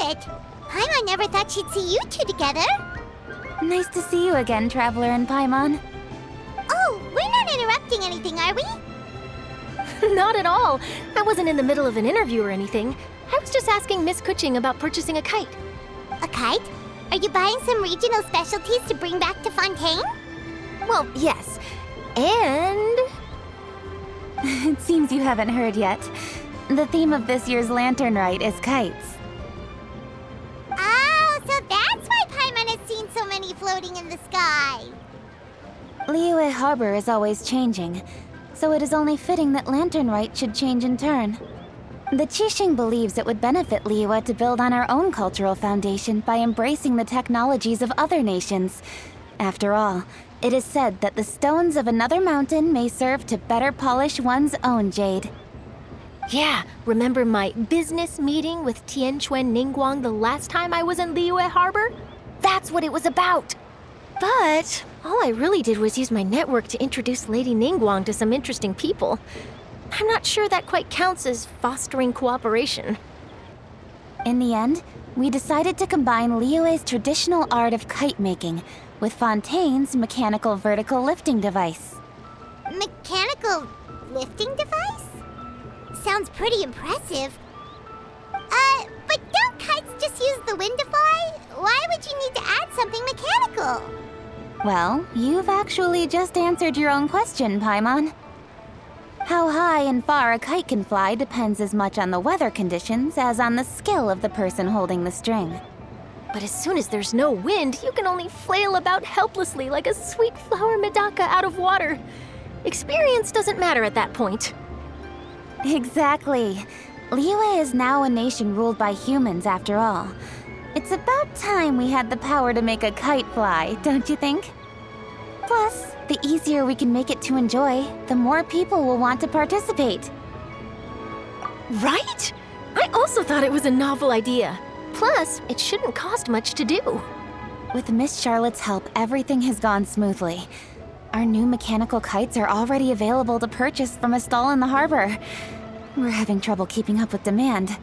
it! Paimon never thought she'd see you two together. Nice to see you again, Traveler and Paimon. Oh, we're not interrupting anything, are we? Not at all. I wasn't in the middle of an interview or anything. I was just asking Miss Kuching about purchasing a kite. A kite? Are you buying some regional specialties to bring back to Fontaine? Well, yes. And... It seems you haven't heard yet. The theme of this year's Lantern Rite is kites. Oh, so that's why Paimon has seen so many floating in the sky. Liyue Harbor is always changing, so it is only fitting that Lantern Rite should change in turn. The Qixing believes it would benefit Liyue to build on our own cultural foundation by embracing the technologies of other nations. After all, it is said that the stones of another mountain may serve to better polish one's own jade. yeah, remember my business meeting with Tianquan Ningguang the last time I was in Liyue Harbor? That's what it was about. But all I really did was use my network to introduce Lady Ningguang to some interesting people. I'm not sure that quite counts as fostering cooperation. In the end, we decided to combine Liyue's traditional art of kite making with Fontaine's mechanical vertical lifting device. Mechanical lifting device? Sounds pretty impressive. But don't kites just use the wind to fly? Why would you need to add something mechanical? Well, you've actually just answered your own question, Paimon. How high and far a kite can fly depends as much on the weather conditions as on the skill of the person holding the string. But as soon as there's no wind, you can only flail about helplessly like a sweet flower medaka out of water. Experience doesn't matter at that point. Exactly. Liyue is now a nation ruled by humans, after all. It's about time we had the power to make a kite fly, don't you think? Plus, the easier we can make it to enjoy, the more people will want to participate. Right? I also thought it was a novel idea. Plus, it shouldn't cost much to do. With Miss Charlotte's help, everything has gone smoothly. Our new mechanical kites are already available to purchase from a stall in the harbor. We're having trouble keeping up with demand.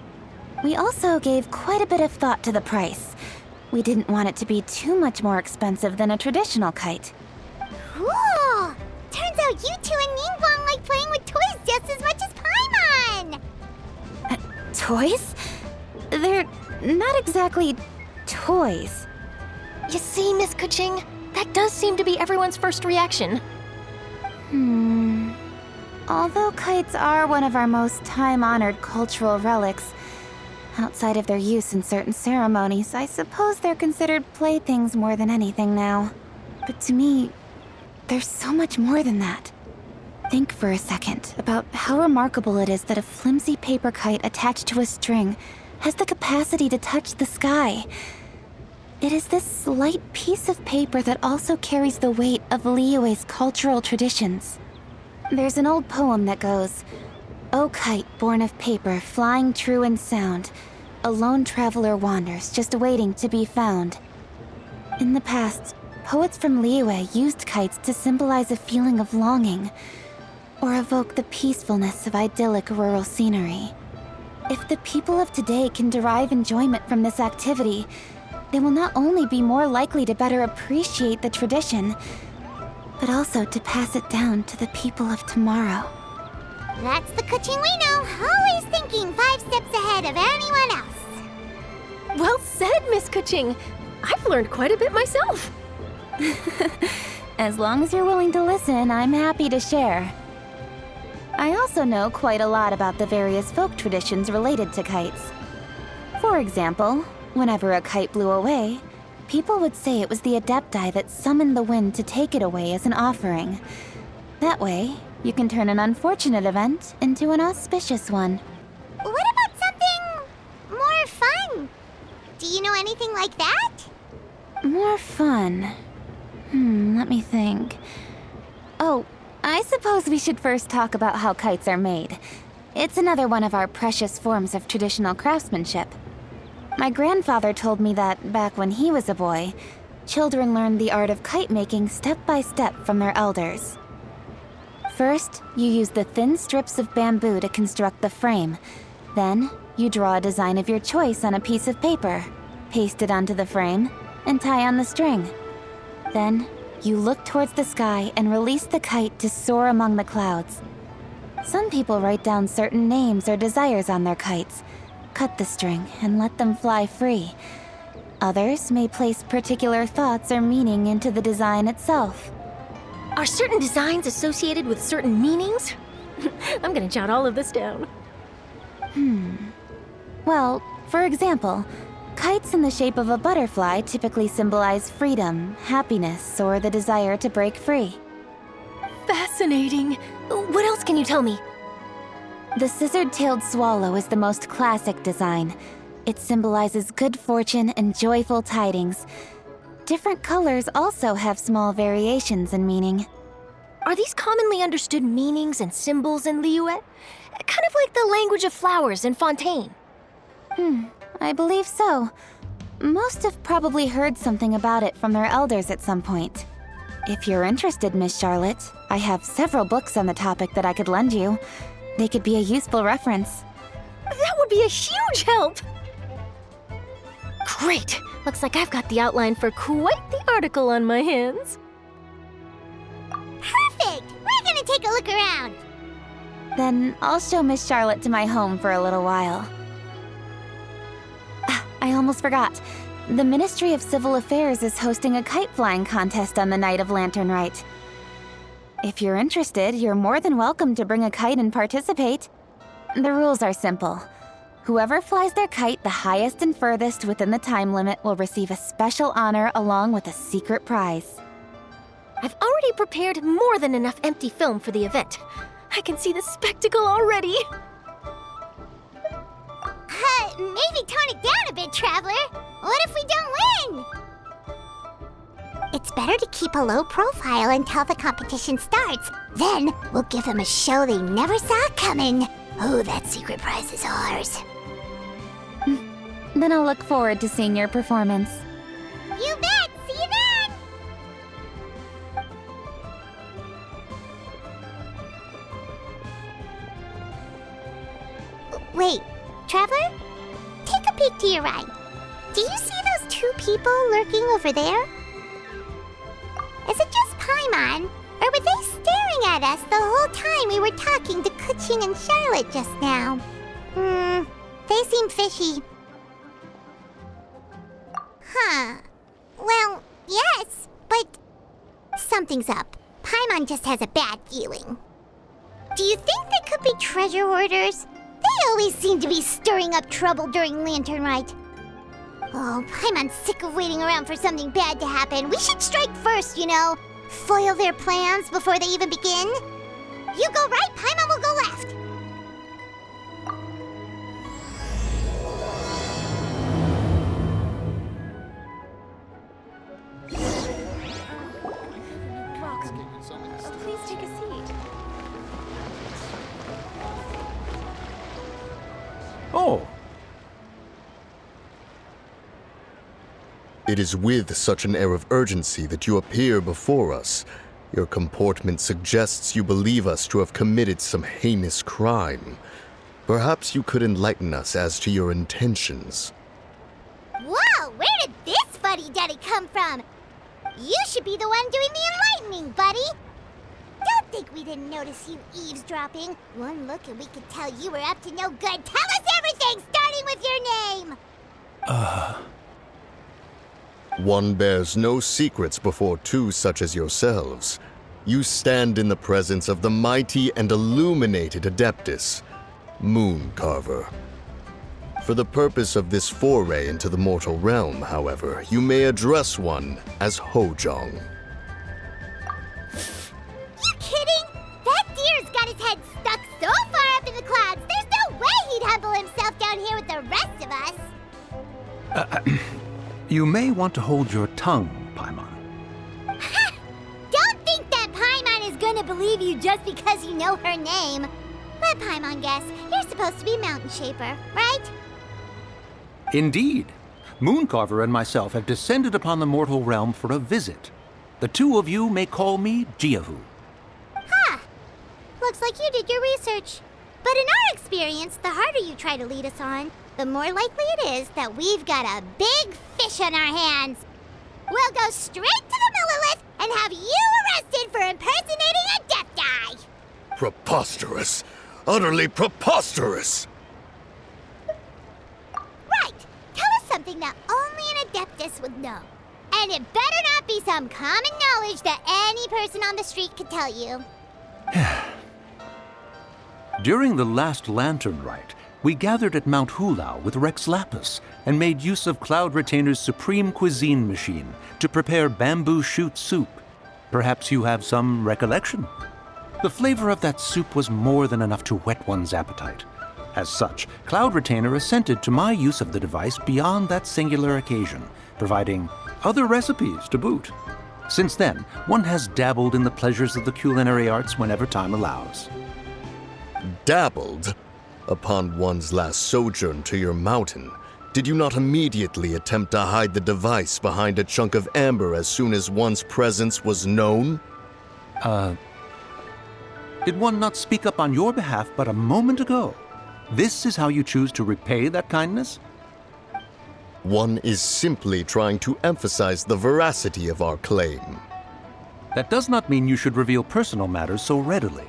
We also gave quite a bit of thought to the price. We didn't want it to be too much more expensive than a traditional kite. Cool! Turns out you two and Ningguang like playing with toys just as much as Paimon! Toys? They're not exactly toys. You see, Miss Kuching? That does seem to be everyone's first reaction. Although kites are one of our most time-honored cultural relics, outside of their use in certain ceremonies, I suppose they're considered playthings more than anything now. But to me, there's so much more than that. Think for a second about how remarkable it is that a flimsy paper kite attached to a string has the capacity to touch the sky. It is this slight piece of paper that also carries the weight of Liyue's cultural traditions. There's an old poem that goes, "O kite born of paper, flying true and sound, a lone traveler wanders, just waiting to be found." In the past, poets from Liyue used kites to symbolize a feeling of longing, or evoke the peacefulness of idyllic rural scenery. If the people of today can derive enjoyment from this activity, they will not only be more likely to better appreciate the tradition, but also to pass it down to the people of tomorrow. That's the Kuching we know, always thinking 5 steps ahead of anyone else. Well said, Miss Kuching. I've learned quite a bit myself. As long as you're willing to listen, I'm happy to share. I also know quite a lot about the various folk traditions related to kites. For example, whenever a kite blew away, people would say it was the Adepti that summoned the wind to take it away as an offering. That way, you can turn an unfortunate event into an auspicious one. What about something more fun? Do you know anything like that? More fun? Let me think. Oh, I suppose we should first talk about how kites are made. It's another one of our precious forms of traditional craftsmanship. My grandfather told me that, back when he was a boy, children learned the art of kite making step by step from their elders. First, you use the thin strips of bamboo to construct the frame. Then, You draw a design of your choice on a piece of paper, paste it onto the frame, and tie on the string. Then, you look towards the sky and release the kite to soar among the clouds. Some people write down certain names or desires on their kites, cut the string, and let them fly free. Others may place particular thoughts or meaning into the design itself. Are certain designs associated with certain meanings? I'm gonna jot all of this down. Well, for example, kites in the shape of a butterfly typically symbolize freedom, happiness, or the desire to break free. Fascinating. What else can you tell me? The scissored-tailed swallow is the most classic design. It symbolizes good fortune and joyful tidings. Different colors also have small variations in meaning. Are these commonly understood meanings and symbols in Liyue? Kind of like the language of flowers in Fontaine. I believe so. Most have probably heard something about it from their elders at some point. If you're interested, Miss Charlotte, I have several books on the topic that I could lend you. They could be a useful reference. That would be a huge help! Great! Looks like I've got the outline for quite the article on my hands. Perfect! We're gonna take a look around. Then I'll show Miss Charlotte to my home for a little while. I almost forgot. The Ministry of Civil Affairs is hosting a kite flying contest on the night of Lantern Rite. If you're interested, you're more than welcome to bring a kite and participate. The rules are simple. Whoever flies their kite the highest and furthest within the time limit will receive a special honor along with a secret prize. I've already prepared more than enough empty film for the event. I can see the spectacle already. Maybe tone it down a bit, Traveler. What if we don't win? It's better to keep a low profile until the competition starts. Then we'll give them a show they never saw coming. Oh, that secret prize is ours. Then I'll look forward to seeing your performance. You bet! See you then! Wait, Traveler? Take a peek to your right. Do you see those two people lurking over there? Is it just Paimon? Or were they staring at us the whole time we were talking to Kuching and Charlotte just now? They seem fishy. Huh. Well, yes, but something's up. Paimon just has a bad feeling. Do you think they could be treasure hoarders? They always seem to be stirring up trouble during Lantern Rite. Oh, Paimon's sick of waiting around for something bad to happen. We should strike first, you know. Foil their plans before they even begin. You go right, Paimon will go left. Please take a seat. Oh, It is with such an air of urgency that you appear before us. Your comportment suggests you believe us to have committed some heinous crime. Perhaps you could enlighten us as to your intentions. Whoa, where did this fuddy-duddy come from? You should be the one doing the enlightening, buddy. Don't think we didn't notice you eavesdropping. One look and we could tell you were up to no good. Tell us everything, starting with your name. One bears no secrets before two such as yourselves. You stand in the presence of the mighty and illuminated Adeptus, Mooncarver. For the purpose of this foray into the mortal realm, however, you may address one as Hojong. You kidding? That deer's got his head stuck so far up in the clouds, there's no way he'd humble himself down here with the rest of us. you may want to hold your tongue, Paimon. Ha! Don't think that Paimon is gonna believe you just because you know her name. Let Paimon guess, you're supposed to be Mountain Shaper, right? Indeed. Mooncarver and myself have descended upon the mortal realm for a visit. The two of you may call me Jiahu. Huh. Looks like you did your research. But in our experience, the harder you try to lead us on, the more likely it is that we've got a big fish on our hands. We'll go straight to the Millilith and have you arrested for impersonating a Death Guy. Preposterous! Utterly preposterous! Right! Tell us something that only an Adeptus would know. And it better not be some common knowledge that any person on the street could tell you. During the last Lantern Rite, we gathered at Mount Hulao with Rex Lapis and made use of Cloud Retainer's supreme cuisine machine to prepare bamboo shoot soup. Perhaps you have some recollection? The flavor of that soup was more than enough to whet one's appetite. As such, Cloud Retainer assented to my use of the device beyond that singular occasion, providing other recipes to boot. Since then, one has dabbled in the pleasures of the culinary arts whenever time allows. Dabbled? Upon one's last sojourn to your mountain, did you not immediately attempt to hide the device behind a chunk of amber as soon as one's presence was known? Did one not speak up on your behalf but a moment ago? This is how you choose to repay that kindness? One is simply trying to emphasize the veracity of our claim. That does not mean you should reveal personal matters so readily.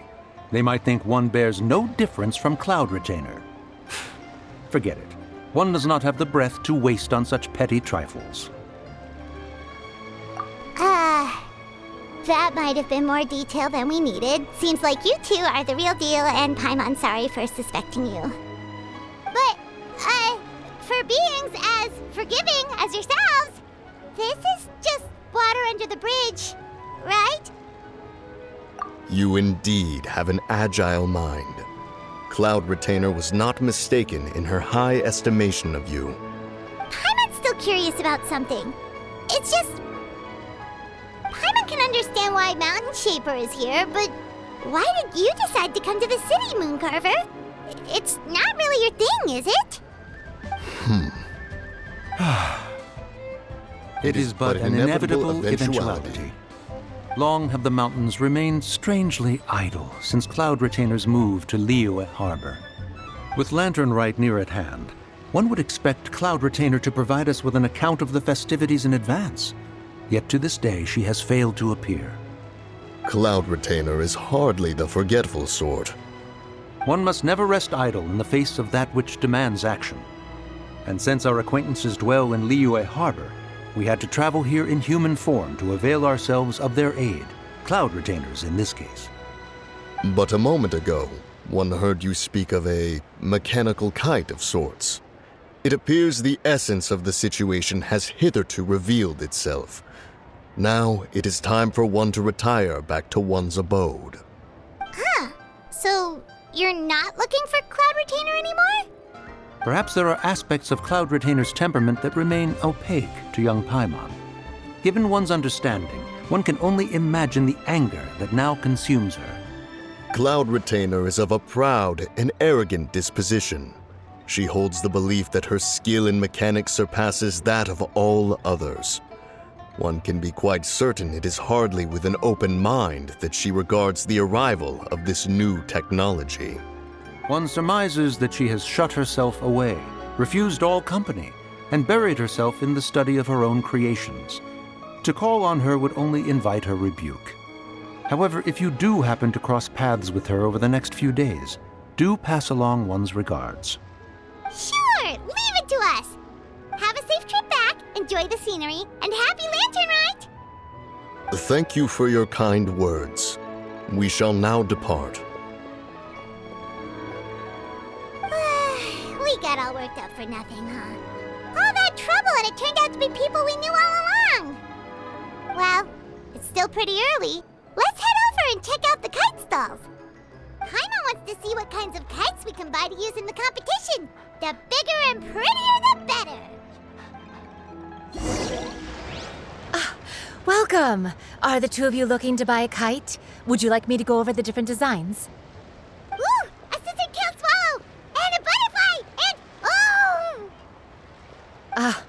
They might think one bears no difference from Cloud Retainer. Forget it. One does not have the breath to waste on such petty trifles. That might have been more detail than we needed. Seems like you two are the real deal, and Paimon's sorry for suspecting you. But, for beings as forgiving as yourselves, this is just water under the bridge, right? You indeed have an agile mind. Cloud Retainer was not mistaken in her high estimation of you. Paimon's still curious about something. It's just... Paimon can understand why Mountain Shaper is here, but why did you decide to come to the city, Mooncarver? It's not really your thing, is it? It is but an inevitable eventuality. Long have the mountains remained strangely idle since Cloud Retainer's move to Liyue Harbor. With Lantern Rite near at hand, one would expect Cloud Retainer to provide us with an account of the festivities in advance. Yet to this day, she has failed to appear. Cloud Retainer is hardly the forgetful sort. One must never rest idle in the face of that which demands action. And since our acquaintances dwell in Liyue Harbor, we had to travel here in human form to avail ourselves of their aid, Cloud Retainers in this case. But a moment ago, one heard you speak of a mechanical kite of sorts. It appears the essence of the situation has hitherto revealed itself. Now it is time for one to retire back to one's abode. So you're not looking for Cloud Retainer anymore? Perhaps there are aspects of Cloud Retainer's temperament that remain opaque to young Paimon. Given one's understanding, one can only imagine the anger that now consumes her. Cloud Retainer is of a proud and arrogant disposition. She holds the belief that her skill in mechanics surpasses that of all others. One can be quite certain it is hardly with an open mind that she regards the arrival of this new technology. One surmises that she has shut herself away, refused all company, and buried herself in the study of her own creations. To call on her would only invite her rebuke. However, if you do happen to cross paths with her over the next few days, do pass along one's regards. Sure, leave it to us. Have a safe trip back, enjoy the scenery, and happy Lantern Rite! Thank you for your kind words. We shall now depart. We got all worked up for nothing, huh? All that trouble, and it turned out to be people we knew all along. Well, it's still pretty early. Let's head over and check out the kite stalls. Paimon wants to see what kinds of kites we can buy to use in the competition. The bigger and prettier, the better. Welcome! Are the two of you looking to buy a kite? Would you like me to go over the different designs? Ooh, a scissor tail swallow! And a butterfly! And oh!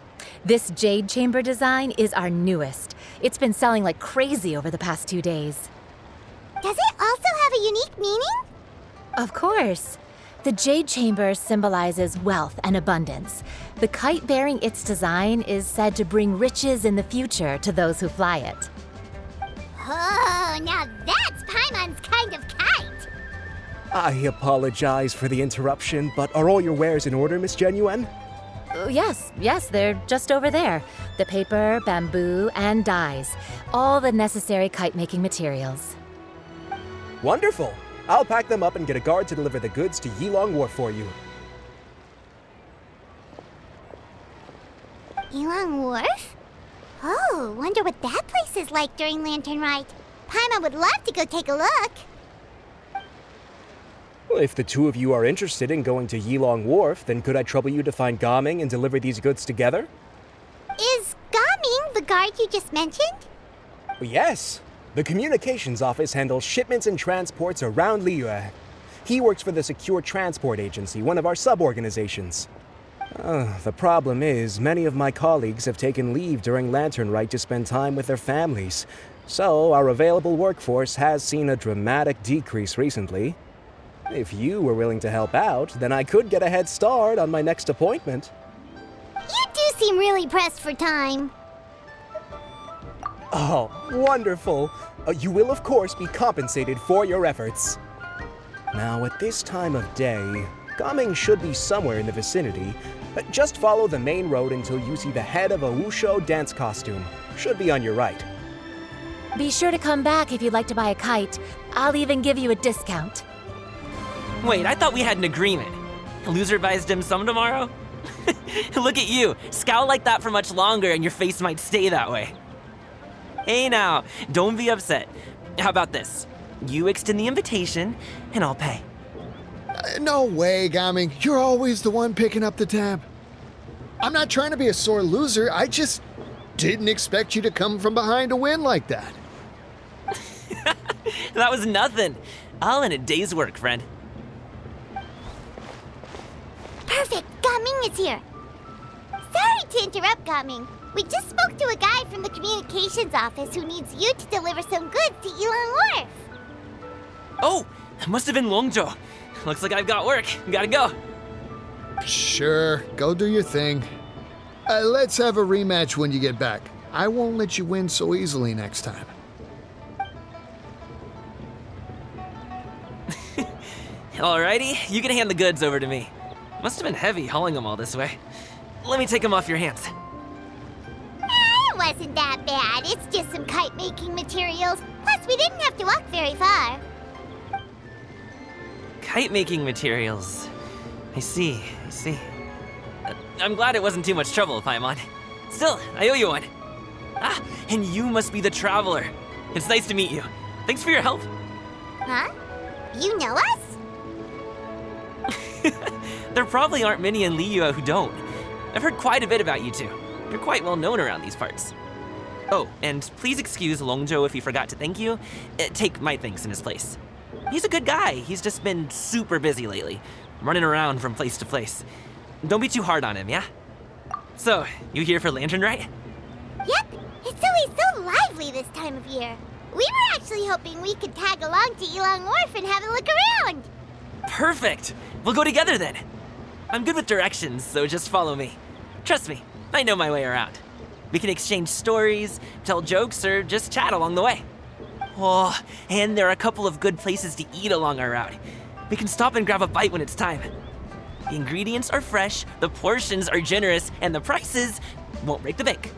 This jade chamber design is our newest. It's been selling like crazy over the past 2 days. Does it also have a unique meaning? Of course. The Jade Chamber symbolizes wealth and abundance. The kite bearing its design is said to bring riches in the future to those who fly it. Oh, now that's Paimon's kind of kite! I apologize for the interruption, but are all your wares in order, Miss Genuine? Yes, they're just over there. The paper, bamboo, and dyes. All the necessary kite-making materials. Wonderful! I'll pack them up and get a guard to deliver the goods to Yilong Wharf for you. Yilong Wharf? Oh, wonder what that place is like during Lantern Rite. Paimon would love to go take a look. Well, if the two of you are interested in going to Yilong Wharf, then could I trouble you to find Gaming and deliver these goods together? Is Gaming the guard you just mentioned? Well, yes. The communications office handles shipments and transports around Liyue. He works for the Secure Transport Agency, one of our sub-organizations. The problem is, many of my colleagues have taken leave during Lantern Rite to spend time with their families. So, our available workforce has seen a dramatic decrease recently. If you were willing to help out, then I could get a head start on my next appointment. You do seem really pressed for time. Oh, wonderful! You will, of course, be compensated for your efforts. Now, at this time of day, Gaming should be somewhere in the vicinity. Just follow the main road until you see the head of a Wushou dance costume. Should be on your right. Be sure to come back if you'd like to buy a kite. I'll even give you a discount. Wait, I thought we had an agreement. Loser buys dim sum tomorrow? Look at you, scowl like that for much longer and your face might stay that way. Hey now, don't be upset. How about this? You extend the invitation, and I'll pay. No way, Gaming. You're always the one picking up the tab. I'm not trying to be a sore loser. I just didn't expect you to come from behind to win like that. That was nothing. All in a day's work, friend. Perfect, Gaming is here. Sorry to interrupt, Gaming. We just spoke to a guy from the communications office who needs you to deliver some goods to Yilong Wharf. Oh, it must have been Longzhou. Looks like I've got work. Gotta go. Sure, go do your thing. Let's have a rematch when you get back. I won't let you win so easily next time. Alrighty, you can hand the goods over to me. Must have been heavy hauling them all this way. Let me take them off your hands. It wasn't that bad. It's just some kite-making materials. Plus, we didn't have to walk very far. Kite-making materials. I see. I'm glad it wasn't too much trouble, Paimon. Still, I owe you one. Ah, and you must be the traveler. It's nice to meet you. Thanks for your help. Huh? You know us? There probably aren't many in Liyue who don't. I've heard quite a bit about you two. You're quite well known around these parts. Oh, and please excuse Longzhou if he forgot to thank you. Take my thanks in his place. He's a good guy. He's just been super busy lately, running around from place to place. Don't be too hard on him, yeah? So, you here for Lantern Rite? Yep. It's always so lively this time of year. We were actually hoping we could tag along to Yilong Wharf and have a look around. Perfect. We'll go together then. I'm good with directions, so just follow me. Trust me, I know my way around. We can exchange stories, tell jokes, or just chat along the way. Oh, and there are a couple of good places to eat along our route. We can stop and grab a bite when it's time. The ingredients are fresh, the portions are generous, and the prices won't break the bank.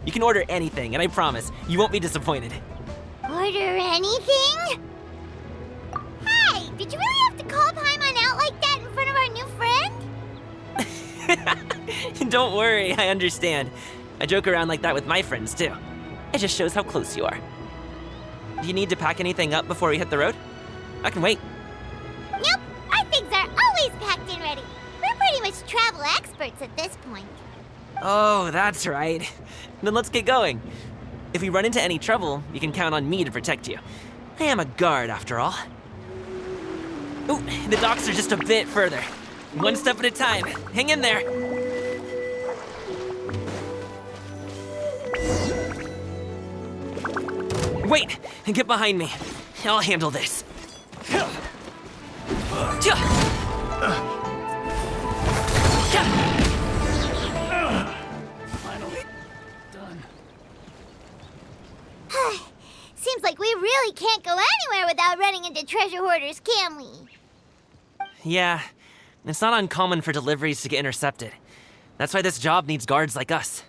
You can order anything, and I promise, you won't be disappointed. Order anything? Hey, did you really have to call Paimon out like that in front of our new friend? Don't worry, I understand. I joke around like that with my friends, too. It just shows how close you are. Do you need to pack anything up before we hit the road? I can wait. Nope, our things are always packed and ready. We're pretty much travel experts at this point. Oh, that's right. Then let's get going. If we run into any trouble, you can count on me to protect you. I am a guard, after all. Ooh, the docks are just a bit further. One step at a time. Hang in there. Wait, get behind me. I'll handle this. Finally done. Seems like we really can't go anywhere without running into treasure hoarders, can we? Yeah, it's not uncommon for deliveries to get intercepted. That's why this job needs guards like us.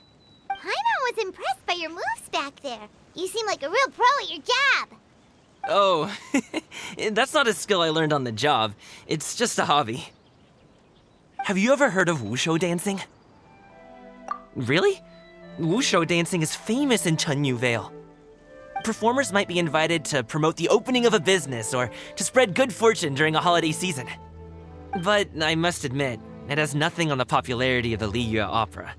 Paimon was impressed by your moves back there. You seem like a real pro at your job. Oh, that's not a skill I learned on the job. It's just a hobby. Have you ever heard of Wushou dancing? Really? Wushou dancing is famous in Chunyu Vale. Performers might be invited to promote the opening of a business or to spread good fortune during a holiday season. But I must admit, it has nothing on the popularity of the Liyue Opera.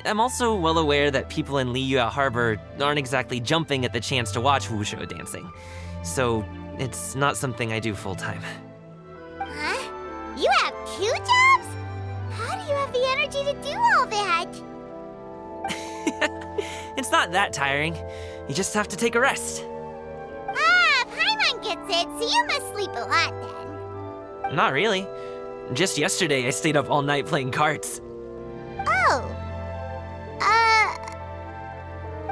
I'm also well aware that people in Liyue Harbor aren't exactly jumping at the chance to watch Wushou dancing, so it's not something I do full-time. Huh? You have 2 jobs? How do you have the energy to do all that? It's not that tiring. You just have to take a rest. Ah, Paimon gets it, so you must sleep a lot then. Not really. Just yesterday, I stayed up all night playing cards. Oh.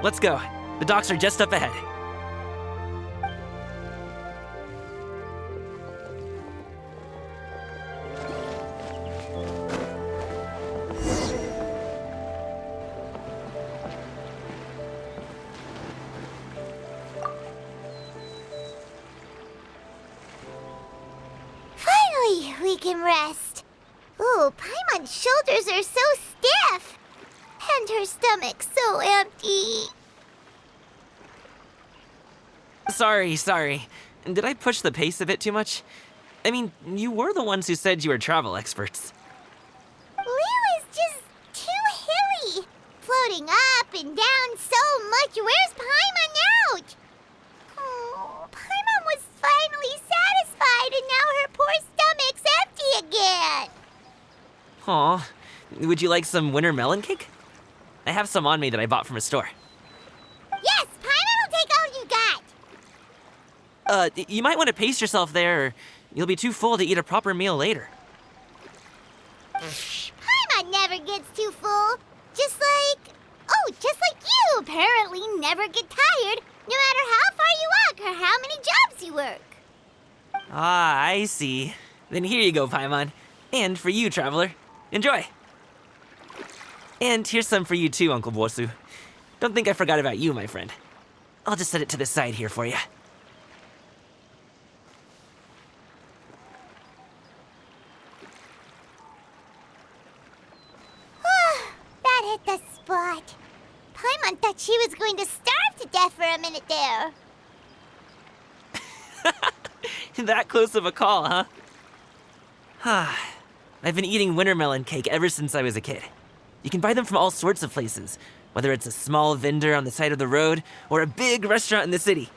Let's go. The docks are just up ahead. Finally, we can rest. Ooh, Paimon's shoulders are so stiff. And her stomach so empty. Sorry. Did I push the pace a bit too much? I mean, you were the ones who said you were travel experts. Liu is just too hilly. Floating up and down so much. Where's Paimon out? Oh, Paimon was finally satisfied and now her poor stomach's empty again. Aw, would you like some winter melon cake? I have some on me that I bought from a store. Yes, Paimon will take all you got. You might want to pace yourself there, or you'll be too full to eat a proper meal later. Paimon never gets too full. Just like you apparently never get tired, no matter how far you walk or how many jobs you work. Ah, I see. Then here you go, Paimon. And for you, traveler. Enjoy. And here's some for you too, Uncle Wushou. Don't think I forgot about you, my friend. I'll just set it to the side here for you. That hit the spot. Paimon thought she was going to starve to death for a minute there. That close of a call, huh? I've been eating winter melon cake ever since I was a kid. You can buy them from all sorts of places, whether it's a small vendor on the side of the road or a big restaurant in the city.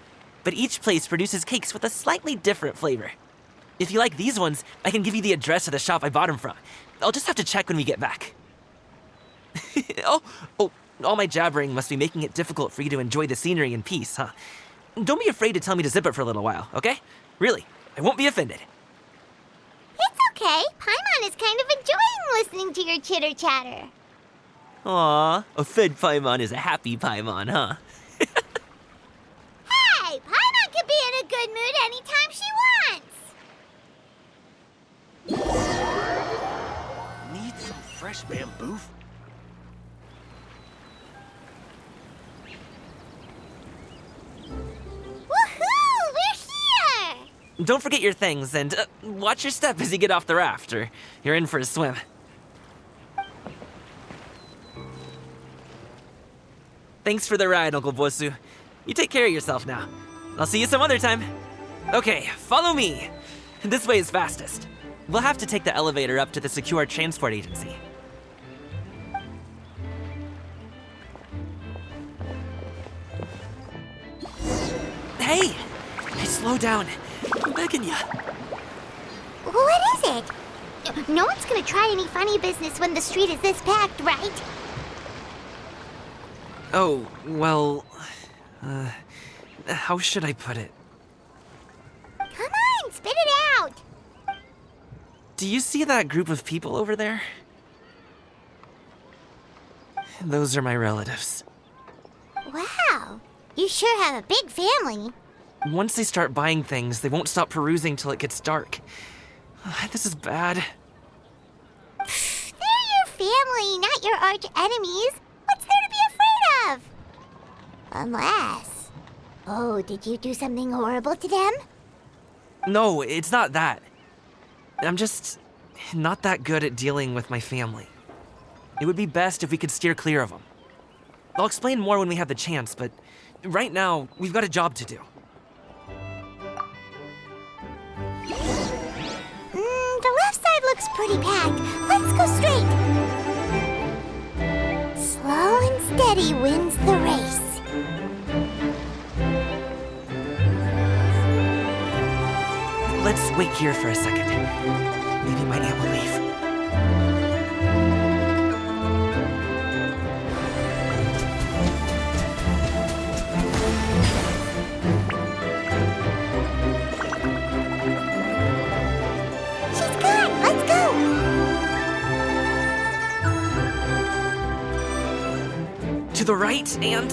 But each place produces cakes with a slightly different flavor. If you like these ones, I can give you the address of the shop I bought them from. I'll just have to check when we get back. Oh, all my jabbering must be making it difficult for you to enjoy the scenery in peace, huh? Don't be afraid to tell me to zip it for a little while, okay? Really, I won't be offended. It's okay. Paimon is kind of enjoying listening to your chitter-chatter. Aw, a fed Paimon is a happy Paimon, huh? Hey, Paimon could be in a good mood anytime she wants. Need some fresh bamboo? Woohoo! We're here! Don't forget your things, and watch your step as you get off the raft, or you're in for a swim. Thanks for the ride, Uncle Wushou. You take care of yourself now. I'll see you some other time. Okay, follow me. This way is fastest. We'll have to take the elevator up to the secure transport agency. Hey! Slow down. I'm begging you. What is it? No one's gonna try any funny business when the street is this packed, right? Oh, well... how should I put it? Come on, spit it out! Do you see that group of people over there? Those are my relatives. Wow, you sure have a big family. Once they start buying things, they won't stop perusing till it gets dark. This is bad. They're your family, not your arch enemies. What's there to be afraid of? Unless... Oh, did you do something horrible to them? No, it's not that. I'm just not that good at dealing with my family. It would be best if we could steer clear of them. I'll explain more when we have the chance, but right now, we've got a job to do. The left side looks pretty packed. Let's go straight. Slow and steady wins the race. Let's wait here for a second. Maybe my aunt will leave. She's gone. Let's go. To the right, and...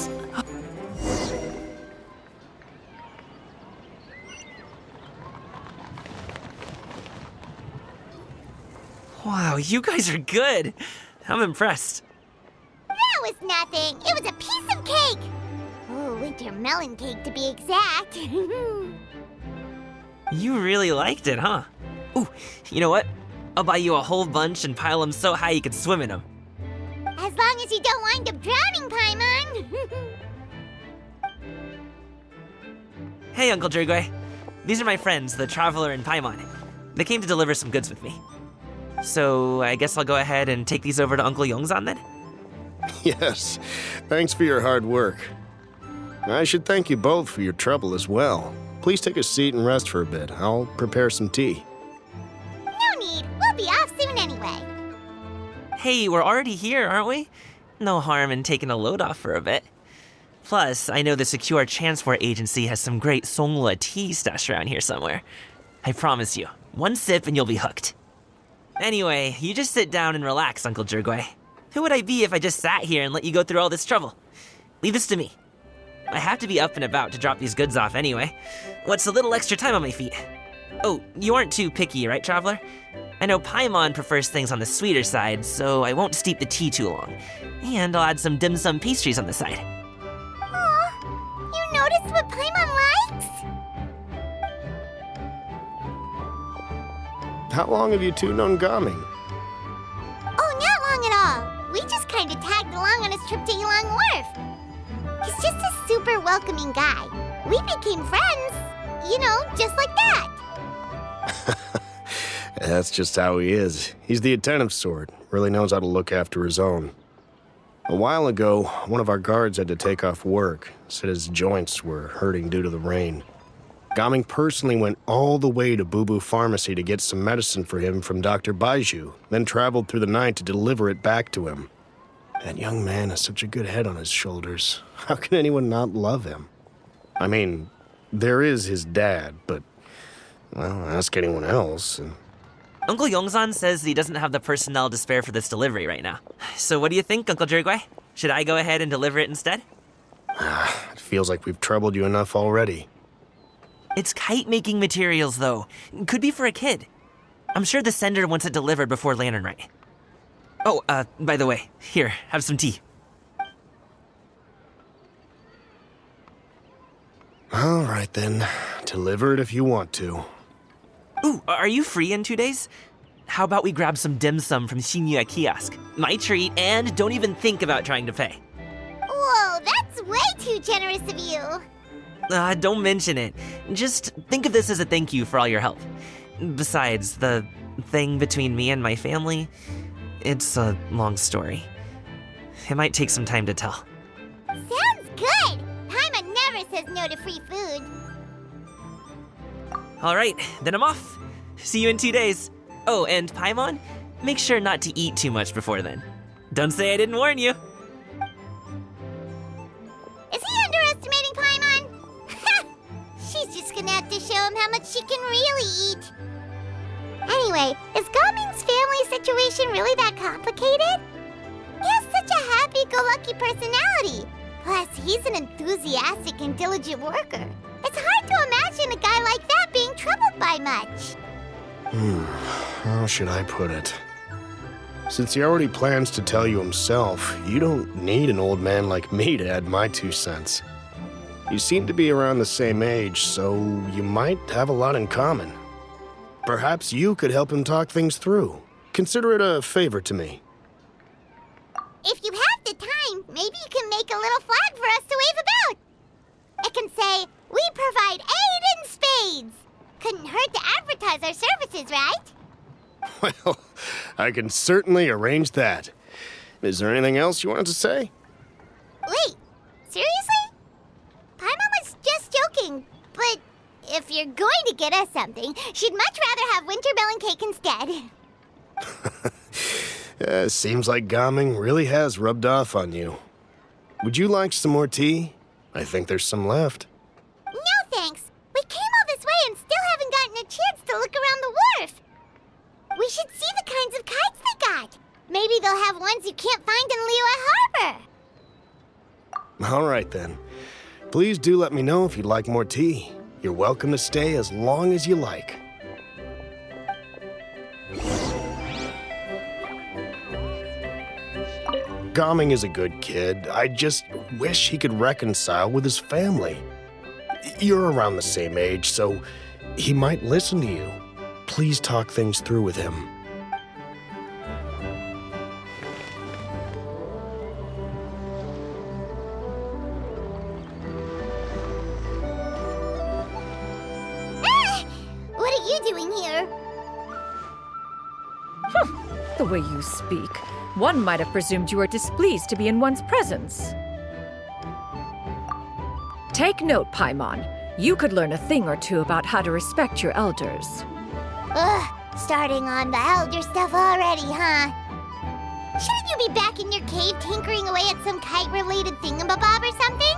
Wow, you guys are good. I'm impressed. That was nothing. It was a piece of cake. Oh, winter melon cake to be exact. You really liked it, huh? Ooh, you know what? I'll buy you a whole bunch and pile them so high you could swim in them. As long as you don't wind up drowning, Paimon. Hey, Uncle Jirgwe. These are my friends, the Traveler and Paimon. They came to deliver some goods with me. So, I guess I'll go ahead and take these over to Uncle Yongzan then? Yes, thanks for your hard work. I should thank you both for your trouble as well. Please take a seat and rest for a bit. I'll prepare some tea. No need. We'll be off soon anyway. Hey, we're already here, aren't we? No harm in taking a load off for a bit. Plus, I know the Secure Transport Agency has some great Songhua tea stashed around here somewhere. I promise you, one sip and you'll be hooked. Anyway, you just sit down and relax, Uncle Jirgwe. Who would I be if I just sat here and let you go through all this trouble? Leave this to me. I have to be up and about to drop these goods off anyway. What's a little extra time on my feet? Oh, you aren't too picky, right, Traveler? I know Paimon prefers things on the sweeter side, so I won't steep the tea too long. And I'll add some dim sum pastries on the side. Aw, you noticed what Paimon likes? How long have you two known Gaming? Oh, not long at all. We just kind of tagged along on his trip to Ylang Wharf. He's just a super welcoming guy. We became friends, you know, just like that. That's just how he is. He's the attentive sort, really knows how to look after his own. A while ago, one of our guards had to take off work, said his joints were hurting due to the rain. Gaming personally went all the way to Boo Boo Pharmacy to get some medicine for him from Dr. Baiju, then traveled through the night to deliver it back to him. That young man has such a good head on his shoulders. How can anyone not love him? I mean, there is his dad, but, well, ask anyone else. Uncle Yongzan says he doesn't have the personnel to spare for this delivery right now. So what do you think, Uncle Jirgwe? Should I go ahead and deliver it instead? It feels like we've troubled you enough already. It's kite-making materials, though. Could be for a kid. I'm sure the sender wants it delivered before Lantern Rite. Oh, by the way, here, have some tea. All right, then. Deliver it if you want to. Ooh, are you free in 2 days? How about we grab some dim sum from Shinya Kiosk? My treat, and don't even think about trying to pay. Whoa, that's way too generous of you. Don't mention it. Just think of this as a thank you for all your help. Besides, the thing between me and my family, it's a long story. It might take some time to tell. Sounds good. Paimon never says no to free food. All right, then I'm off. See you in 2 days. Oh, and Paimon, make sure not to eat too much before then. Don't say I didn't warn you. Is he underestimating Paimon? She's just gonna have to show him how much she can really eat. Anyway, is Gaming's family situation really that complicated? He has such a happy-go-lucky personality. Plus, he's an enthusiastic and diligent worker. It's hard to imagine a guy like that being troubled by much. How should I put it? Since he already plans to tell you himself, you don't need an old man like me to add my 2 cents. You seem to be around the same age, so you might have a lot in common. Perhaps you could help him talk things through. Consider it a favor to me. If you have the time, maybe you can make a little flag for us to wave about. It can say, "We provide aid in spades." Couldn't hurt to advertise our services, right? Well, I can certainly arrange that. Is there anything else you wanted to say? Wait, seriously? Paimon was just joking, but if you're going to get us something, she'd much rather have winter melon cake instead. Seems like Gaming really has rubbed off on you. Would you like some more tea? I think there's some left. No thanks. We came all this way and still haven't gotten a chance to look around the wharf. We should see the kinds of kites they got. Maybe they'll have ones you can't find in Liyue Harbor. All right, then. Please do let me know if you'd like more tea. You're welcome to stay as long as you like. Gaming is a good kid. I just wish he could reconcile with his family. You're around the same age, so he might listen to you. Please talk things through with him. What are you doing here? The way you speak, one might have presumed you were displeased to be in one's presence. Take note, Paimon. You could learn a thing or two about how to respect your elders. Ugh, starting on the elder stuff already, huh? Shouldn't you be back in your cave tinkering away at some kite-related thingamabob or something?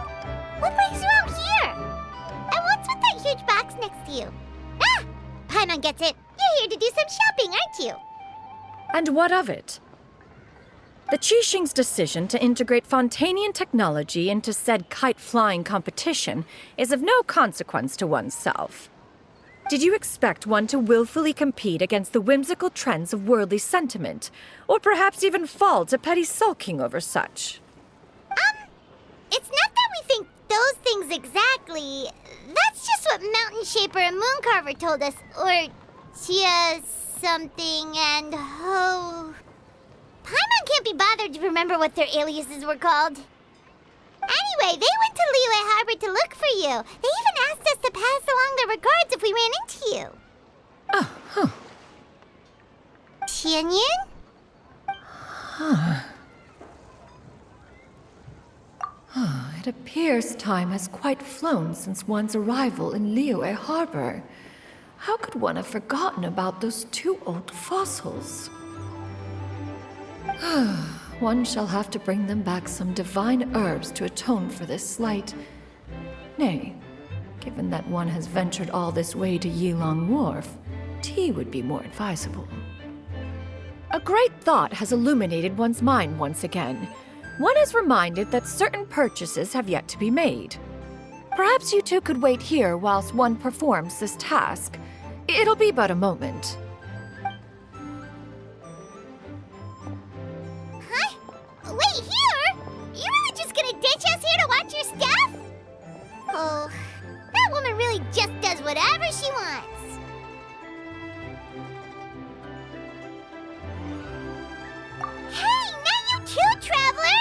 What brings you out here? And what's with that huge box next to you? Ah! Paimon gets it. You're here to do some shopping, aren't you? And what of it? The Qixing's decision to integrate Fontanian technology into said kite-flying competition is of no consequence to oneself. Did you expect one to willfully compete against the whimsical trends of worldly sentiment, or perhaps even fall to petty sulking over such? It's not that we think those things exactly. That's just what Mountain Shaper and Moon Carver told us, or Chia something and Ho... Paimon can't be bothered to remember what their aliases were called. Anyway, they went to Liyue Harbor to look for you. They even asked us to pass along their regards if we ran into you. Oh, huh. Tianyun? It appears time has quite flown since one's arrival in Liyue Harbor. How could one have forgotten about those 2 old fossils? One shall have to bring them back some divine herbs to atone for this slight. Nay, given that one has ventured all this way to Yilong Wharf, tea would be more advisable. A great thought has illuminated one's mind once again. One is reminded that certain purchases have yet to be made. Perhaps you two could wait here whilst one performs this task. It'll be but a moment. Huh? Wait here? You really just gonna ditch us here to watch your stuff? Oh, that woman really just does whatever she wants. Hey, not you too, traveler!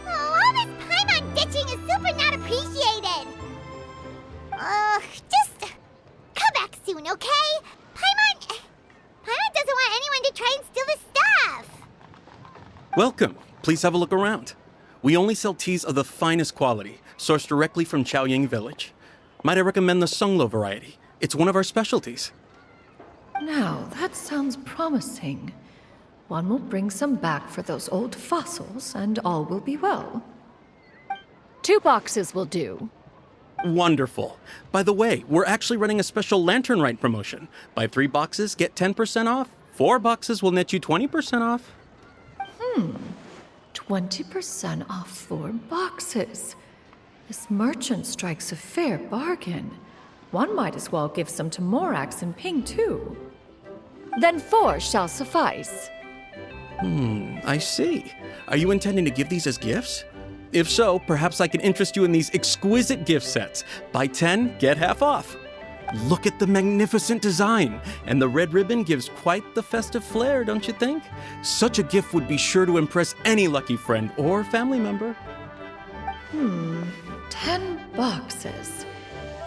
Oh, all this Paimon ditching is super not appreciated. Just come back soon, okay? Paimon doesn't want anyone to try and steal his stuff. Welcome. Please have a look around. We only sell teas of the finest quality, sourced directly from Chaoying Village. Might I recommend the Sunglo variety? It's one of our specialties. Now, that sounds promising. One will bring some back for those old fossils, and all will be well. 2 boxes will do. Wonderful. By the way, we're actually running a special Lantern Rite promotion. Buy 3 boxes, get 10% off. 4 boxes will net you 20% off. 20% off 4 boxes. This merchant strikes a fair bargain. One might as well give some to Morax and Ping, too. Then 4 shall suffice. I see. Are you intending to give these as gifts? If so, perhaps I can interest you in these exquisite gift sets. Buy 10, get half off. Look at the magnificent design, and the red ribbon gives quite the festive flair, don't you think? Such a gift would be sure to impress any lucky friend or family member. 10 boxes.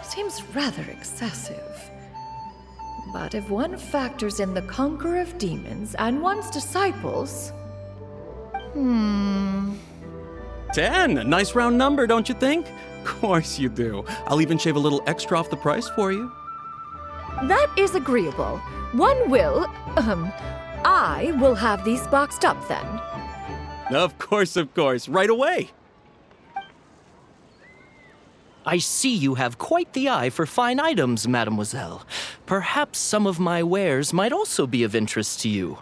Seems rather excessive. But if one factors in the Conqueror of Demons and one's disciples... 10, a nice round number, don't you think? Of course you do. I'll even shave a little extra off the price for you. That is agreeable. One will, I will have these boxed up then. Of course, right away. I see you have quite the eye for fine items, mademoiselle. Perhaps some of my wares might also be of interest to you.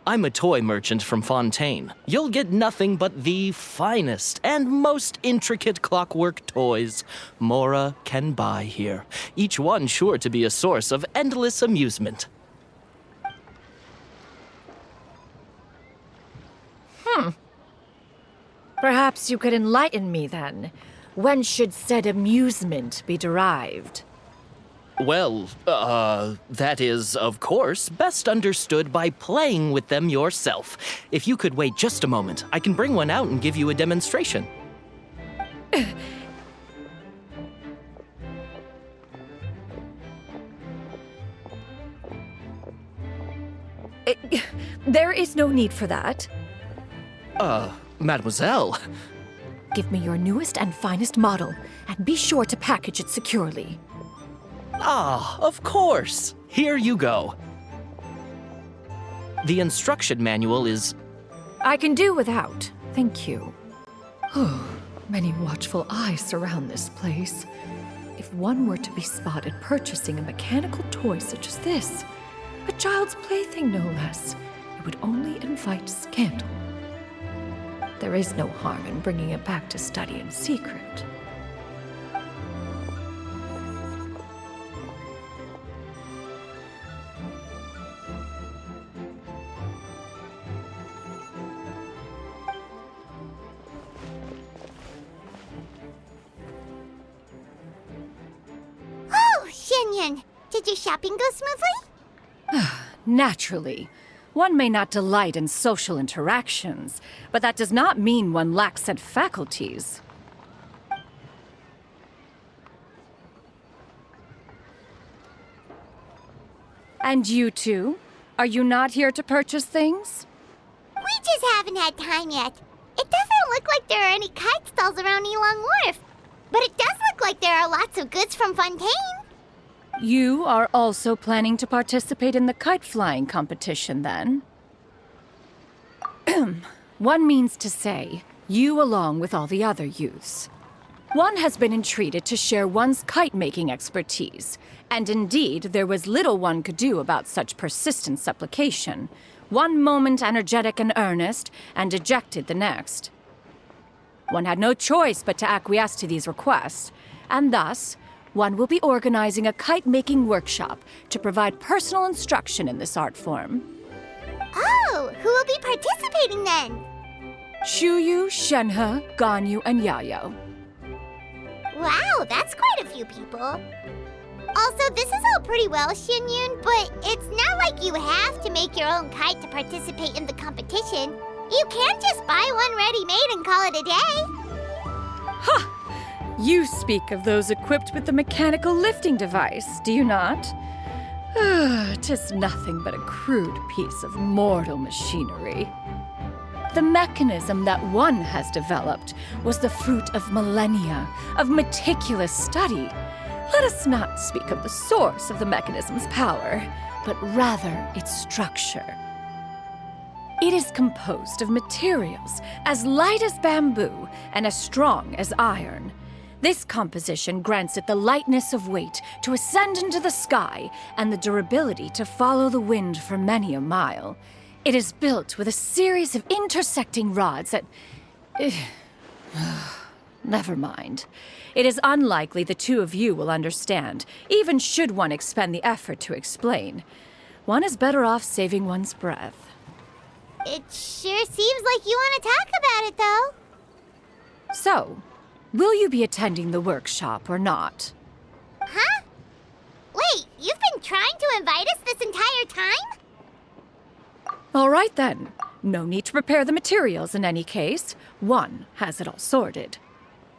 I'm a toy merchant from Fontaine. You'll get nothing but the finest and most intricate clockwork toys Mora can buy here, each one sure to be a source of endless amusement. Perhaps you could enlighten me then. When should said amusement be derived? Well, that is, of course, best understood by playing with them yourself. If you could wait just a moment, I can bring one out and give you a demonstration. There is no need for that. Mademoiselle. Give me your newest and finest model, and be sure to package it securely. Ah, of course. Here you go. The instruction manual is... I can do without, thank you. Many watchful eyes surround this place. If one were to be spotted purchasing a mechanical toy such as this, a child's plaything no less, it would only invite scandal. There is no harm in bringing it back to study in secret. Oh, Shinyan! Did your shopping go smoothly? Naturally. One may not delight in social interactions, but that does not mean one lacks said faculties. And you two? Are you not here to purchase things? We just haven't had time yet. It doesn't look like there are any kite stalls around Elong Wharf, but it does look like there are lots of goods from Fontaine. You are also planning to participate in the kite flying competition, then? One means to say, you along with all the other youths. One has been entreated to share one's kite-making expertise, and indeed there was little one could do about such persistent supplication. One moment energetic and earnest, and dejected the next. One had no choice but to acquiesce to these requests, and thus, one will be organizing a kite-making workshop to provide personal instruction in this art form. Oh, who will be participating then? Shuyu, Shenhe, Ganyu, and Yayo. Wow, that's quite a few people. Also, this is all pretty well, Xinyun, but it's not like you have to make your own kite to participate in the competition. You can just buy one ready-made and call it a day. Ha! You speak of those equipped with the mechanical lifting device, do you not? 'Tis nothing but a crude piece of mortal machinery. The mechanism that one has developed was the fruit of millennia of meticulous study. Let us not speak of the source of the mechanism's power, but rather its structure. It is composed of materials as light as bamboo and as strong as iron. This composition grants it the lightness of weight to ascend into the sky and the durability to follow the wind for many a mile. It is built with a series of intersecting rods that... Never mind. It is unlikely the two of you will understand, even should one expend the effort to explain. One is better off saving one's breath. It sure seems like you want to talk about it, though. So, will you be attending the workshop or not? Huh? Wait, you've been trying to invite us this entire time? All right then. No need to prepare the materials in any case. One has it all sorted.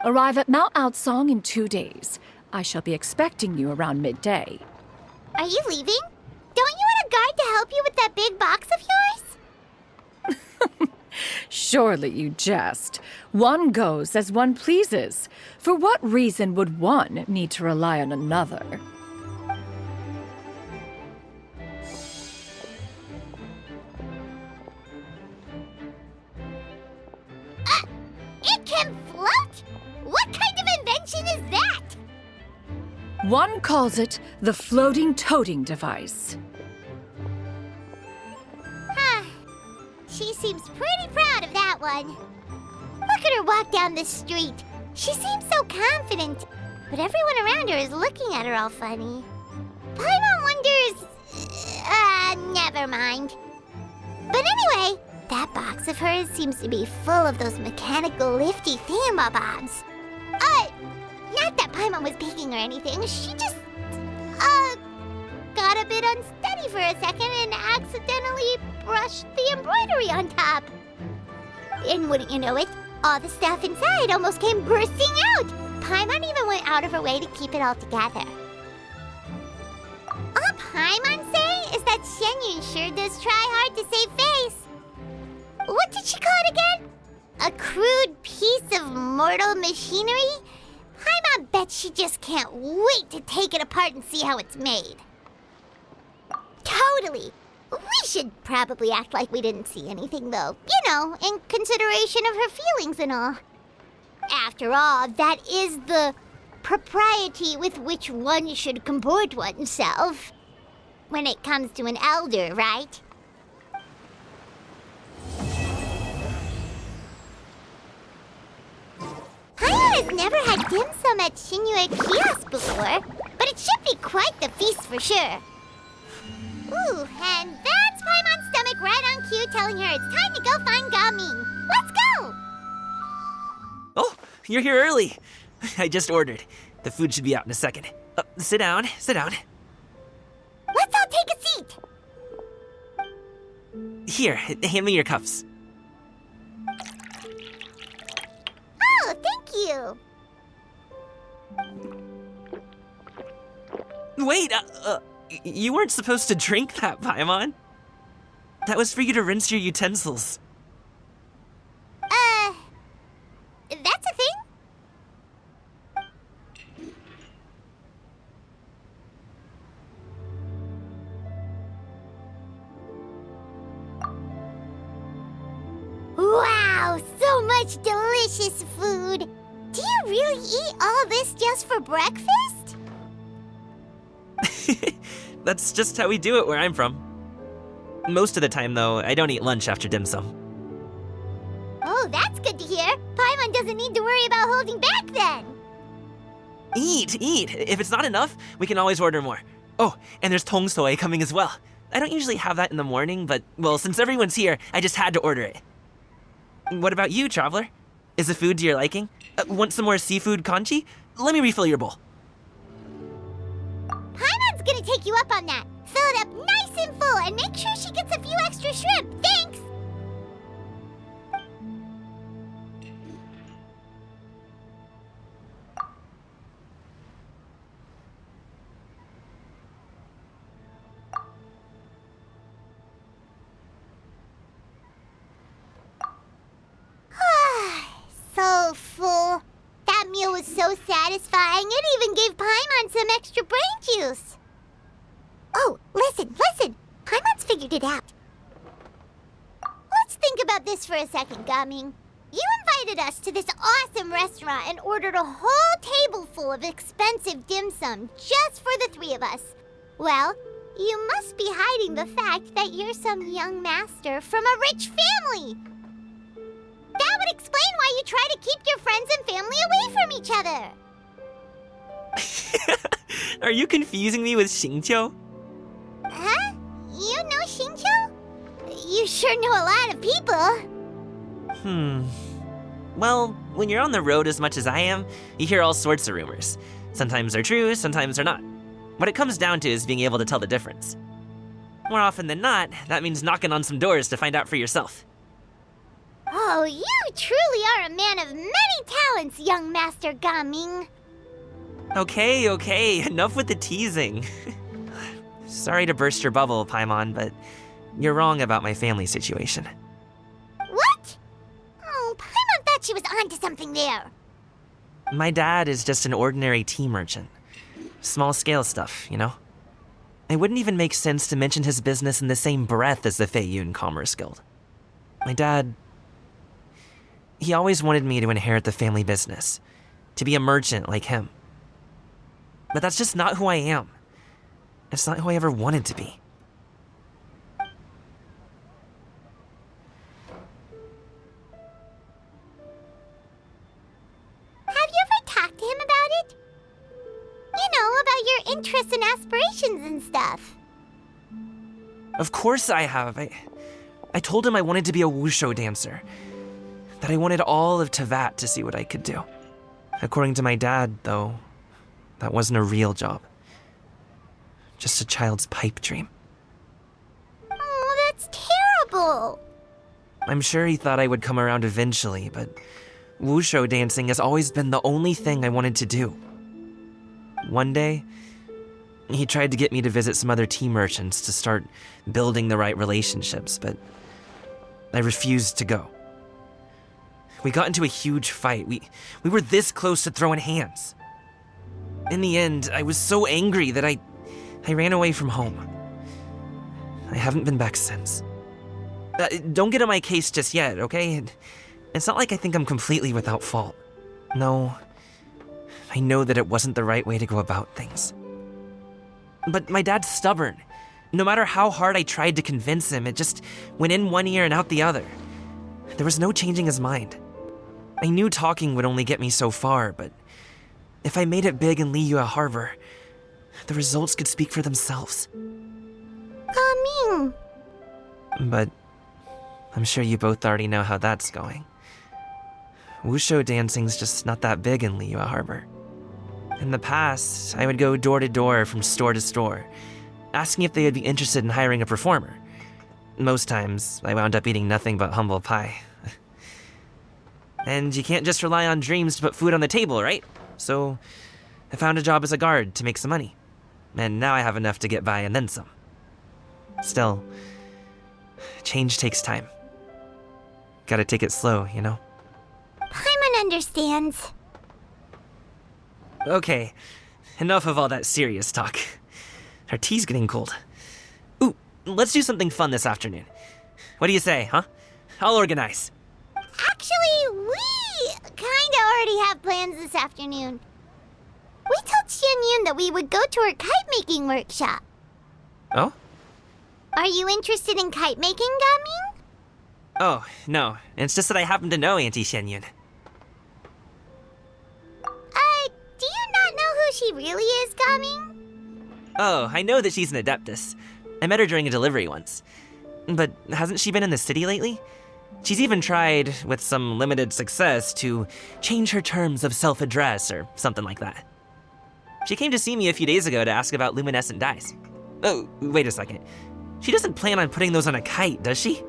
Arrive at Mount Outsong in 2 days. I shall be expecting you around midday. Are you leaving? Don't you want a guard to help you with that big box of yours? Surely you jest. One goes as one pleases. For what reason would one need to rely on another? It can float? What kind of invention is that? One calls it the floating toting device. Huh. She seems pretty proud of that one. Look at her walk down the street. She seems so confident, but everyone around her is looking at her all funny. Paimon wonders... never mind. But anyway, that box of hers seems to be full of those mechanical lifty thingamabobs. Not that Paimon was peeking or anything. She just, got a bit unsteady for a second and accidentally brushed the embroidery on top. And wouldn't you know it, all the stuff inside almost came bursting out. Paimon even went out of her way to keep it all together. All Paimon's saying is that Xianyun sure does try hard to save face. What did she call it again? A crude piece of mortal machinery? Paimon bets she just can't wait to take it apart and see how it's made. Totally. We should probably act like we didn't see anything, though. You know, in consideration of her feelings and all. After all, that is the propriety with which one should comport oneself. When it comes to an elder, right? Paimon has never had dim sum at Shinue Kiosk before, but it should be quite the feast for sure. Ooh, and that's Paimon's stomach right on cue telling her it's time to go find Gaming. Let's go! Oh, you're here early. I just ordered. The food should be out in a second. Sit down, sit down. Let's all take a seat. Here, hand me your cups. Oh, thank you. Wait, you weren't supposed to drink that, Paimon. That was for you to rinse your utensils. That's a thing? Wow, so much delicious food. Do you really eat all this just for breakfast? That's just how we do it where I'm from. Most of the time, though, I don't eat lunch after dim sum. Oh, that's good to hear. Paimon doesn't need to worry about holding back then. Eat, eat. If it's not enough, we can always order more. Oh, and there's tong soy coming as well. I don't usually have that in the morning, but, well, since everyone's here, I just had to order it. What about you, Traveler? Is the food to your liking? Want some more seafood congee? Let me refill your bowl. Paimon's gonna take you up on that. Fill it up nice and full and make sure she gets a few extra shrimp. Thanks! So full. That meal was so satisfying, it even gave Paimon some extra brain juice. Oh, listen. Paimon's figured it out. think about this for a second, Gaming. You invited us to this awesome restaurant and ordered a whole table full of expensive dim sum just for the three of us. Well, you must be hiding the fact that you're some young master from a rich family. That would explain why you try to keep your friends and family away from each other. Are you confusing me with Xingqiu? Huh? You know Xingqiu? You sure know a lot of people. Well, when you're on the road as much as I am, you hear all sorts of rumors. Sometimes they're true, sometimes they're not. What it comes down to is being able to tell the difference. More often than not, that means knocking on some doors to find out for yourself. Oh, you truly are a man of many talents, young Master Gaming. Okay, enough with the teasing. Sorry to burst your bubble, Paimon, but you're wrong about my family situation. What? Oh, Paimon thought she was onto something there. My dad is just an ordinary tea merchant. Small-scale stuff, you know? It wouldn't even make sense to mention his business in the same breath as the Feiyun Commerce Guild. My dad... he always wanted me to inherit the family business, to be a merchant like him. But that's just not who I am. It's not who I ever wanted to be. Have you ever talked to him about it? You know, about your interests and aspirations and stuff. Of course I have. I told him I wanted to be a Wushou dancer. That I wanted all of Tevat to see what I could do. According to my dad, though, that wasn't a real job. Just a child's pipe dream. Oh, that's terrible. I'm sure he thought I would come around eventually, but Wushou dancing has always been the only thing I wanted to do. One day, he tried to get me to visit some other tea merchants to start building the right relationships, but I refused to go. We got into a huge fight. We were this close to throwing hands. In the end, I was so angry that I ran away from home. I haven't been back since. Don't get on my case just yet, okay? It's not like I think I'm completely without fault. No, I know that it wasn't the right way to go about things. But my dad's stubborn. No matter how hard I tried to convince him, it just went in one ear and out the other. There was no changing his mind. I knew talking would only get me so far, but if I made it big in Liyue Harbor, the results could speak for themselves. Gaming. But I'm sure you both already know how that's going. Wushou dancing's just not that big in Liyue Harbor. In the past, I would go door to door from store to store, asking if they would be interested in hiring a performer. Most times, I wound up eating nothing but humble pie. And you can't just rely on dreams to put food on the table, right? So I found a job as a guard to make some money. And now I have enough to get by and then some. Still, change takes time. Gotta take it slow, you know? Paimon understands. Okay, enough of all that serious talk. Our tea's getting cold. Ooh, let's do something fun this afternoon. What do you say, huh? I'll organize. Actually, we kinda already have plans this afternoon. We told Xianyun that we would go to her kite-making workshop. Oh? Are you interested in kite-making, Gaming? Oh, no. It's just that I happen to know Auntie Xianyun. Do you not know who she really is, Gaming? Oh, I know that she's an adeptus. I met her during a delivery once. But hasn't she been in the city lately? She's even tried, with some limited success, to change her terms of self-address or something like that. She came to see me a few days ago to ask about luminescent dyes. Oh, wait a second. She doesn't plan on putting those on a kite, does she?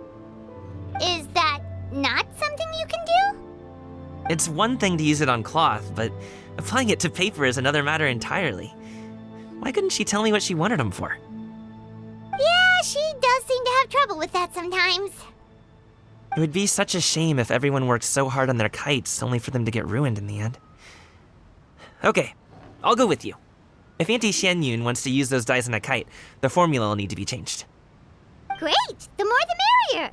Is that not something you can do? It's one thing to use it on cloth, but applying it to paper is another matter entirely. Why couldn't she tell me what she wanted them for? Yeah, she does seem to have trouble with that sometimes. It would be such a shame if everyone worked so hard on their kites only for them to get ruined in the end. Okay, I'll go with you. If Auntie Xianyun wants to use those dyes on a kite, the formula will need to be changed. Great! The more the merrier!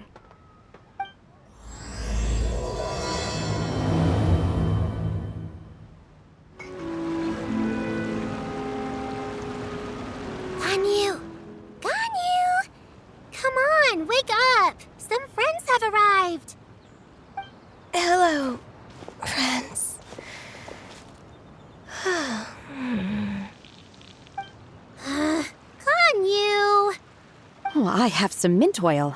have some mint oil.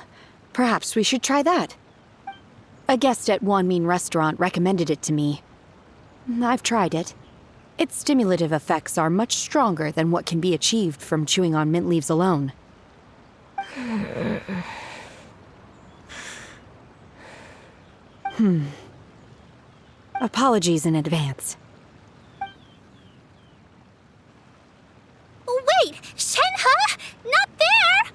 Perhaps we should try that. A guest at Wanmin Restaurant recommended it to me. I've tried it. Its stimulative effects are much stronger than what can be achieved from chewing on mint leaves alone. Apologies in advance. Wait! Shenhe? Not there!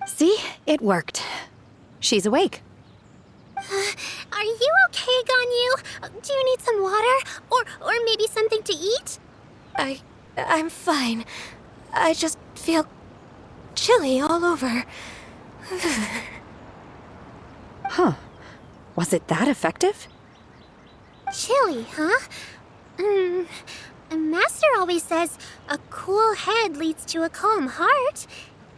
See? It worked. She's awake. Are you okay, Ganyu? Do you need some water? Or maybe something to eat? I'm fine. I just feel chilly all over. Huh. Was it that effective? Chilly, huh? Master always says a cool head leads to a calm heart.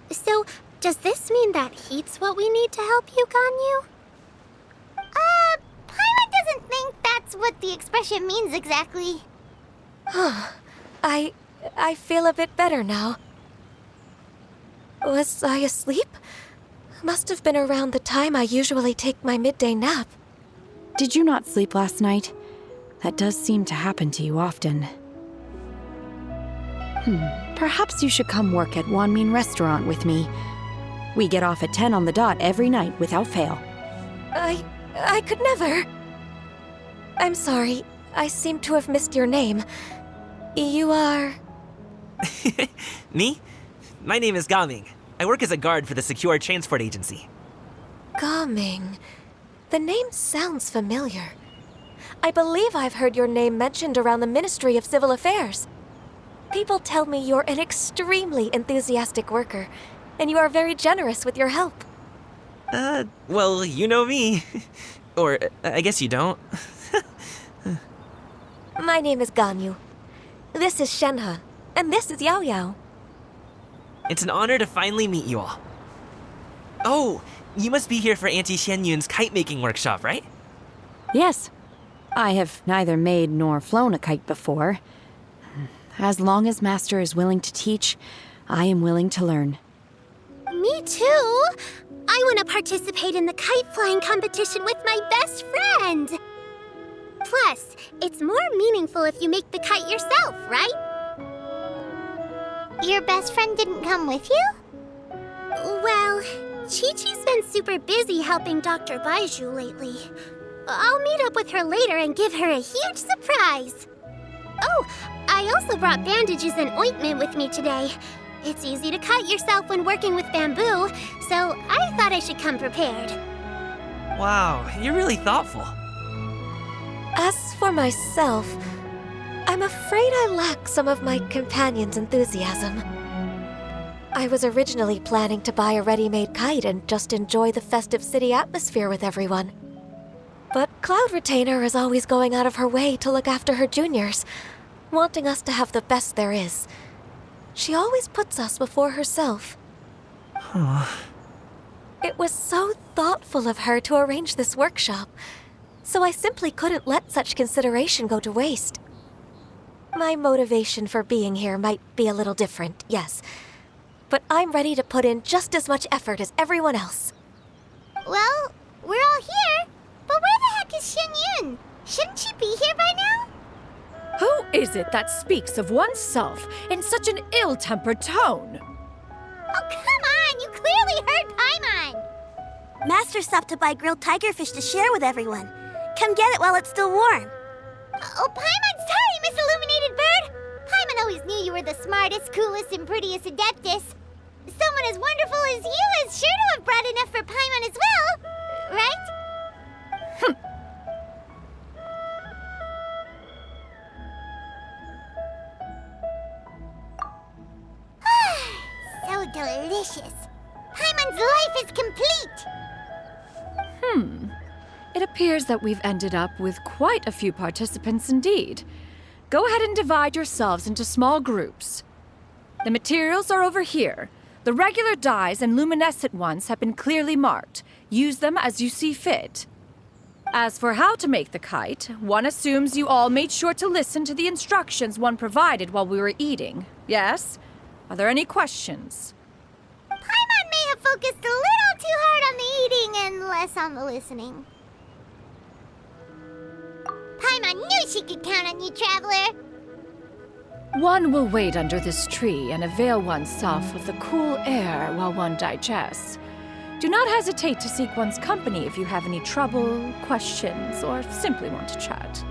So, does this mean that heat's what we need to help you, Ganyu? Paimon doesn't think that's what the expression means exactly. I feel a bit better now. Was I asleep? Must have been around the time I usually take my midday nap. Did you not sleep last night? That does seem to happen to you often. Perhaps you should come work at Wanmin Restaurant with me. We get off at 10 on the dot every night without fail. I could never. I'm sorry. I seem to have missed your name. You are... Me? My name is Gaming. I work as a guard for the Secure Transport Agency. Gaming. The name sounds familiar. I believe I've heard your name mentioned around the Ministry of Civil Affairs. People tell me you're an extremely enthusiastic worker, and you are very generous with your help. Well, you know me. Or, I guess you don't. My name is Ganyu. This is Shenhe, and this is Yao Yao. It's an honor to finally meet you all. Oh, you must be here for Auntie Xianyun's kite-making workshop, right? Yes. I have neither made nor flown a kite before. As long as Master is willing to teach, I am willing to learn. Me too! I want to participate in the kite flying competition with my best friend! Plus, it's more meaningful if you make the kite yourself, right? Your best friend didn't come with you? Well, Chi-Chi's been super busy helping Dr. Baiju lately. I'll meet up with her later and give her a huge surprise. Oh, I also brought bandages and ointment with me today. It's easy to cut yourself when working with bamboo, so I thought I should come prepared. Wow, you're really thoughtful. As for myself, I'm afraid I lack some of my companion's enthusiasm. I was originally planning to buy a ready-made kite and just enjoy the festive city atmosphere with everyone. But Cloud Retainer is always going out of her way to look after her juniors, wanting us to have the best there is. She always puts us before herself. It was so thoughtful of her to arrange this workshop, so I simply couldn't let such consideration go to waste. My motivation for being here might be a little different, yes, but I'm ready to put in just as much effort as everyone else. Well, we're all here, but where the heck is Xianyun? Shouldn't she be here by now? Who is it that speaks of oneself in such an ill-tempered tone? Oh, come on! You clearly heard Paimon! Master stopped to buy grilled tigerfish to share with everyone. Come get it while it's still warm. Oh, Paimon's sorry, Miss Illuminated Bird! Paimon always knew you were the smartest, coolest, and prettiest Adeptus. Someone as wonderful as you is sure to have brought enough for Paimon as well, right? So delicious. Paimon's life is complete. It appears that we've ended up with quite a few participants indeed. Go ahead and divide yourselves into small groups. The materials are over here. The regular dyes and luminescent ones have been clearly marked. Use them as you see fit. As for how to make the kite, one assumes you all made sure to listen to the instructions one provided while we were eating. Yes? Are there any questions? Paimon may have focused a little too hard on the eating and less on the listening. Paimon knew she could count on you, Traveler. One will wait under this tree and avail oneself of the cool air while one digests. Do not hesitate to seek one's company if you have any trouble, questions, or simply want to chat.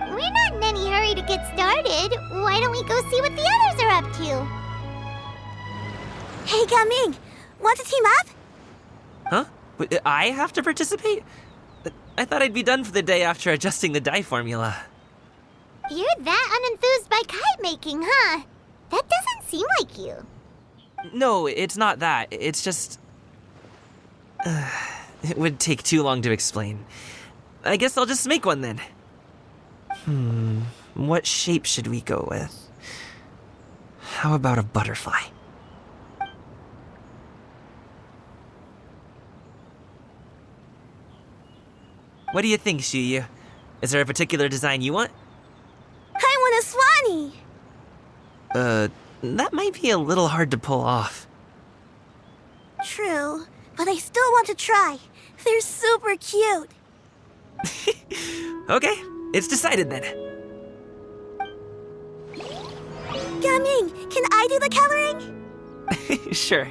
We're not in any hurry to get started. Why don't we go see what the others are up to? Hey, Gaming, want to team up? Huh? But I have to participate? I thought I'd be done for the day after adjusting the dye formula. You're that unenthused by kite making, huh? That doesn't seem like you. No, it's not that. It's just... it would take too long to explain. I guess I'll just make one then. What shape should we go with? How about a butterfly? What do you think, Shuyu? Is there a particular design you want? I want a swanee! That might be a little hard to pull off. True, but I still want to try. They're super cute. Okay, it's decided then. Gaming, can I do the coloring? Sure.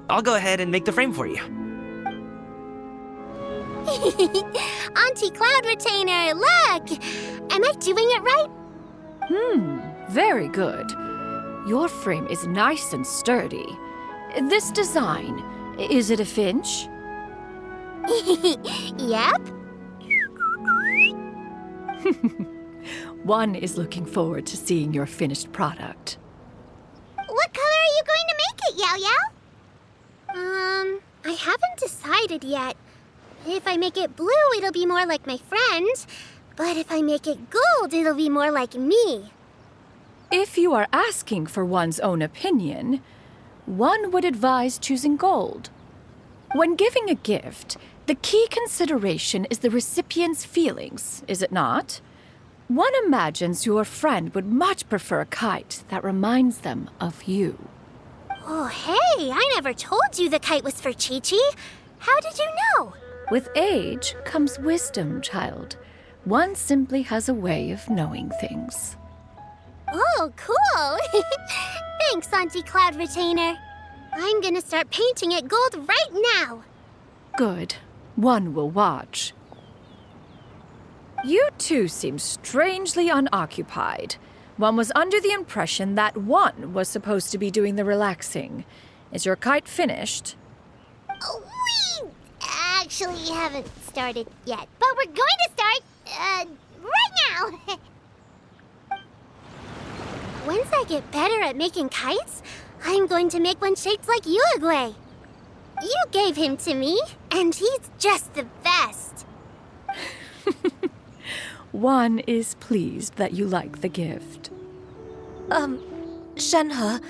I'll go ahead and make the frame for you. Auntie Cloud Retainer, look! Am I doing it right? Very good. Your frame is nice and sturdy. This design, is it a finch? Yep. One is looking forward to seeing your finished product. What color are you going to make it, Yao Yao? I haven't decided yet. If I make it blue, it'll be more like my friend. But if I make it gold, it'll be more like me. If you are asking for one's own opinion, one would advise choosing gold. When giving a gift, the key consideration is the recipient's feelings, is it not? One imagines your friend would much prefer a kite that reminds them of you. Oh, hey, I never told you the kite was for Chi-Chi. How did you know? With age comes wisdom, child. One simply has a way of knowing things. Oh, cool. Thanks, Auntie Cloud Retainer. I'm gonna start painting it gold right now. Good. One will watch. You two seem strangely unoccupied. One was under the impression that one was supposed to be doing the relaxing. Is your kite finished? We actually haven't started yet, but we're going to start, right now. Once I get better at making kites, I'm going to make one shaped like Uruguay. You gave him to me, and he's just the best. One is pleased that you like the gift. Shenhe,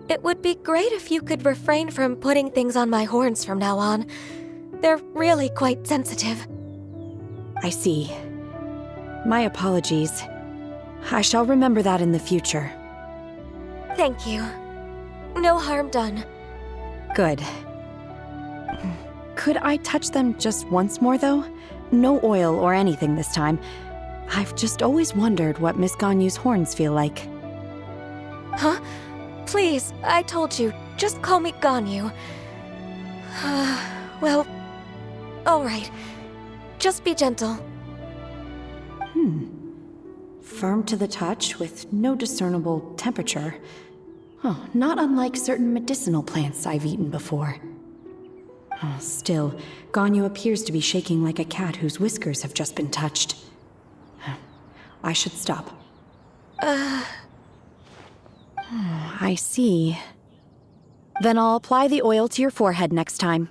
it would be great if you could refrain from putting things on my horns from now on. They're really quite sensitive. I see. My apologies. I shall remember that in the future. Thank you. No harm done. Good. Could I touch them just once more, though? No oil or anything this time. I've just always wondered what Miss Ganyu's horns feel like. Huh? Please, I told you. Just call me Ganyu. Well, all right. Just be gentle. Firm to the touch with no discernible temperature. Oh, not unlike certain medicinal plants I've eaten before. Still, Ganyu appears to be shaking like a cat whose whiskers have just been touched. I should stop. I see. Then I'll apply the oil to your forehead next time.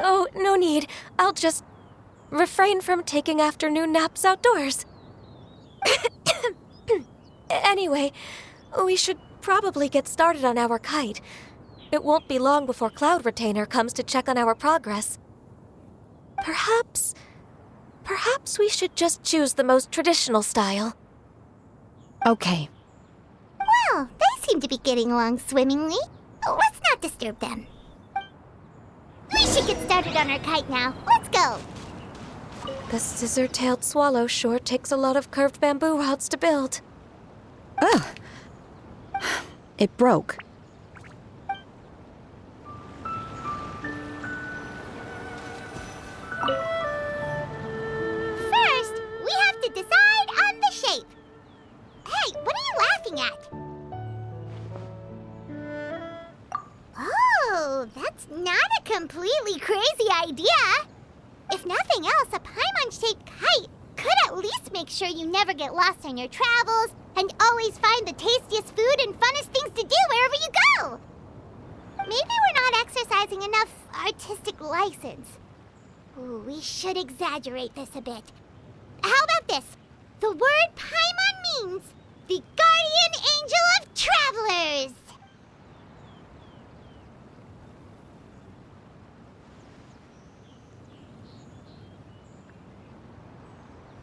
Oh, no need. I'll just refrain from taking afternoon naps outdoors. Anyway, we should probably get started on our kite. It won't be long before Cloud Retainer comes to check on our progress. Perhaps we should just choose the most traditional style. Okay. Well, they seem to be getting along swimmingly. Let's not disturb them. We should get started on our kite now. Let's go. The scissor-tailed swallow sure takes a lot of curved bamboo rods to build. Ugh. It broke. First, we have to decide on the shape. Hey, what are you laughing at? Oh, that's not a completely crazy idea. If nothing else, a Paimon-shaped kite could at least make sure you never get lost on your travels and always find the tastiest food and funnest things to do wherever you go. Maybe we're not exercising enough artistic license. Ooh, we should exaggerate this a bit. How about this? The word Paimon means the guardian angel of travelers.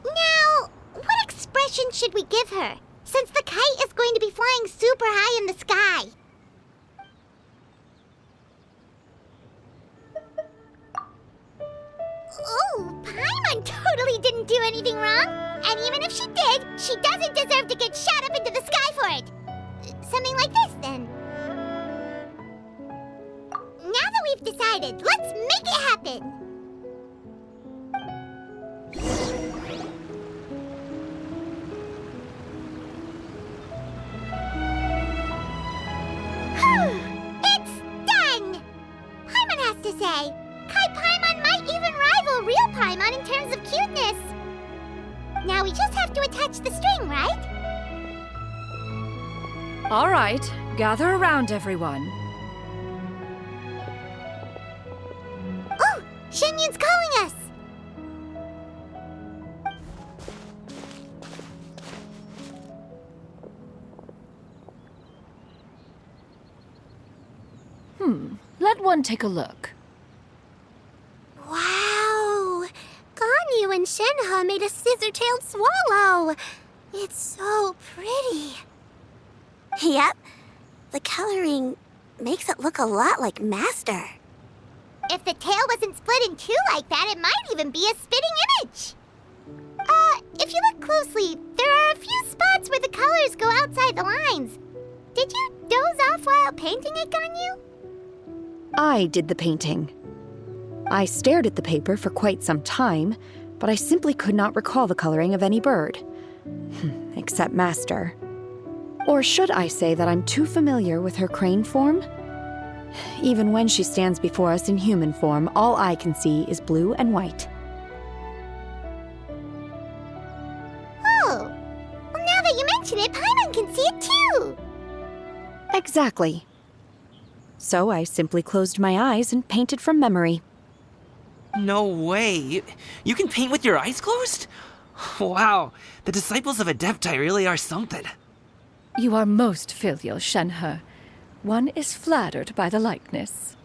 Now, what expression should we give her, since the kite is going to be flying super high in the sky? Oh, Paimon totally didn't do anything wrong. And even if she did, she doesn't deserve to get shot up into the sky for it. Something like this, then. Now that we've decided, let's make it happen. It's done! Paimon has to say. Kai Paimon might even rival real Paimon in terms of cuteness. Now we just have to attach the string, right? All right, gather around, everyone. Oh, Shenyun's calling us! Let one take a look. Wow! Ganyu and Shenhe made a scissor-tailed swallow. It's so pretty. Yep. The coloring makes it look a lot like Master. If the tail wasn't split in two like that, it might even be a spitting image. If you look closely, there are a few spots where the colors go outside the lines. Did you doze off while painting it, Ganyu? I did the painting. I stared at the paper for quite some time, but I simply could not recall the coloring of any bird. Except Master. Or should I say that I'm too familiar with her crane form? Even when she stands before us in human form, all I can see is blue and white. Oh, well, now that you mention it, Paimon can see it too. Exactly. So I simply closed my eyes and painted from memory. No way. You can paint with your eyes closed? Wow, the disciples of Adepti really are something. You are most filial, Shenhe. One is flattered by the likeness.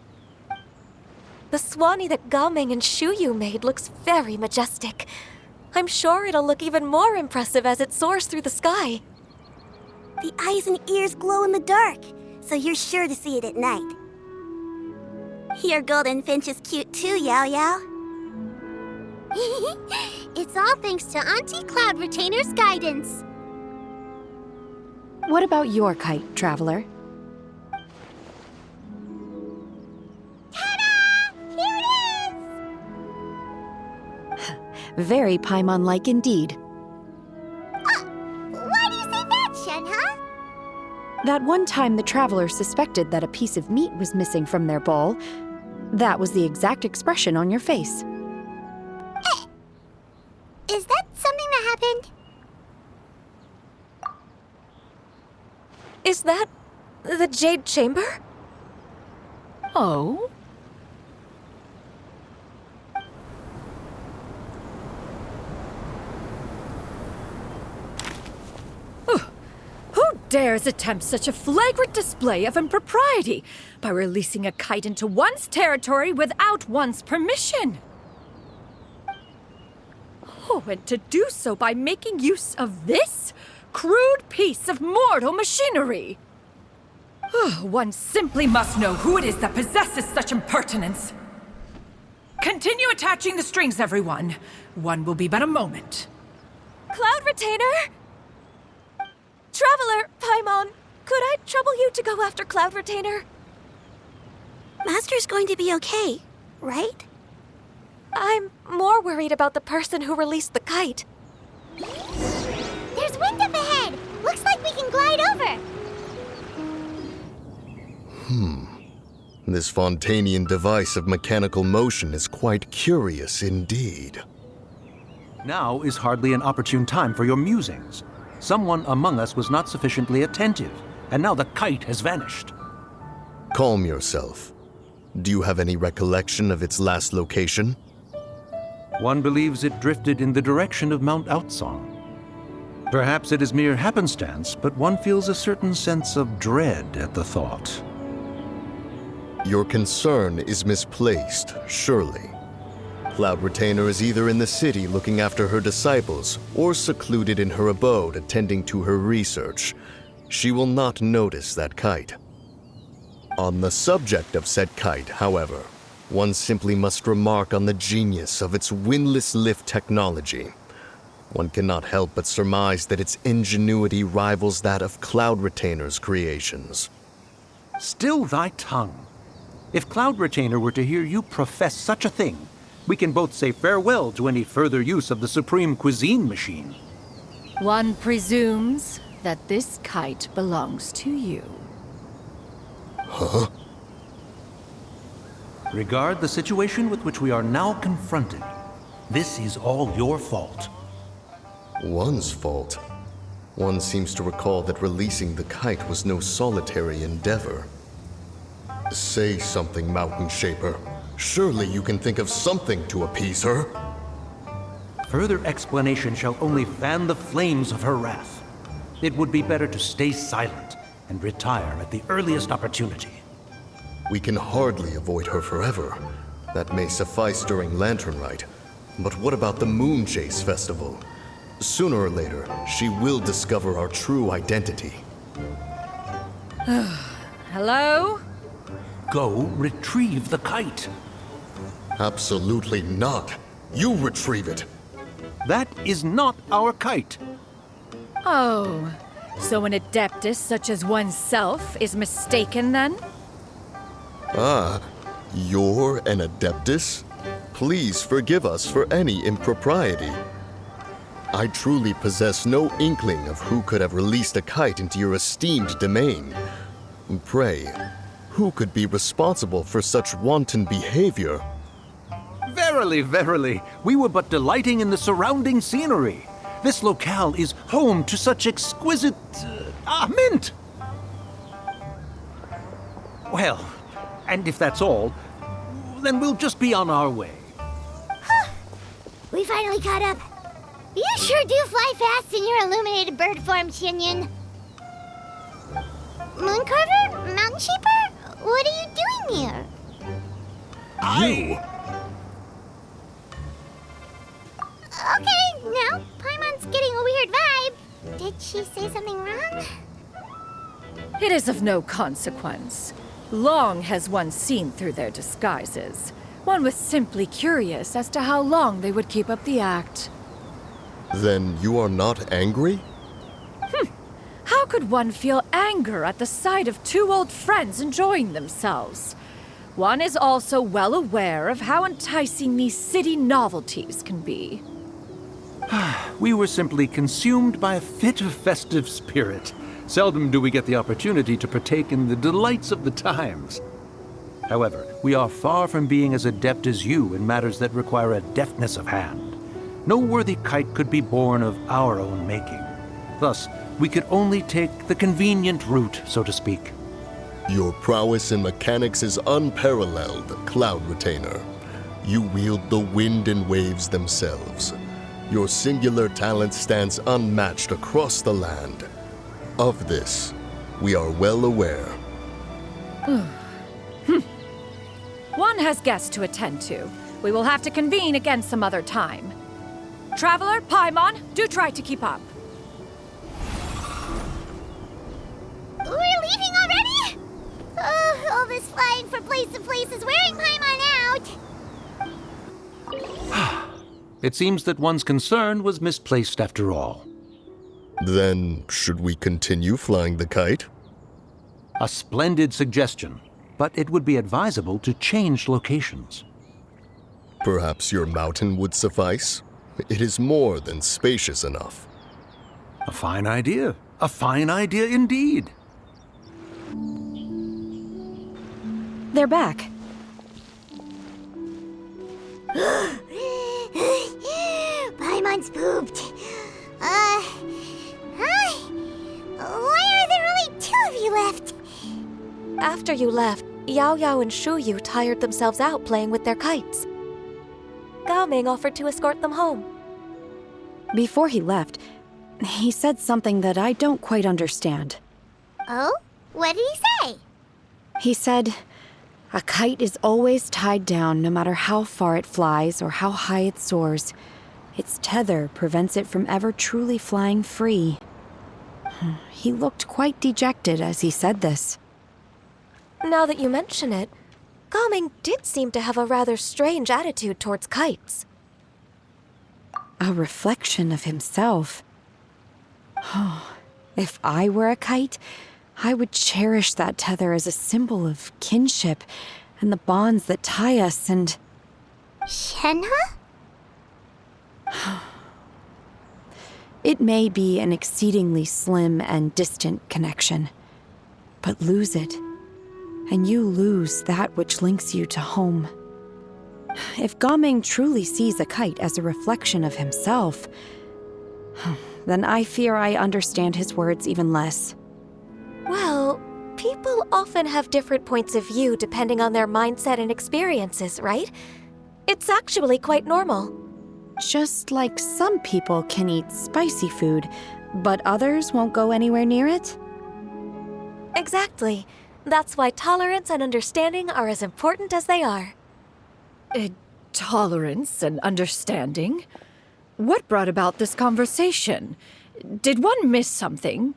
The Swanee that Gaming and Shuyu made looks very majestic. I'm sure it'll look even more impressive as it soars through the sky. The eyes and ears glow in the dark, so you're sure to see it at night. Your golden finch is cute too, Yao Yao. It's all thanks to Auntie Cloud Retainer's guidance. What about your kite, Traveler? Ta-da! Here it is! Very Paimon-like indeed. Why do you say that, Shenhe? That one time the Traveler suspected that a piece of meat was missing from their bowl, that was the exact expression on your face. Is that something that happened? Is that the Jade Chamber? Oh? Who dares attempt such a flagrant display of impropriety by releasing a kite into one's territory without one's permission? Oh, and to do so by making use of this crude piece of mortal machinery. One simply must know who it is that possesses such impertinence. Continue attaching the strings, everyone. One will be but a moment. Cloud Retainer! Traveler, Paimon, could I trouble you to go after Cloud Retainer? Master's going to be okay, right? I'm more worried about the person who released the kite. There's wind up ahead! Looks like we can glide over! This Fontanian device of mechanical motion is quite curious indeed. Now is hardly an opportune time for your musings. Someone among us was not sufficiently attentive, and now the kite has vanished. Calm yourself. Do you have any recollection of its last location? One believes it drifted in the direction of Mount Outsong. Perhaps it is mere happenstance, but one feels a certain sense of dread at the thought. Your concern is misplaced, surely. Cloud Retainer is either in the city looking after her disciples, or secluded in her abode attending to her research. She will not notice that kite. On the subject of said kite, however, one simply must remark on the genius of its windless lift technology. One cannot help but surmise that its ingenuity rivals that of Cloud Retainer's creations. Still thy tongue. If Cloud Retainer were to hear you profess such a thing, we can both say farewell to any further use of the Supreme Cuisine Machine. One presumes that this kite belongs to you. Huh? Regard the situation with which we are now confronted. This is all your fault. One's fault? One seems to recall that releasing the kite was no solitary endeavor. Say something, Mountain Shaper. Surely you can think of something to appease her. Further explanation shall only fan the flames of her wrath. It would be better to stay silent and retire at the earliest opportunity. We can hardly avoid her forever. That may suffice during Lantern Rite. But what about the Moon Chase Festival? Sooner or later, she will discover our true identity. Hello? Go retrieve the kite. Absolutely not. You retrieve it. That is not our kite. Oh, so an adeptus such as oneself is mistaken then? Ah, you're an adeptus? Please forgive us for any impropriety. I truly possess no inkling of who could have released a kite into your esteemed domain. Pray, who could be responsible for such wanton behavior? Verily, verily, we were but delighting in the surrounding scenery. This locale is home to such exquisite... mint! Well, and if that's all, then we'll just be on our way. We finally caught up. You sure do fly fast in your illuminated bird form, Xinyan. Mooncarver? Mountain Sheeper? What are you doing here? You? Okay, now Paimon's getting a weird vibe. Did she say something wrong? It is of no consequence. Long has one seen through their disguises. One was simply curious as to how long they would keep up the act. Then you are not angry? How could one feel anger at the sight of two old friends enjoying themselves? One is also well aware of how enticing these city novelties can be. We were simply consumed by a fit of festive spirit. Seldom do we get the opportunity to partake in the delights of the times. However, we are far from being as adept as you in matters that require a deftness of hand. No worthy kite could be born of our own making. Thus, we could only take the convenient route, so to speak. Your prowess in mechanics is unparalleled, Cloud Retainer. You wield the wind and waves themselves. Your singular talent stands unmatched across the land. Of this, we are well aware. One has guests to attend to. We will have to convene again some other time. Traveler, Paimon, do try to keep up. We're leaving already? All this flying from place to place is wearing Paimon out. It seems that one's concern was misplaced after all. Then, should we continue flying the kite? A splendid suggestion, but it would be advisable to change locations. Perhaps your mountain would suffice? It is more than spacious enough. A fine idea. A fine idea indeed. They're back. Paimon's pooped. Hi. Why are there only 2 of you left? After you left, Yao Yao and Shu Yu tired themselves out playing with their kites. Gaming offered to escort them home. Before he left, he said something that I don't quite understand. Oh? What did he say? He said, a kite is always tied down no matter how far it flies or how high it soars. Its tether prevents it from ever truly flying free. He looked quite dejected as he said this. Now that you mention it, Gaming did seem to have a rather strange attitude towards kites. A reflection of himself. If I were a kite, I would cherish that tether as a symbol of kinship and the bonds that tie us and... Shenhe? It may be an exceedingly slim and distant connection, but lose it, and you lose that which links you to home. If Gaming truly sees a kite as a reflection of himself, then I fear I understand his words even less. Well, people often have different points of view depending on their mindset and experiences, right? It's actually quite normal. Just like some people can eat spicy food, but others won't go anywhere near it? Exactly. That's why tolerance and understanding are as important as they are. Tolerance and understanding? What brought about this conversation? Did one miss something?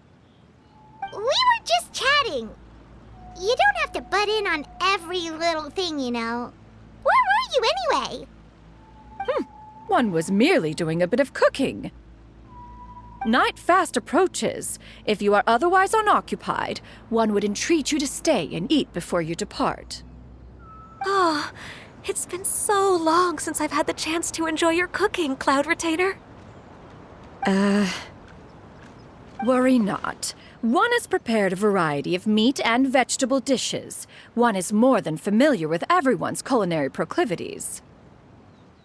We were just chatting. You don't have to butt in on every little thing, you know. Where were you anyway? One was merely doing a bit of cooking. Night fast approaches. If you are otherwise unoccupied, one would entreat you to stay and eat before you depart. Oh, it's been so long since I've had the chance to enjoy your cooking, Cloud Retainer. Worry not. One has prepared a variety of meat and vegetable dishes. One is more than familiar with everyone's culinary proclivities.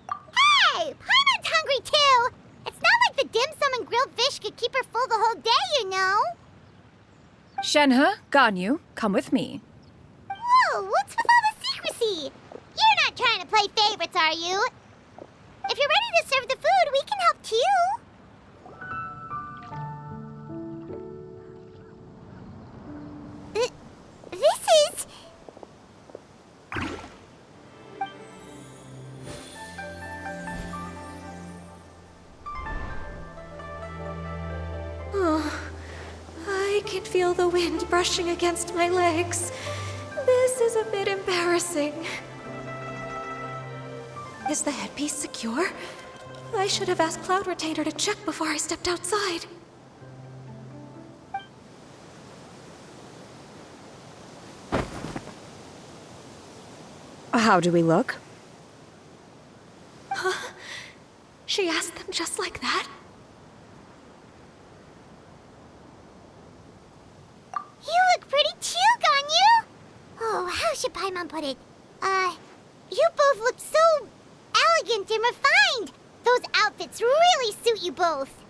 Hey! Paimon's hungry too! It's not like the dim sum and grilled fish could keep her full the whole day, you know! Shenhe, Ganyu, come with me. Whoa, what's with all the secrecy? You're not trying to play favorites, are you? If you're ready to serve the food, we can help too. This is... Oh, I can feel the wind brushing against my legs. This is a bit embarrassing. Is the headpiece secure? I should have asked Cloud Retainer to check before I stepped outside. How do we look? Huh? She asked them just like that? You look pretty too, Ganyu! Oh, how should Paimon put it? You both look so elegant and refined! Those outfits really suit you both.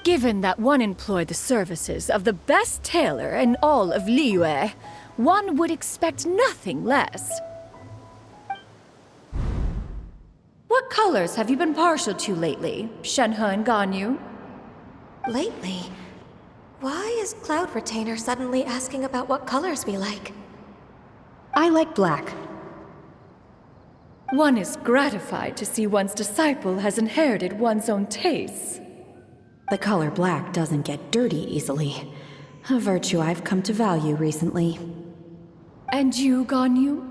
Given that one employed the services of the best tailor in all of Liyue, one would expect nothing less. What colors have you been partial to lately, Shenhe and Ganyu? Lately? Why is Cloud Retainer suddenly asking about what colors we like? I like black. One is gratified to see one's disciple has inherited one's own tastes. The color black doesn't get dirty easily. A virtue I've come to value recently. And you, Ganyu?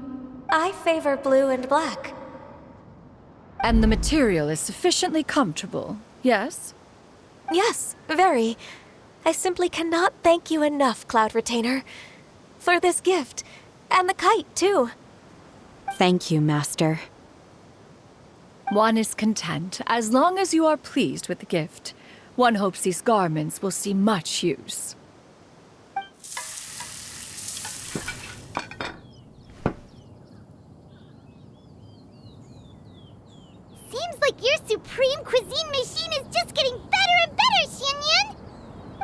I favor blue and black. And the material is sufficiently comfortable, yes? Yes, very. I simply cannot thank you enough, Cloud Retainer. For this gift. And the kite, too. Thank you, Master. One is content, as long as you are pleased with the gift. One hopes these garments will see much use. Seems like your supreme cuisine machine is just getting better and better, Xinyun!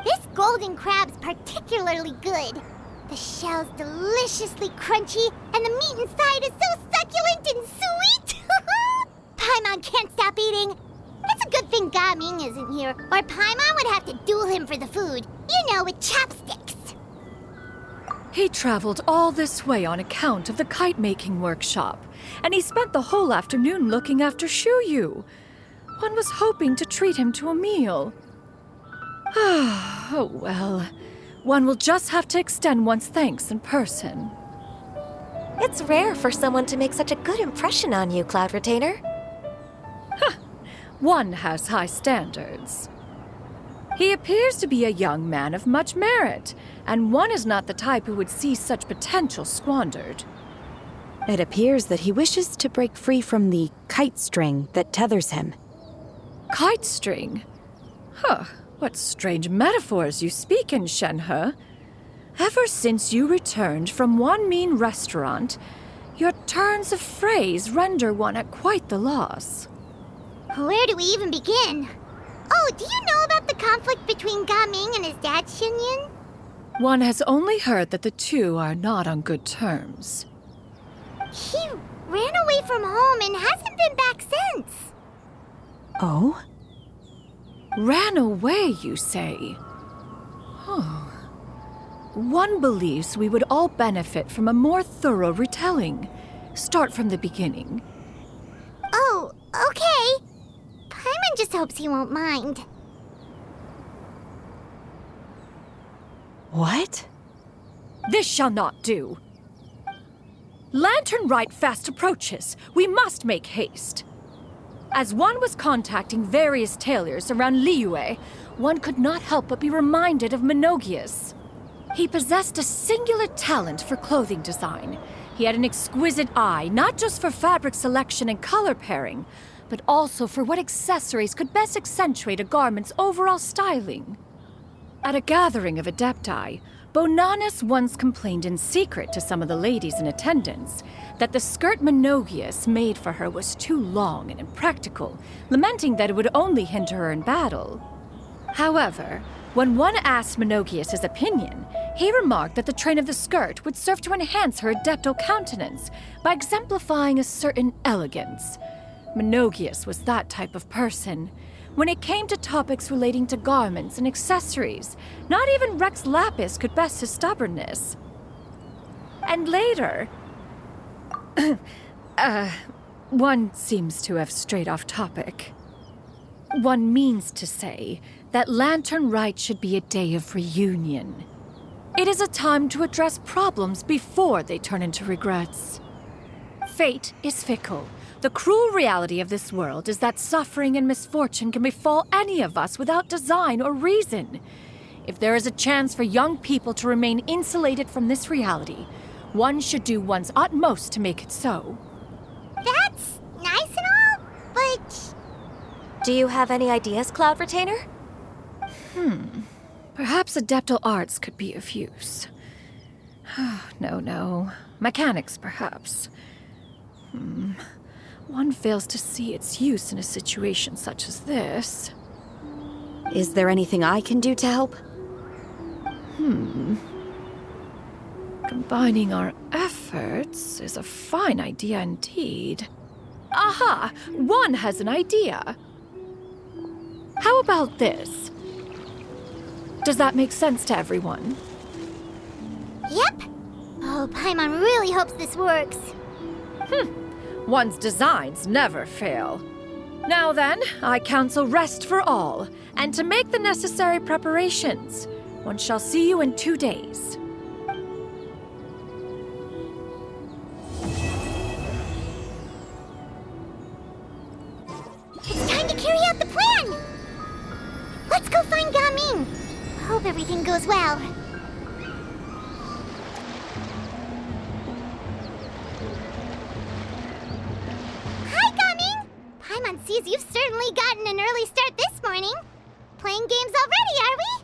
This golden crab's particularly good. The shell's deliciously crunchy, and the meat inside is so succulent and sweet! Paimon can't stop eating. It's a good thing Gaming isn't here, or Paimon would have to duel him for the food. You know, with chopsticks. He traveled all this way on account of the kite-making workshop, and he spent the whole afternoon looking after Shuyu. One was hoping to treat him to a meal. Oh well. One will just have to extend one's thanks in person. It's rare for someone to make such a good impression on you, Cloud Retainer. One has high standards. He appears to be a young man of much merit, and one is not the type who would see such potential squandered. It appears that he wishes to break free from the kite string that tethers him. Kite string? Huh, what strange metaphors you speak in, Shenhe. Ever since you returned from Wanmin Restaurant, your turns of phrase render one at quite the loss. Where do we even begin? Oh, do you know about the conflict between Gaming and his dad, Xinyun? One has only heard that the two are not on good terms. He ran away from home and hasn't been back since. Oh? Ran away, you say? Oh. One believes we would all benefit from a more thorough retelling. Start from the beginning. Oh, okay. Paimon just hopes he won't mind. What? This shall not do. Lantern Rite fast approaches. We must make haste. As one was contacting various tailors around Liyue, one could not help but be reminded of Menogias. He possessed a singular talent for clothing design. He had an exquisite eye, not just for fabric selection and color pairing, but also for what accessories could best accentuate a garment's overall styling. At a gathering of adepti, Bonanis once complained in secret to some of the ladies in attendance that the skirt Menogias made for her was too long and impractical, lamenting that it would only hinder her in battle. However, when one asked Menogias his opinion, he remarked that the train of the skirt would serve to enhance her adeptal countenance by exemplifying a certain elegance. Menogias was that type of person. When it came to topics relating to garments and accessories, not even Rex Lapis could best his stubbornness. And later... one seems to have strayed off topic. One means to say that Lantern Rite should be a day of reunion. It is a time to address problems before they turn into regrets. Fate is fickle. The cruel reality of this world is that suffering and misfortune can befall any of us without design or reason. If there is a chance for young people to remain insulated from this reality, one should do one's utmost to make it so. That's nice and all, but... Do you have any ideas, Cloud Retainer? Perhaps adeptal arts could be of use. No. Mechanics, perhaps. One fails to see its use in a situation such as this. Is there anything I can do to help? Combining our efforts is a fine idea indeed. Aha! One has an idea! How about this? Does that make sense to everyone? Yep. Oh, Paimon really hopes this works. One's designs never fail. Now then, I counsel rest for all, and to make the necessary preparations. One shall see you in 2 days. It's time to carry out the plan! Let's go find Gaming! Hope everything goes well. Hi, Gaming! Paimon sees you've certainly gotten an early start this morning. Playing games already, are we?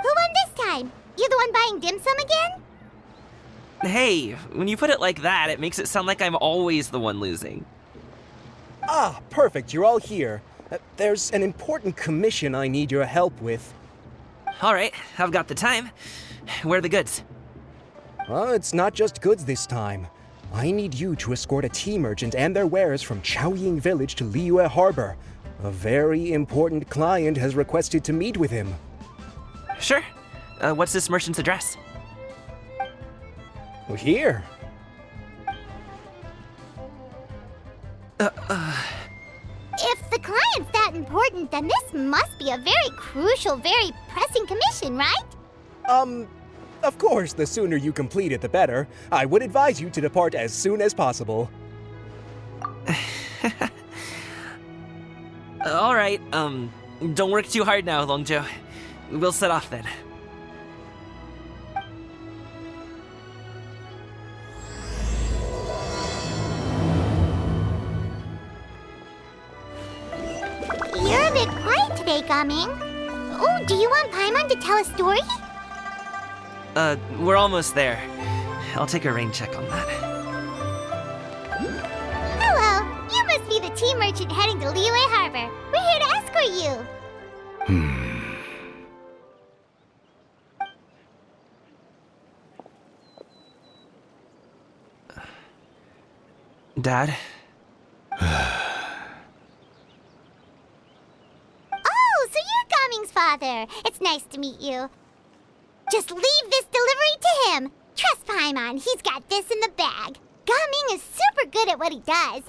Who won this time? You the one buying dim sum again? Hey, when you put it like that, it makes it sound like I'm always the one losing. Ah, perfect, you're all here. There's an important commission I need your help with. All right, I've got the time. Where are the goods? It's not just goods this time. I need you to escort a tea merchant and their wares from Chaoying Village to Liyue Harbor. A very important client has requested to meet with him. Sure. What's this merchant's address? Well, here. If the client's that important, then this must be a very crucial, very pressing commission, right? Of course, the sooner you complete it, the better. I would advise you to depart as soon as possible. All right, don't work too hard now, Longzhou. We'll set off then. You're a bit quiet today, Gaming. Oh, do you want Paimon to tell a story? We're almost there. I'll take a rain check on that. Hello, you must be the tea merchant heading to Liyue Harbor. We're here to escort you. Dad? Oh, so you're Gaming's father. It's nice to meet you. Just leave this delivery to him. Trust Paimon, he's got this in the bag. Gaming is super good at what he does.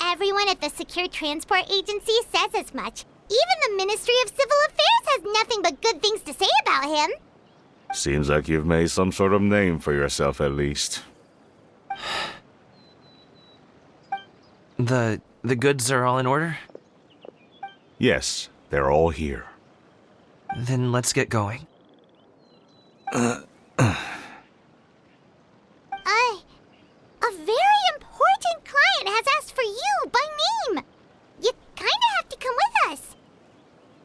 Everyone at the Secure Transport Agency says as much. Even the Ministry of Civil Affairs has nothing but good things to say about him. Seems like you've made some sort of name for yourself at least. The goods are all in order? Yes, they're all here. Then let's get going. A very important client has asked for you by name. You kinda have to come with us.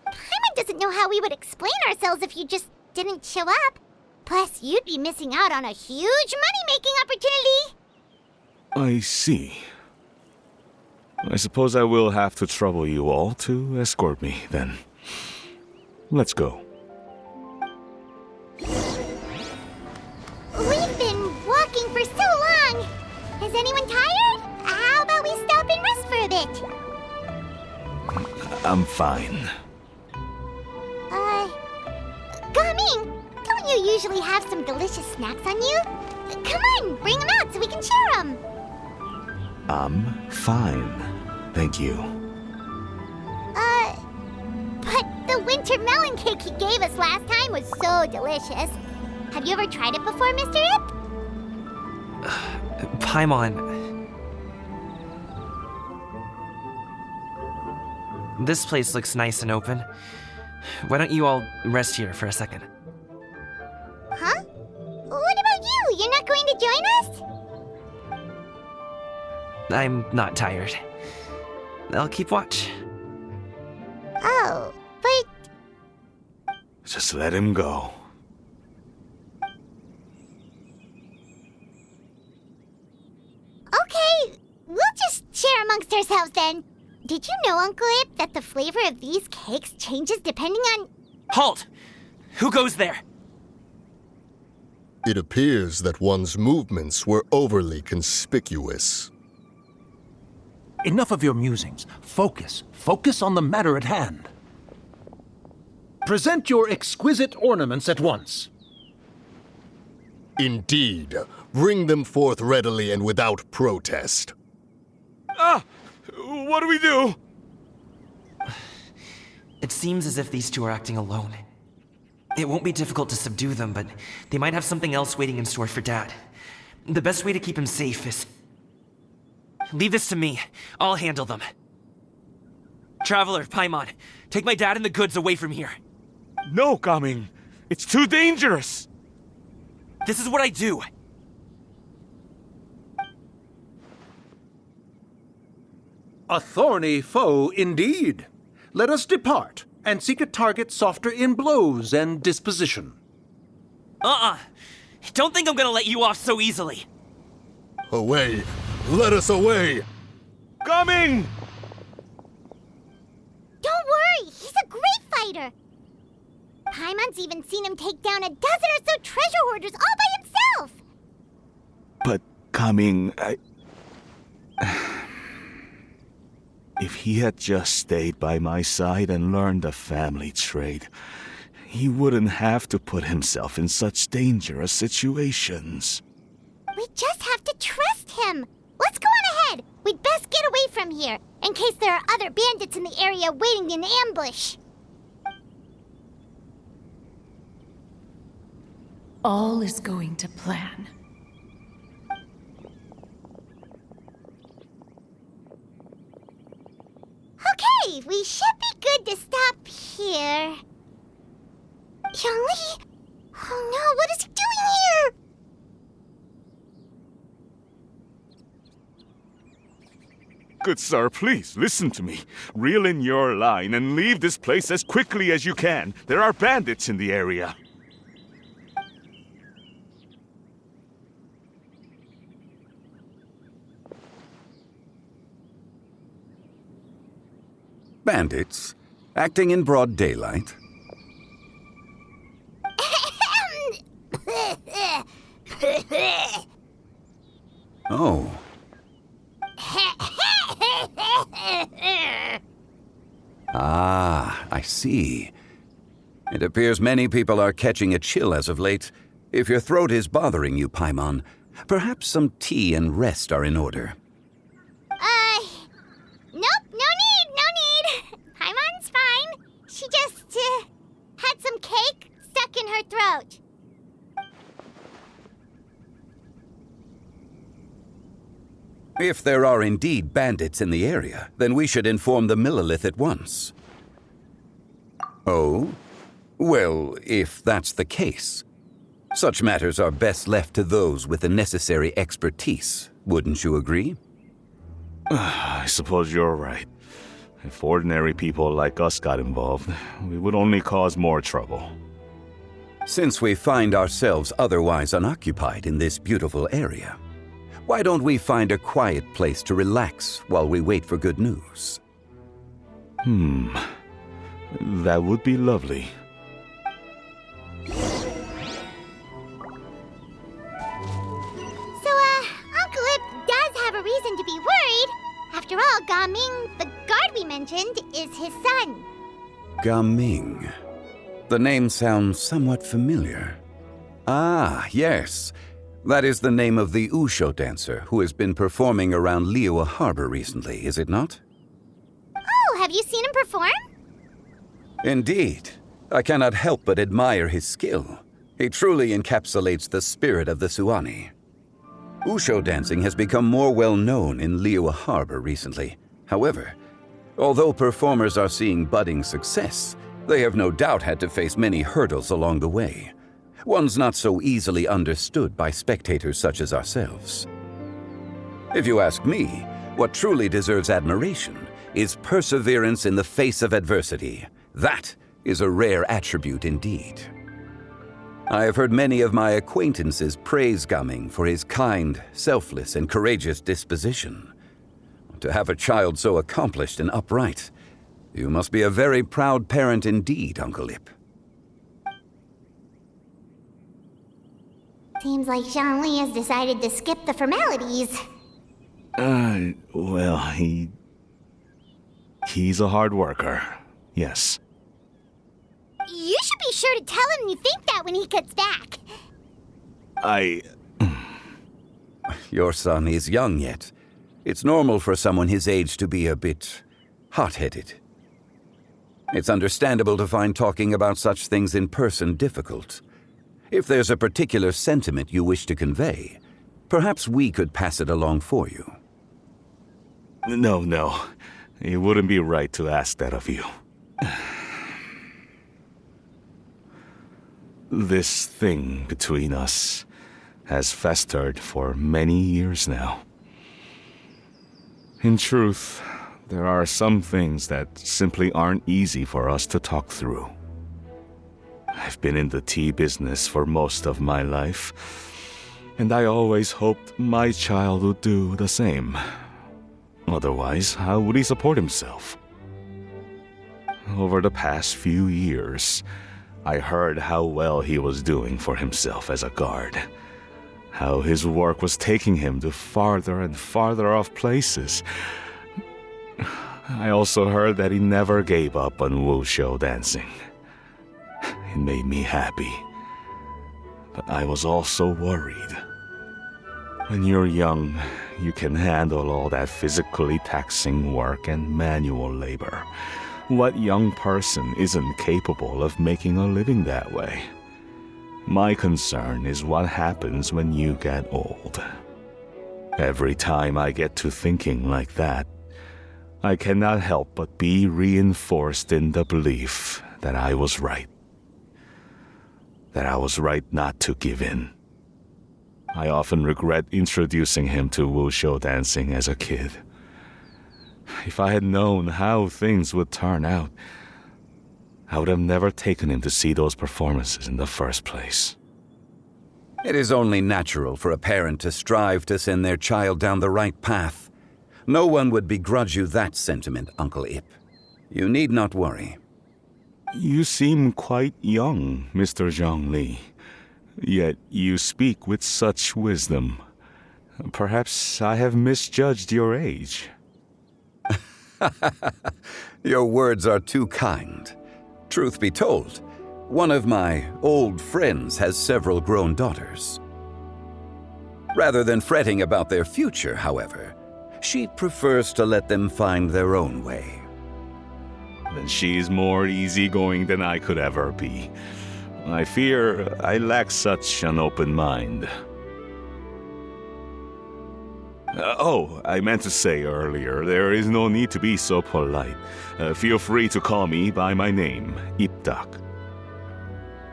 Paimon doesn't know how we would explain ourselves if you just didn't show up. Plus, you'd be missing out on a huge money-making opportunity. I see. I suppose I will have to trouble you all to escort me, then. Let's go. We've been walking for so long. Is anyone tired? How about we stop and rest for a bit? I'm fine. Gaming, don't you usually have some delicious snacks on you? Come on, bring them out so we can share them. I'm fine. Thank you. But the winter melon cake he gave us last time was so delicious. Have you ever tried it before, Mr. Ip? Paimon. This place looks nice and open. Why don't you all rest here for a second? Huh? What about you? You're not going to join us? I'm not tired. I'll keep watch. Oh, but... Just let him go. Okay, we'll just share amongst ourselves then. Did you know, Uncle Ip, that the flavor of these cakes changes depending on... Halt! Who goes there? It appears that one's movements were overly conspicuous. Enough of your musings. Focus. Focus on the matter at hand. Present your exquisite ornaments at once. Indeed. Bring them forth readily and without protest. Ah! What do we do? It seems as if these two are acting alone. It won't be difficult to subdue them, but they might have something else waiting in store for Dad. The best way to keep him safe is... Leave this to me. I'll handle them. Traveler, Paimon, take my dad and the goods away from here. No, Gaming. It's too dangerous. This is what I do. A thorny foe indeed. Let us depart and seek a target softer in blows and disposition. Don't think I'm gonna let you off so easily. Away! Let us away! Coming! Don't worry, he's a great fighter. Paimon's even seen him take down a dozen or so treasure hoarders all by himself. But Gaming, if he had just stayed by my side and learned the family trade, he wouldn't have to put himself in such dangerous situations. We just have to trust him. Let's go on ahead. We'd best get away from here, in case there are other bandits in the area waiting in ambush. All is going to plan. Okay, we should be good to stop here. Yangli? Oh no, what is he doing here? Good sir, please, listen to me. Reel in your line and leave this place as quickly as you can. There are bandits in the area. Bandits? Acting in broad daylight? Oh. Ah, I see. It appears many people are catching a chill as of late. If your throat is bothering you, Paimon, perhaps some tea and rest are in order. Nope, no need. Paimon's fine. She just, had some cake stuck in her throat. If there are indeed bandits in the area, then we should inform the Millelith at once. Oh? Well, if that's the case, such matters are best left to those with the necessary expertise, wouldn't you agree? I suppose you're right. If ordinary people like us got involved, we would only cause more trouble. Since we find ourselves otherwise unoccupied in this beautiful area, why don't we find a quiet place to relax while we wait for good news? That would be lovely. So, Uncle Ip does have a reason to be worried. After all, Gaming, the guard we mentioned, is his son. Gaming. The name sounds somewhat familiar. Ah, yes. That is the name of the Wushou dancer who has been performing around Liyue Harbor recently, is it not? Oh, have you seen him perform? Indeed. I cannot help but admire his skill. He truly encapsulates the spirit of the Suani. Wushou dancing has become more well known in Liyue Harbor recently. However, although performers are seeing budding success, they have no doubt had to face many hurdles along the way. One's not so easily understood by spectators such as ourselves. If you ask me, what truly deserves admiration is perseverance in the face of adversity. That is a rare attribute indeed. I have heard many of my acquaintances praise Gaming for his kind, selfless, and courageous disposition. To have a child so accomplished and upright, you must be a very proud parent indeed, Uncle Ip. Seems like Zhongli has decided to skip the formalities. Well, he's a hard worker. Yes. be sure to tell him you think that when he gets back. Your son is young yet. It's normal for someone his age to be a bit hot-headed. It's understandable to find talking about such things in person difficult. If there's a particular sentiment you wish to convey, perhaps we could pass it along for you. No. It wouldn't be right to ask that of you. This thing between us has festered for many years now. In truth, there are some things that simply aren't easy for us to talk through. I've been in the tea business for most of my life, and I always hoped my child would do the same. Otherwise, how would he support himself? Over the past few years, I heard how well he was doing for himself as a guard. How his work was taking him to farther and farther off places. I also heard that he never gave up on Wushou dancing. It made me happy. But I was also worried. When you're young, you can handle all that physically taxing work and manual labor. What young person isn't capable of making a living that way? My concern is what happens when you get old. Every time I get to thinking like that, I cannot help but be reinforced in the belief that I was right. That I was right not to give in. I often regret introducing him to Wushou dancing as a kid. If I had known how things would turn out, I would have never taken him to see those performances in the first place. It is only natural for a parent to strive to send their child down the right path. No one would begrudge you that sentiment, Uncle Ip. You need not worry. You seem quite young, Mr. Zhongli. Yet you speak with such wisdom. Perhaps I have misjudged your age. Your words are too kind. Truth be told, one of my old friends has several grown daughters. Rather than fretting about their future, however, she prefers to let them find their own way. Then she's more easygoing than I could ever be. I fear I lack such an open mind. I meant to say earlier, there is no need to be so polite. Feel free to call me by my name, Ipdak.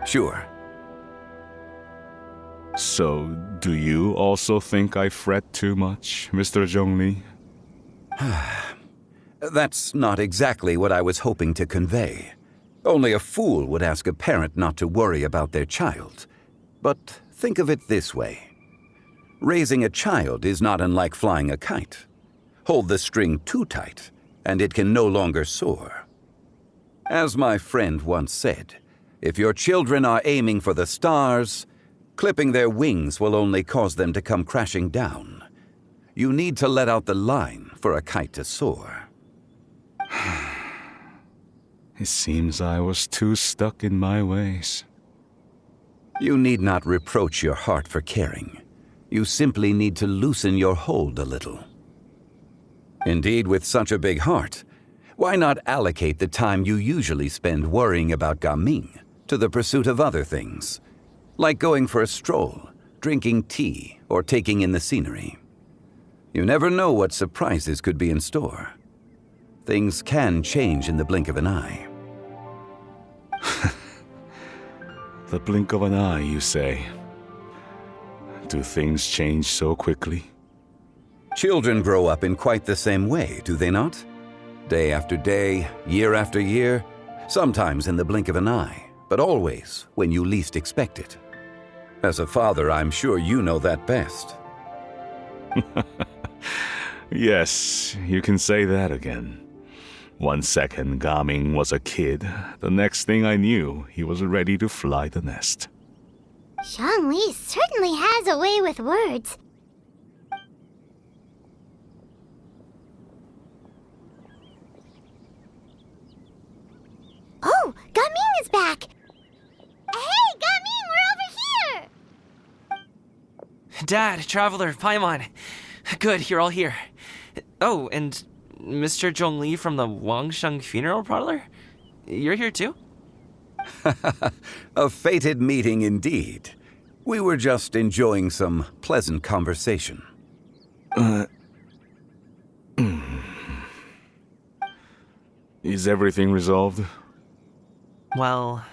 Sure. So, do you also think I fret too much, Mr. Zhongli? That's not exactly what I was hoping to convey. Only a fool would ask a parent not to worry about their child. But think of it this way. Raising a child is not unlike flying a kite. Hold the string too tight, and it can no longer soar. As my friend once said, if your children are aiming for the stars, clipping their wings will only cause them to come crashing down. You need to let out the line for a kite to soar. It seems I was too stuck in my ways. You need not reproach your heart for caring. You simply need to loosen your hold a little. Indeed, with such a big heart, why not allocate the time you usually spend worrying about Gaming to the pursuit of other things, like going for a stroll, drinking tea, or taking in the scenery? You never know what surprises could be in store. Things can change in the blink of an eye. The blink of an eye, you say? Do things change so quickly? Children grow up in quite the same way, do they not? Day after day, year after year, sometimes in the blink of an eye, but always when you least expect it. As a father, I'm sure you know that best. Yes, you can say that again. 1 second, Gaming was a kid. The next thing I knew, he was ready to fly the nest. Zhongli certainly has a way with words. Oh, Gaming is back! Dad, Traveler, Paimon. Good, you're all here. Oh, and Mr. Zhongli from the Wangsheng Funeral Parlor? You're here too? A fated meeting indeed. We were just enjoying some pleasant conversation. Is everything resolved? Well,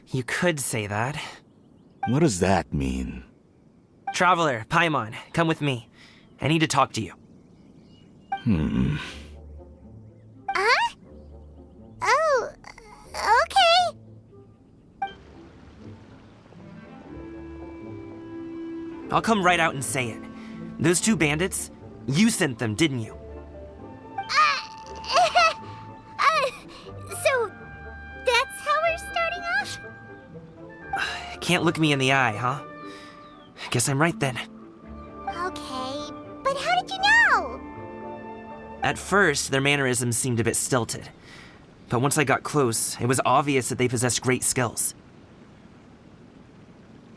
you could say that. What does that mean? Traveler, Paimon, come with me. I need to talk to you. Huh? Oh, okay. I'll come right out and say it. Those two bandits, you sent them, didn't you? So, that's how we're starting off? Can't look me in the eye, huh? Guess I'm right then. Okay, but how did you know? At first, their mannerisms seemed a bit stilted. But once I got close, it was obvious that they possessed great skills.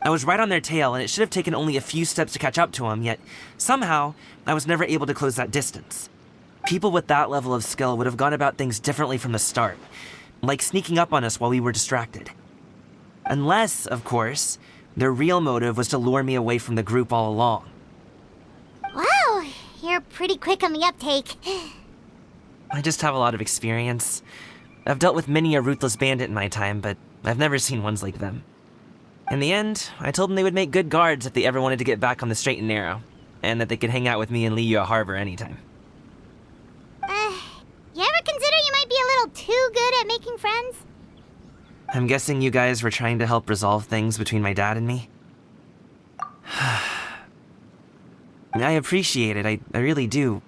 I was right on their tail, and it should have taken only a few steps to catch up to them, yet somehow, I was never able to close that distance. People with that level of skill would have gone about things differently from the start, like sneaking up on us while we were distracted. Unless, of course, their real motive was to lure me away from the group all along. Wow, you're pretty quick on the uptake. I just have a lot of experience. I've dealt with many a ruthless bandit in my time, but I've never seen ones like them. In the end, I told them they would make good guards if they ever wanted to get back on the straight and narrow, and that they could hang out with me in Liyue Harbor anytime. You ever consider you might be a little too good at making friends? I'm guessing you guys were trying to help resolve things between my dad and me? I appreciate it, I really do.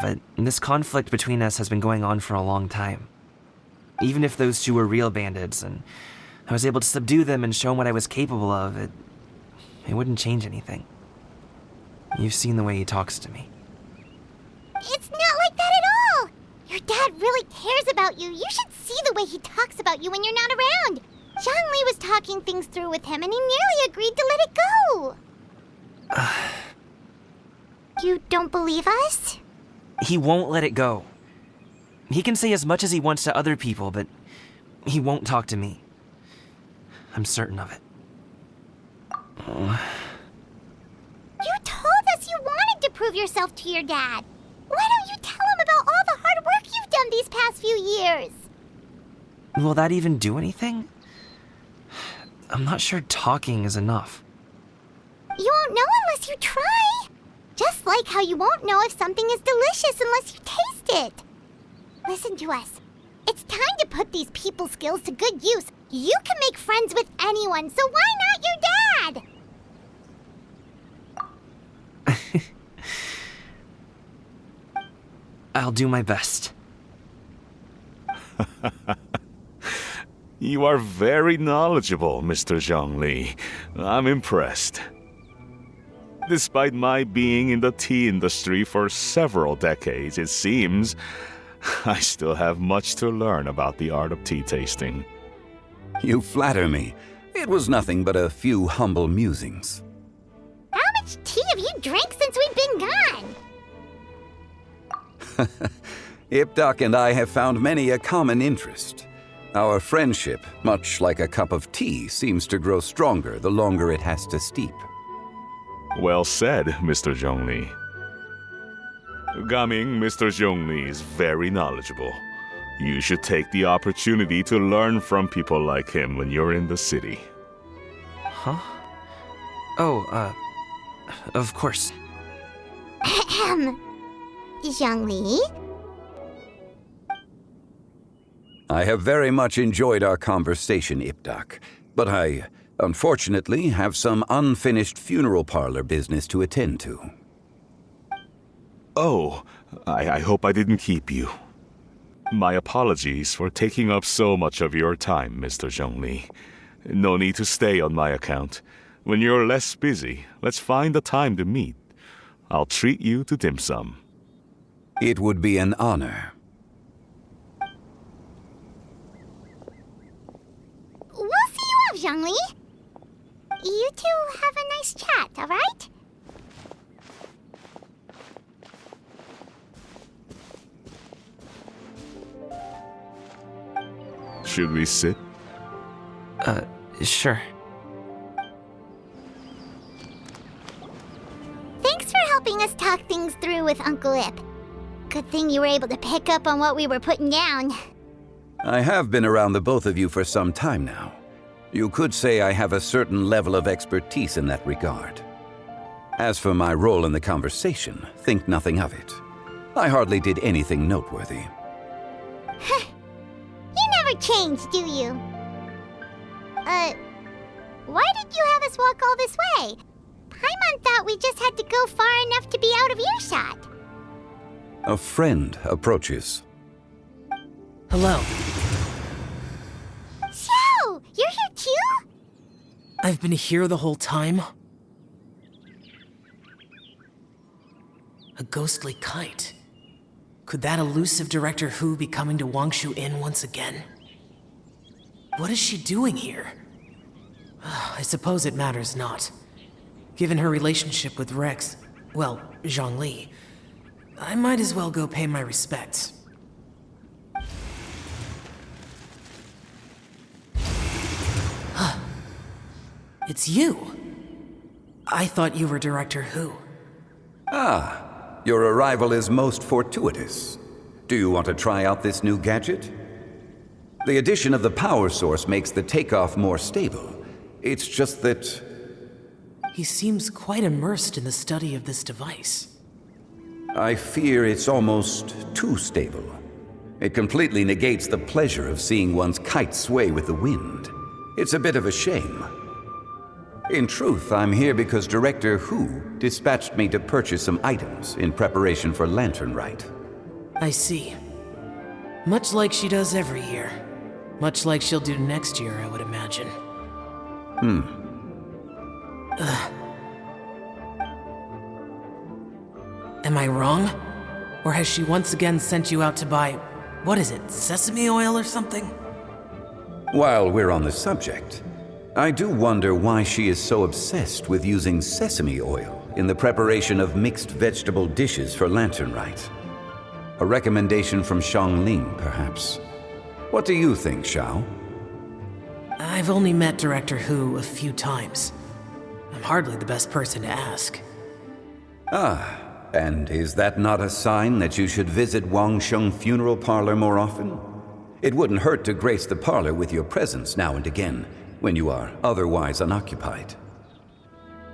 But this conflict between us has been going on for a long time. Even if those two were real bandits, and I was able to subdue them and show them what I was capable of, it wouldn't change anything. You've seen the way he talks to me. It's not like that at all! Your dad really cares about you. You should see the way he talks about you when you're not around. Zhongli was talking things through with him, and he nearly agreed to let it go. You don't believe us? He won't let it go. He can say as much as he wants to other people, but he won't talk to me. I'm certain of it. You told us you wanted to prove yourself to your dad. Why don't you tell him about all the hard work you've done these past few years? Will that even do anything? I'm not sure talking is enough. You won't know unless you try. Just like how you won't know if something is delicious unless you taste it. Listen to us. It's time to put these people skills to good use. You can make friends with anyone, so why not your dad? I'll do my best. You are very knowledgeable, Mr. Zhongli. I'm impressed. Despite my being in the tea industry for several decades, it seems I still have much to learn about the art of tea tasting. You flatter me. It was nothing but a few humble musings. How much tea have you drank since we've been gone? Ipdak and I have found many a common interest. Our friendship, much like a cup of tea, seems to grow stronger the longer it has to steep. Well said, Mr. Zhongli. Gaming, Mr. Zhongli is very knowledgeable. You should take the opportunity to learn from people like him when you're in the city. Huh? Oh, of course. Zhongli? I have very much enjoyed our conversation, Ipdak, but I, unfortunately, have some unfinished funeral parlor business to attend to. Oh, I hope I didn't keep you. My apologies for taking up so much of your time, Mr. Zhongli. No need to stay on my account. When you're less busy, let's find a time to meet. I'll treat you to dim sum. It would be an honor. We'll see you off, Zhongli. You two have a nice chat, alright? Should we sit? Sure. Thanks for helping us talk things through with Uncle Ip. Good thing you were able to pick up on what we were putting down. I have been around the both of you for some time now. You could say I have a certain level of expertise in that regard. As for my role in the conversation, think nothing of it. I hardly did anything noteworthy. You never change, do you? Why did you have us walk all this way? Paimon thought we just had to go far enough to be out of earshot. A friend approaches. Hello. Xiao! You're here too? I've been here the whole time? A ghostly kite. Could that elusive Director Hu be coming to Wushou Inn once again? What is she doing here? I suppose it matters not. Given her relationship with Rex, well, Zhongli, I might as well go pay my respects. It's you! I thought you were Director Hu. Ah, your arrival is most fortuitous. Do you want to try out this new gadget? The addition of the power source makes the takeoff more stable. It's just that... He seems quite immersed in the study of this device. I fear it's almost too stable. It completely negates the pleasure of seeing one's kite sway with the wind. It's a bit of a shame. In truth, I'm here because Director Hu dispatched me to purchase some items in preparation for Lantern Rite. I see. Much like she does every year. Much like she'll do next year, I would imagine. Am I wrong? Or has she once again sent you out to buy, what is it, sesame oil or something? While we're on the subject, I do wonder why she is so obsessed with using sesame oil in the preparation of mixed vegetable dishes for Lantern Rite. A recommendation from Xiangling, perhaps. What do you think, Xiao? I've only met Director Hu a few times. I'm hardly the best person to ask. Ah, and is that not a sign that you should visit Wangsheng Funeral Parlor more often? It wouldn't hurt to grace the parlor with your presence now and again, when you are otherwise unoccupied.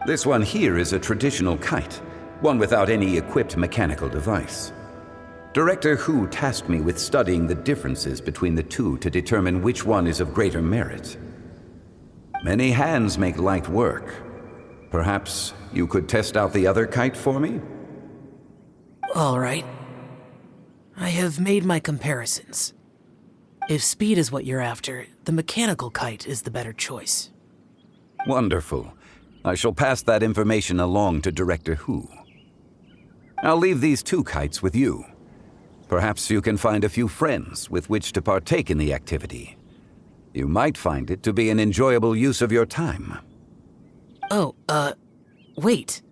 This one here is a traditional kite, one without any equipped mechanical device. Director Hu tasked me with studying the differences between the two to determine which one is of greater merit. Many hands make light work. Perhaps you could test out the other kite for me? All right. I have made my comparisons. If speed is what you're after, the mechanical kite is the better choice. Wonderful. I shall pass that information along to Director Hu. I'll leave these two kites with you. Perhaps you can find a few friends with which to partake in the activity. You might find it to be an enjoyable use of your time. Oh, wait.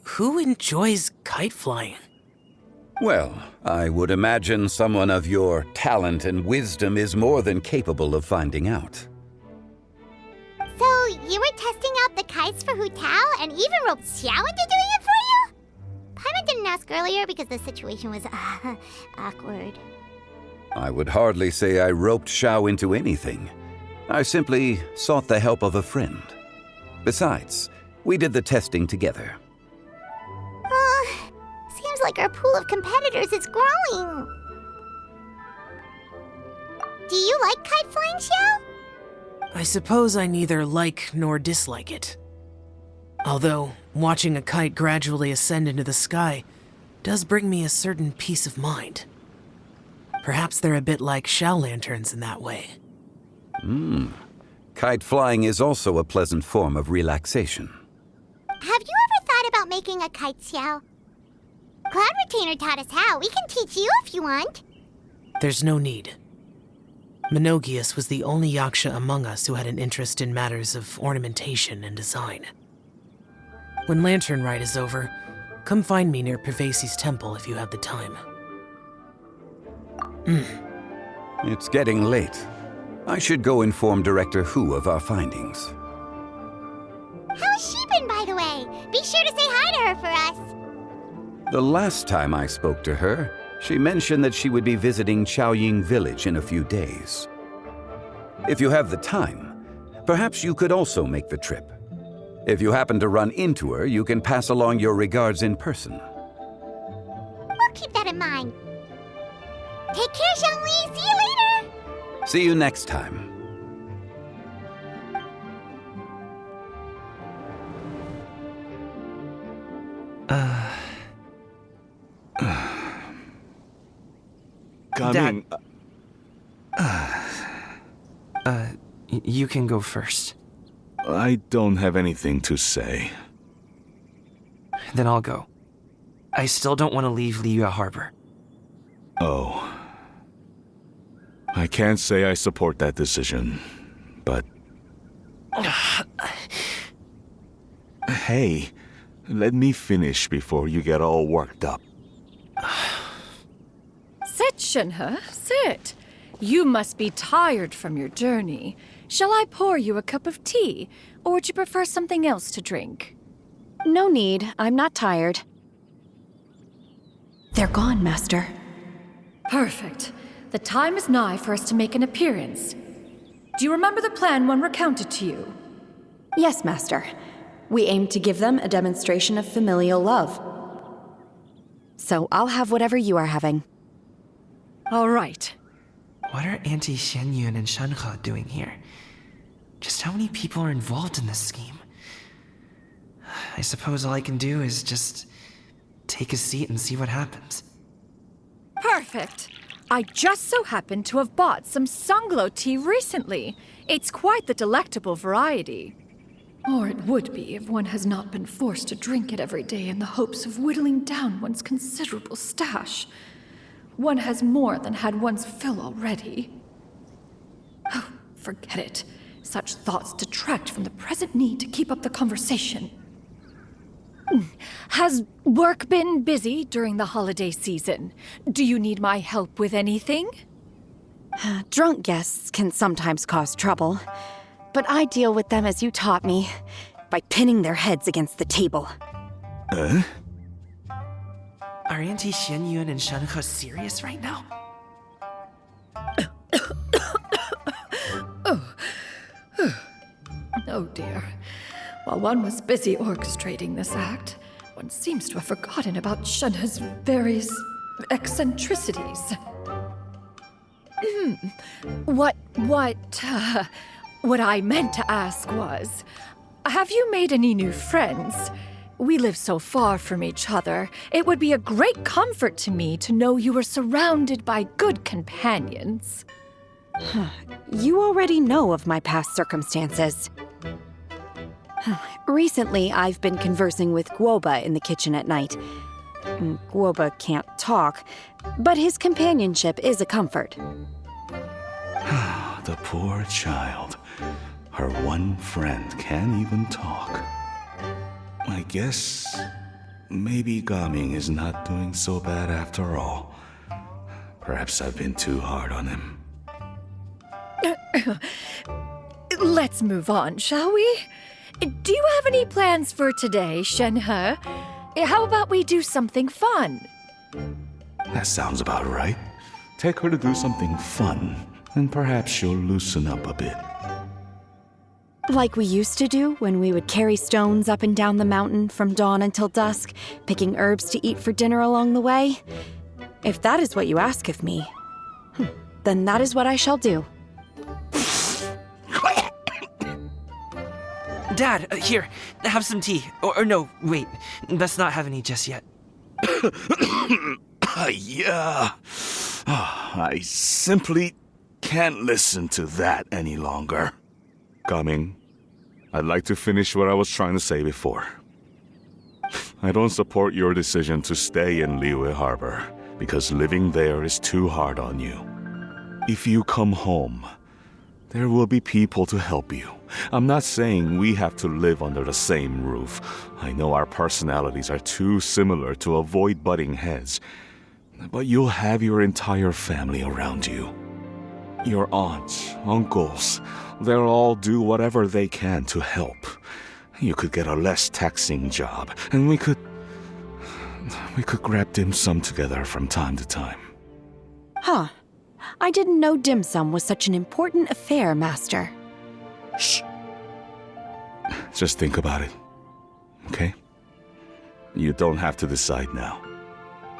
Who enjoys kite flying? Well, I would imagine someone of your talent and wisdom is more than capable of finding out. So, you were testing out the kites for Hu Tao and even roped Xiao into doing it for you? Paimon didn't ask earlier because the situation was, awkward. I would hardly say I roped Xiao into anything. I simply sought the help of a friend. Besides, we did the testing together. Seems like our pool of competitors is growing. Do you like kite flying, Xiao? I suppose I neither like nor dislike it. Although, watching a kite gradually ascend into the sky does bring me a certain peace of mind. Perhaps they're a bit like Xiao lanterns in that way. Kite flying is also a pleasant form of relaxation. Have you ever thought about making a kite, Xiao? Cloud Retainer taught us how. We can teach you if you want. There's no need. Menogias was the only yaksha among us who had an interest in matters of ornamentation and design. When Lantern Rite is over, come find me near Pervasi's temple if you have the time. It's getting late. I should go inform Director Hu of our findings. How's she been, by the way? Be sure to say hi to her for us. The last time I spoke to her, she mentioned that she would be visiting Chaoying Village in a few days. If you have the time, perhaps you could also make the trip. If you happen to run into her, you can pass along your regards in person. We'll keep that in mind. Take care, Zhongli. See you later. See you next time. Coming. You can go first. I don't have anything to say. Then I'll go. I still don't want to leave Liyue Harbor. Oh. I can't say I support that decision, but... Hey, let me finish before you get all worked up. Sit, Shenhe, sit. You must be tired from your journey. Shall I pour you a cup of tea, or would you prefer something else to drink? No need. I'm not tired. They're gone, Master. Perfect. The time is nigh for us to make an appearance. Do you remember the plan one recounted to you? Yes, Master. We aim to give them a demonstration of familial love. So I'll have whatever you are having. All right. What are Auntie Xianyun and Shenhe doing here? Just how many people are involved in this scheme? I suppose all I can do is just take a seat and see what happens. Perfect. I just so happen to have bought some Sunglow tea recently. It's quite the delectable variety. Or it would be if one has not been forced to drink it every day in the hopes of whittling down one's considerable stash. One has more than had one's fill already. Oh, forget it. Such thoughts detract from the present need to keep up the conversation. Has work been busy during the holiday season? Do you need my help with anything? Drunk guests can sometimes cause trouble, but I deal with them as you taught me, by pinning their heads against the table. Are Auntie Xianyun and Shenhe serious right now? Oh dear. While one was busy orchestrating this act, one seems to have forgotten about Shenhe's various eccentricities. What I meant to ask was, have you made any new friends? We live so far from each other, it would be a great comfort to me to know you were surrounded by good companions. You already know of my past circumstances. Recently, I've been conversing with Guoba in the kitchen at night. Guoba can't talk, but his companionship is a comfort. The poor child. Her one friend can't even talk. I guess maybe Gaming is not doing so bad after all. Perhaps I've been too hard on him. Let's move on, shall we? Do you have any plans for today, Shenhe? How about we do something fun? That sounds about right. Take her to do something fun, and perhaps she'll loosen up a bit. Like we used to do when we would carry stones up and down the mountain from dawn until dusk, picking herbs to eat for dinner along the way? If that is what you ask of me, then that is what I shall do. Dad, here, have some tea. Or no, wait, let's not have any just yet. Yeah. I simply can't listen to that any longer. Gaming, I'd like to finish what I was trying to say before. I don't support your decision to stay in Liyue Harbor, because living there is too hard on you. If you come home, there will be people to help you. I'm not saying we have to live under the same roof. I know our personalities are too similar to avoid butting heads. But you'll have your entire family around you. Your aunts, uncles, they'll all do whatever they can to help. You could get a less taxing job, and we could grab dim sum together from time to time. Huh. I didn't know dim sum was such an important affair, Master. Shh. Just think about it, okay? You don't have to decide now.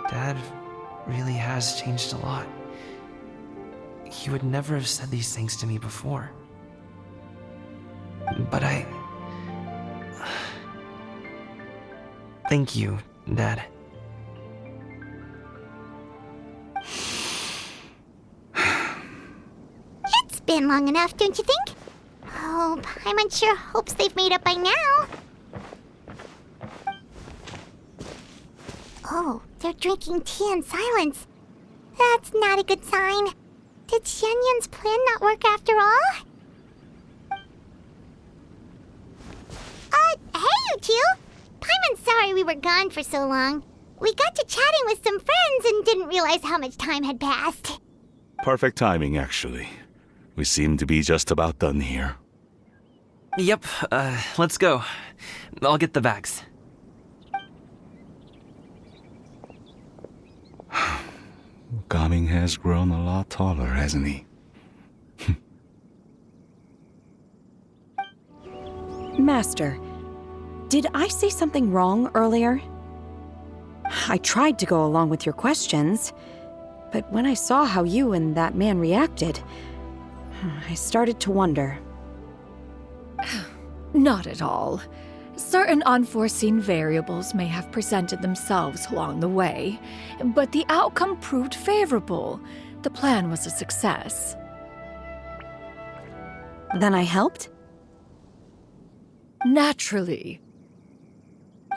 Dad really has changed a lot. He would never have said these things to me before. But Thank you, Dad. It's been long enough, don't you think? Oh, Paimon sure hopes they've made up by now. Oh, they're drinking tea in silence. That's not a good sign. Did Xianyun's plan not work after all? Hey, you two! Paimon's sorry we were gone for so long. We got to chatting with some friends and didn't realize how much time had passed. Perfect timing, actually. We seem to be just about done here. Yep, let's go. I'll get the bags. Gaming has grown a lot taller, hasn't he? Master, did I say something wrong earlier? I tried to go along with your questions, but when I saw how you and that man reacted, I started to wonder. Not at all. Certain unforeseen variables may have presented themselves along the way, but the outcome proved favorable. The plan was a success. Then I helped? Naturally.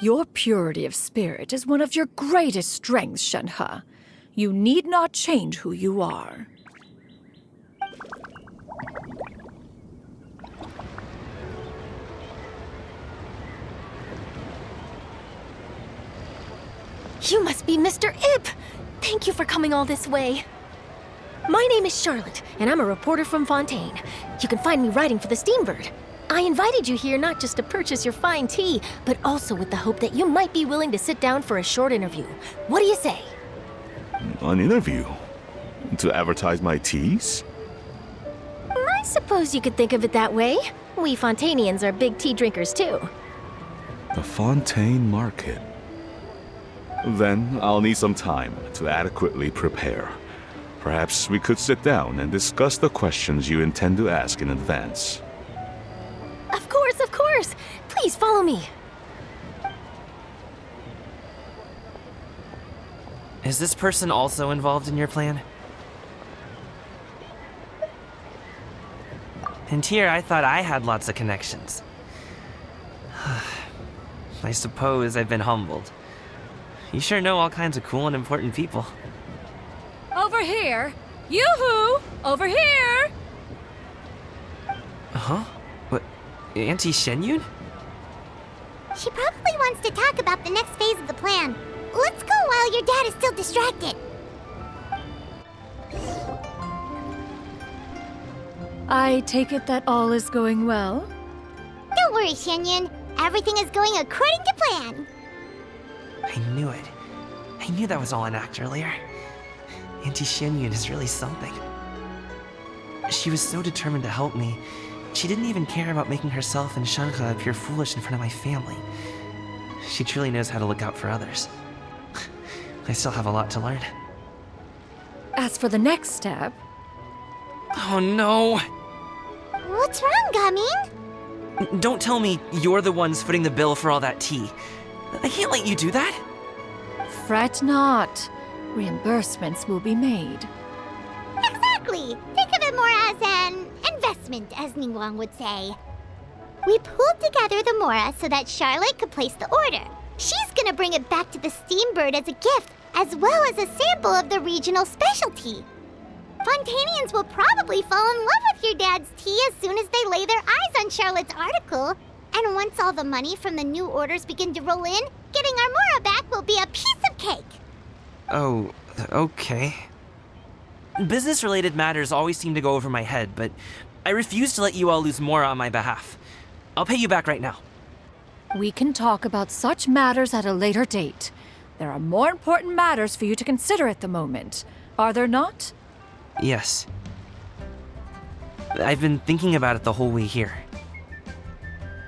Your purity of spirit is one of your greatest strengths, Shenhe. You need not change who you are. You must be Mr. Ip! Thank you for coming all this way. My name is Charlotte, and I'm a reporter from Fontaine. You can find me writing for the Steambird. I invited you here not just to purchase your fine tea, but also with the hope that you might be willing to sit down for a short interview. What do you say? An interview? To advertise my teas? I suppose you could think of it that way. We Fontainians are big tea drinkers too. The Fontaine Market. Then I'll need some time to adequately prepare. Perhaps we could sit down and discuss the questions you intend to ask in advance. Of course, of course! Please follow me. Is this person also involved in your plan? And here I thought I had lots of connections. I suppose I've been humbled. You sure know all kinds of cool and important people. Over here! Yoo-hoo! Over here! Huh? What? Auntie Shenyun? She probably wants to talk about the next phase of the plan. Let's go while your dad is still distracted. I take it that all is going well? Don't worry, Shenyun. Everything is going according to plan. I knew it. I knew that was all an act earlier. Auntie Shenyun is really something. She was so determined to help me. She didn't even care about making herself and Shenhe appear foolish in front of my family. She truly knows how to look out for others. I still have a lot to learn. As for the next step... Oh no! What's wrong, Gaming? Don't tell me you're the ones footing the bill for all that tea. I can't let you do that. Fret not. Reimbursements will be made. Exactly! Think of it more as an investment, as Ningguang would say. We pooled together the Mora so that Charlotte could place the order. She's gonna bring it back to the Steambird as a gift, as well as a sample of the regional specialty. Fontanians will probably fall in love with your dad's tea as soon as they lay their eyes on Charlotte's article. And once all the money from the new orders begin to roll in, getting our Mora back will be a piece of cake. Oh, okay. Business-related matters always seem to go over my head, but I refuse to let you all lose Mora on my behalf. I'll pay you back right now. We can talk about such matters at a later date. There are more important matters for you to consider at the moment, are there not? Yes. I've been thinking about it the whole way here.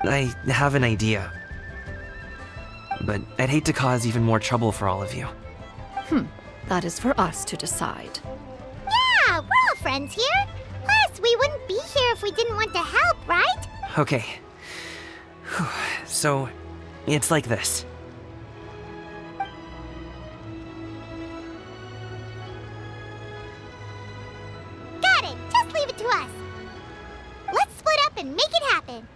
I have an idea. But I'd hate to cause even more trouble for all of you. That is for us to decide. Yeah, we're all friends here. Plus, we wouldn't be here if we didn't want to help, right? Okay. Whew. So, it's like this. Got it! Just leave it to us. Let's split up and make it happen.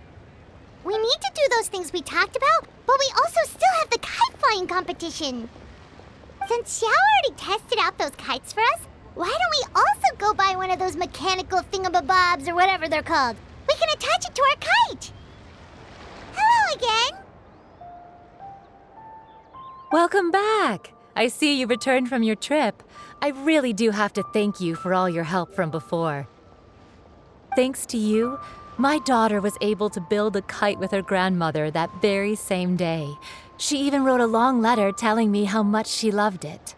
We need to do those things we talked about, but we also still have the kite flying competition. Since Xiao already tested out those kites for us, why don't we also go buy one of those mechanical thingamabobs or whatever they're called? We can attach it to our kite. Hello again. Welcome back. I see you returned from your trip. I really do have to thank you for all your help from before. Thanks to you, my daughter was able to build a kite with her grandmother that very same day. She even wrote a long letter telling me how much she loved it.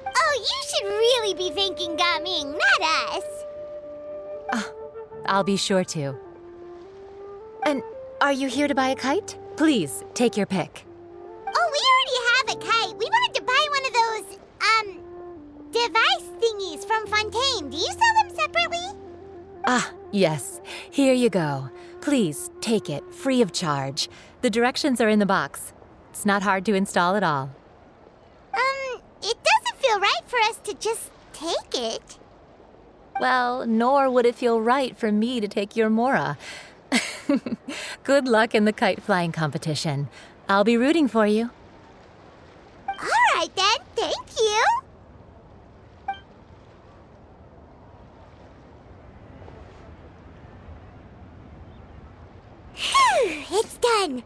Oh, you should really be thanking Gaming, not us. I'll be sure to. And are you here to buy a kite? Please, take your pick. Oh, we already have a kite. We wanted to buy one of those, device thingies from Fontaine. Do you sell them separately? Yes. Here you go. Please, take it, free of charge. The directions are in the box. It's not hard to install at all. It doesn't feel right for us to just take it. Well, nor would it feel right for me to take your Mora. Good luck in the kite flying competition. I'll be rooting for you. All right then, thank you. Phew, it's done.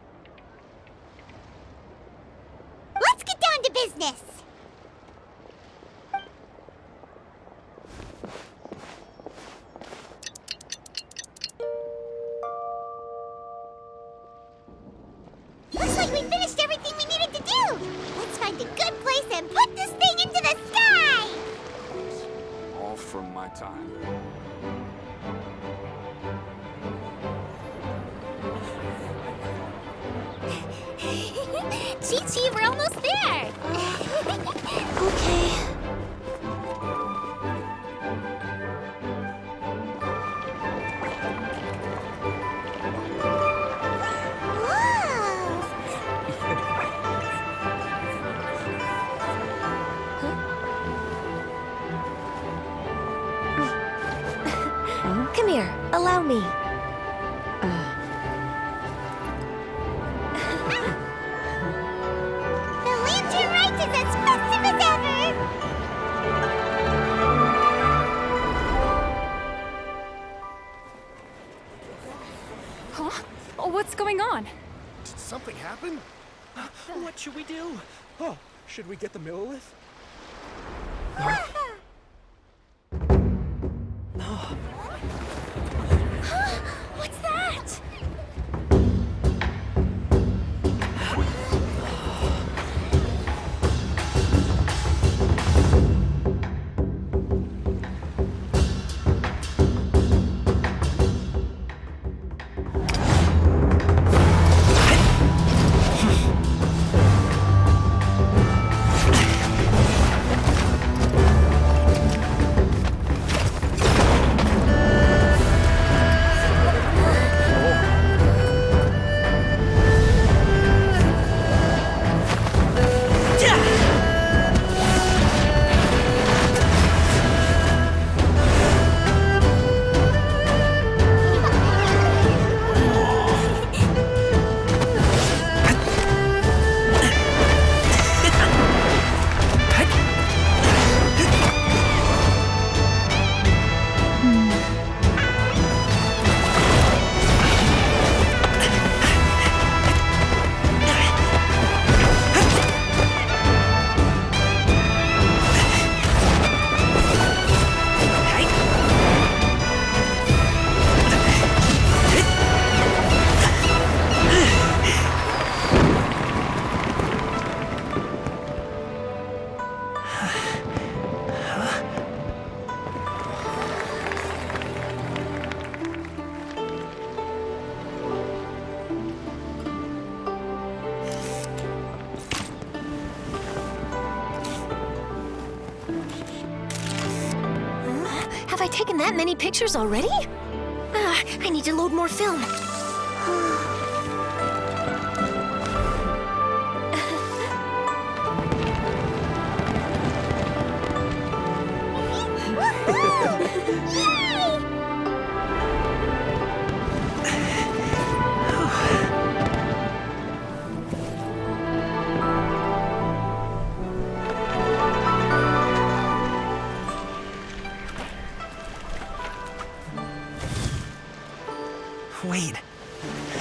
Let's get down to business. Looks like we finished everything we needed to do. Let's find a good place and put this thing into the sky. All from my time. Chi-Chi, we're almost there. Okay. Come here, allow me. The lantern rite is as festive as ever. Huh? What's going on? Did something happen? What should we do? Oh, should we get the Millilith? What's that? taken that many pictures already? I need to load more film. Wait,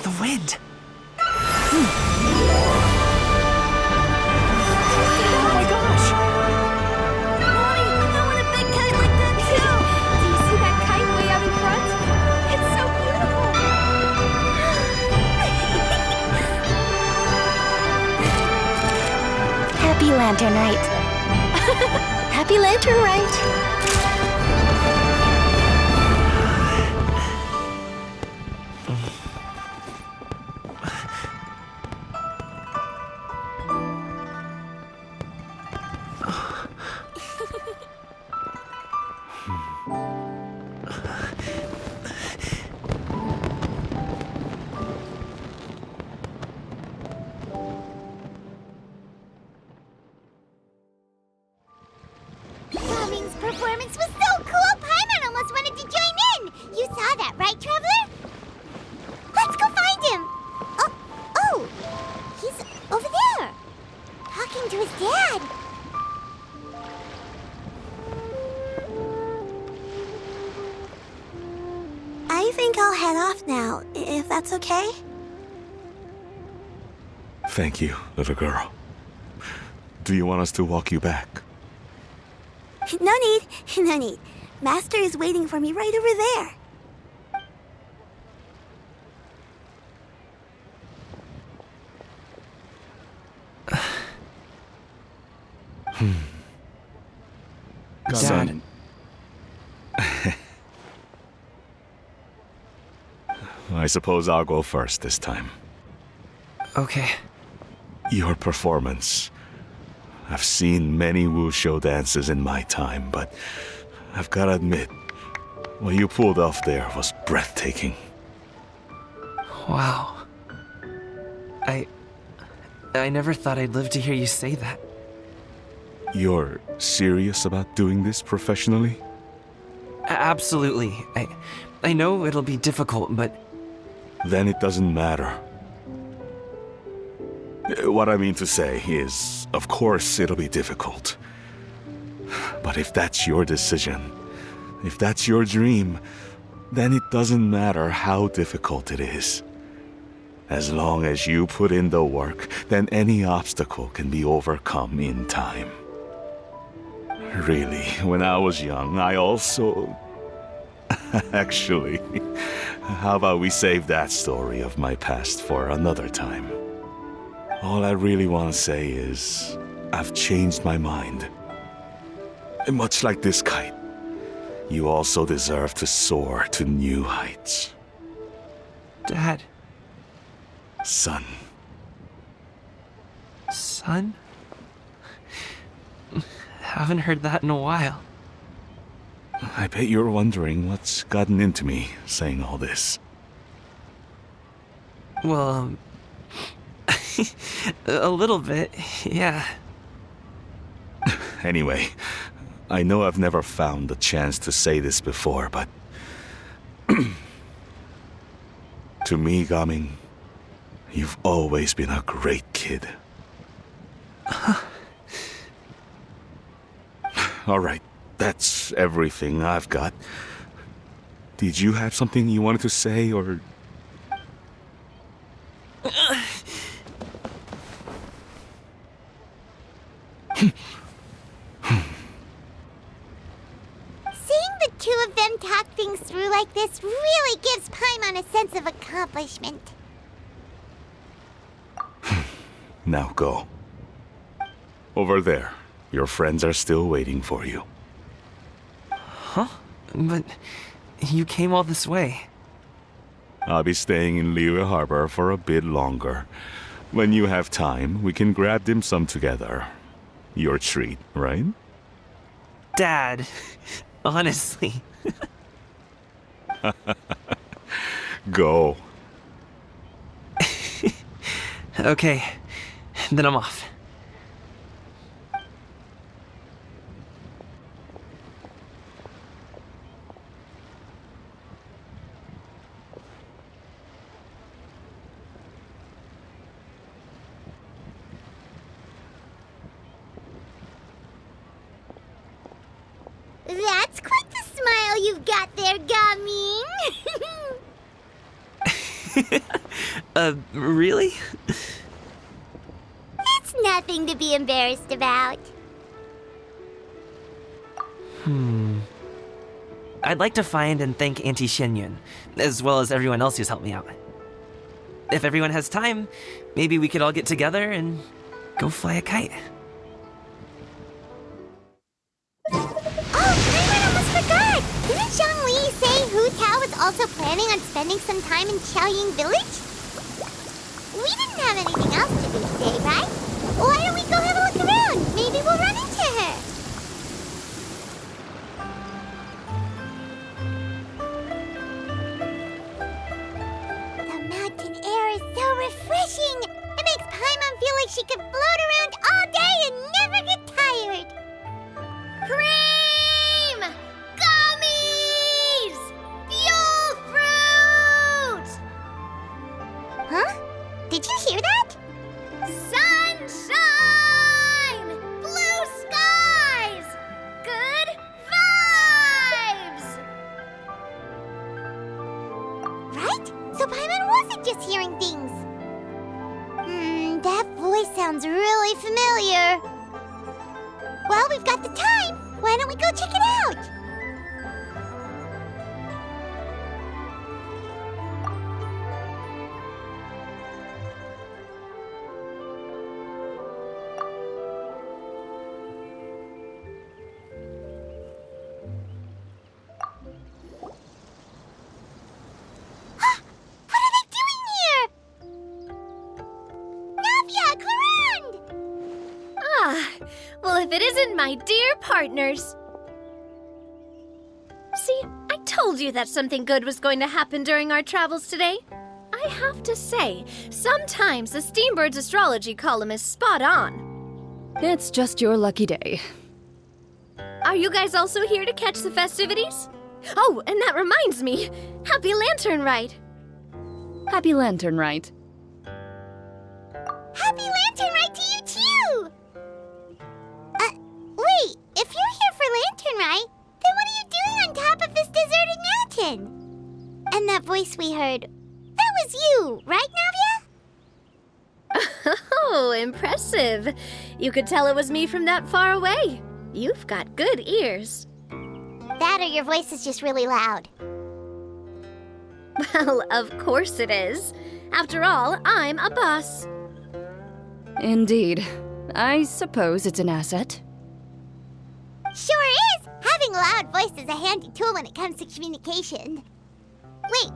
the wind. Oh my gosh! Mommy, I want a big kite like that too! Do you see that kite way out in front? It's so beautiful! Happy Lantern Rite. Happy Lantern Rite! Gaming's performance was so cool, Paimon almost wanted to join in! You saw that, right, Traveler? Let's go find him! Oh, he's over there, talking to his dad. I think I'll head off now, if that's okay. Thank you, little girl. Do you want us to walk you back? No need, no need. Master is waiting for me right over there. Dad. I suppose I'll go first this time. Okay. Your performance. I've seen many Wushou dances in my time, but I've gotta admit, what you pulled off there was breathtaking. Wow. I never thought I'd live to hear you say that. You're serious about doing this professionally? Absolutely. I know it'll be difficult, but... Then it doesn't matter. What I mean to say is, of course it'll be difficult. But if that's your decision, if that's your dream, then it doesn't matter how difficult it is. As long as you put in the work, then any obstacle can be overcome in time. Really, when I was young, I also... Actually, how about we save that story of my past for another time? All I really want to say is, I've changed my mind. And much like this kite, you also deserve to soar to new heights. Dad. Son. Son? Haven't heard that in a while. I bet you're wondering what's gotten into me saying all this. Well, a little bit, yeah. Anyway, I know I've never found the chance to say this before, but... to me, Gaming, you've always been a great kid. All right, that's everything I've got. Did you have something you wanted to say, or... Seeing the two of them talk things through like this really gives Paimon a sense of accomplishment. Now go. Over there. Your friends are still waiting for you. Huh? But you came all this way. I'll be staying in Liyue Harbor for a bit longer. When you have time, we can grab dim sum together. Your treat, right? Dad, honestly. Go. Okay, then I'm off. That's quite the smile you've got there, Gaming. Really? It's nothing to be embarrassed about. I'd like to find and thank Auntie Xinyun, as well as everyone else who's helped me out. If everyone has time, maybe we could all get together and go fly a kite. Forgot! Didn't Zhongli say Hu Tao was also planning on spending some time in Xiaoying Village? We didn't have anything else to do today, right? Why don't we go have a look around? Maybe we'll run into her. The mountain air is so refreshing. It makes Paimon feel like she could float around all day and never get tired. Cream! Gummies! Fuel fruit! Huh? Did you hear that? Sunshine! Blue skies! Good vibes! Right? So Paimon wasn't just hearing things. That voice sounds really familiar. Well, we've got the time. Why don't we go check it out? What are they doing here? Navia, Clarande! Ah, well, if it isn't my dear partners. See, I told you that something good was going to happen during our travels today. I have to say, sometimes the Steambird's astrology column is spot on. It's just your lucky day. Are you guys also here to catch the festivities? Oh, and that reminds me, Happy Lantern Rite. Happy Lantern Rite. Happy Lantern Rite to you too! Wait, if you're here for Lantern Rite, then what are you doing on top of this deserted mountain? And that voice we heard, that was you, right, Navia? Oh, impressive. You could tell it was me from that far away. You've got good ears. That or your voice is just really loud. Well, of course it is. After all, I'm a boss. Indeed. I suppose it's an asset. Sure is! Having a loud voice is a handy tool when it comes to communication. Wait.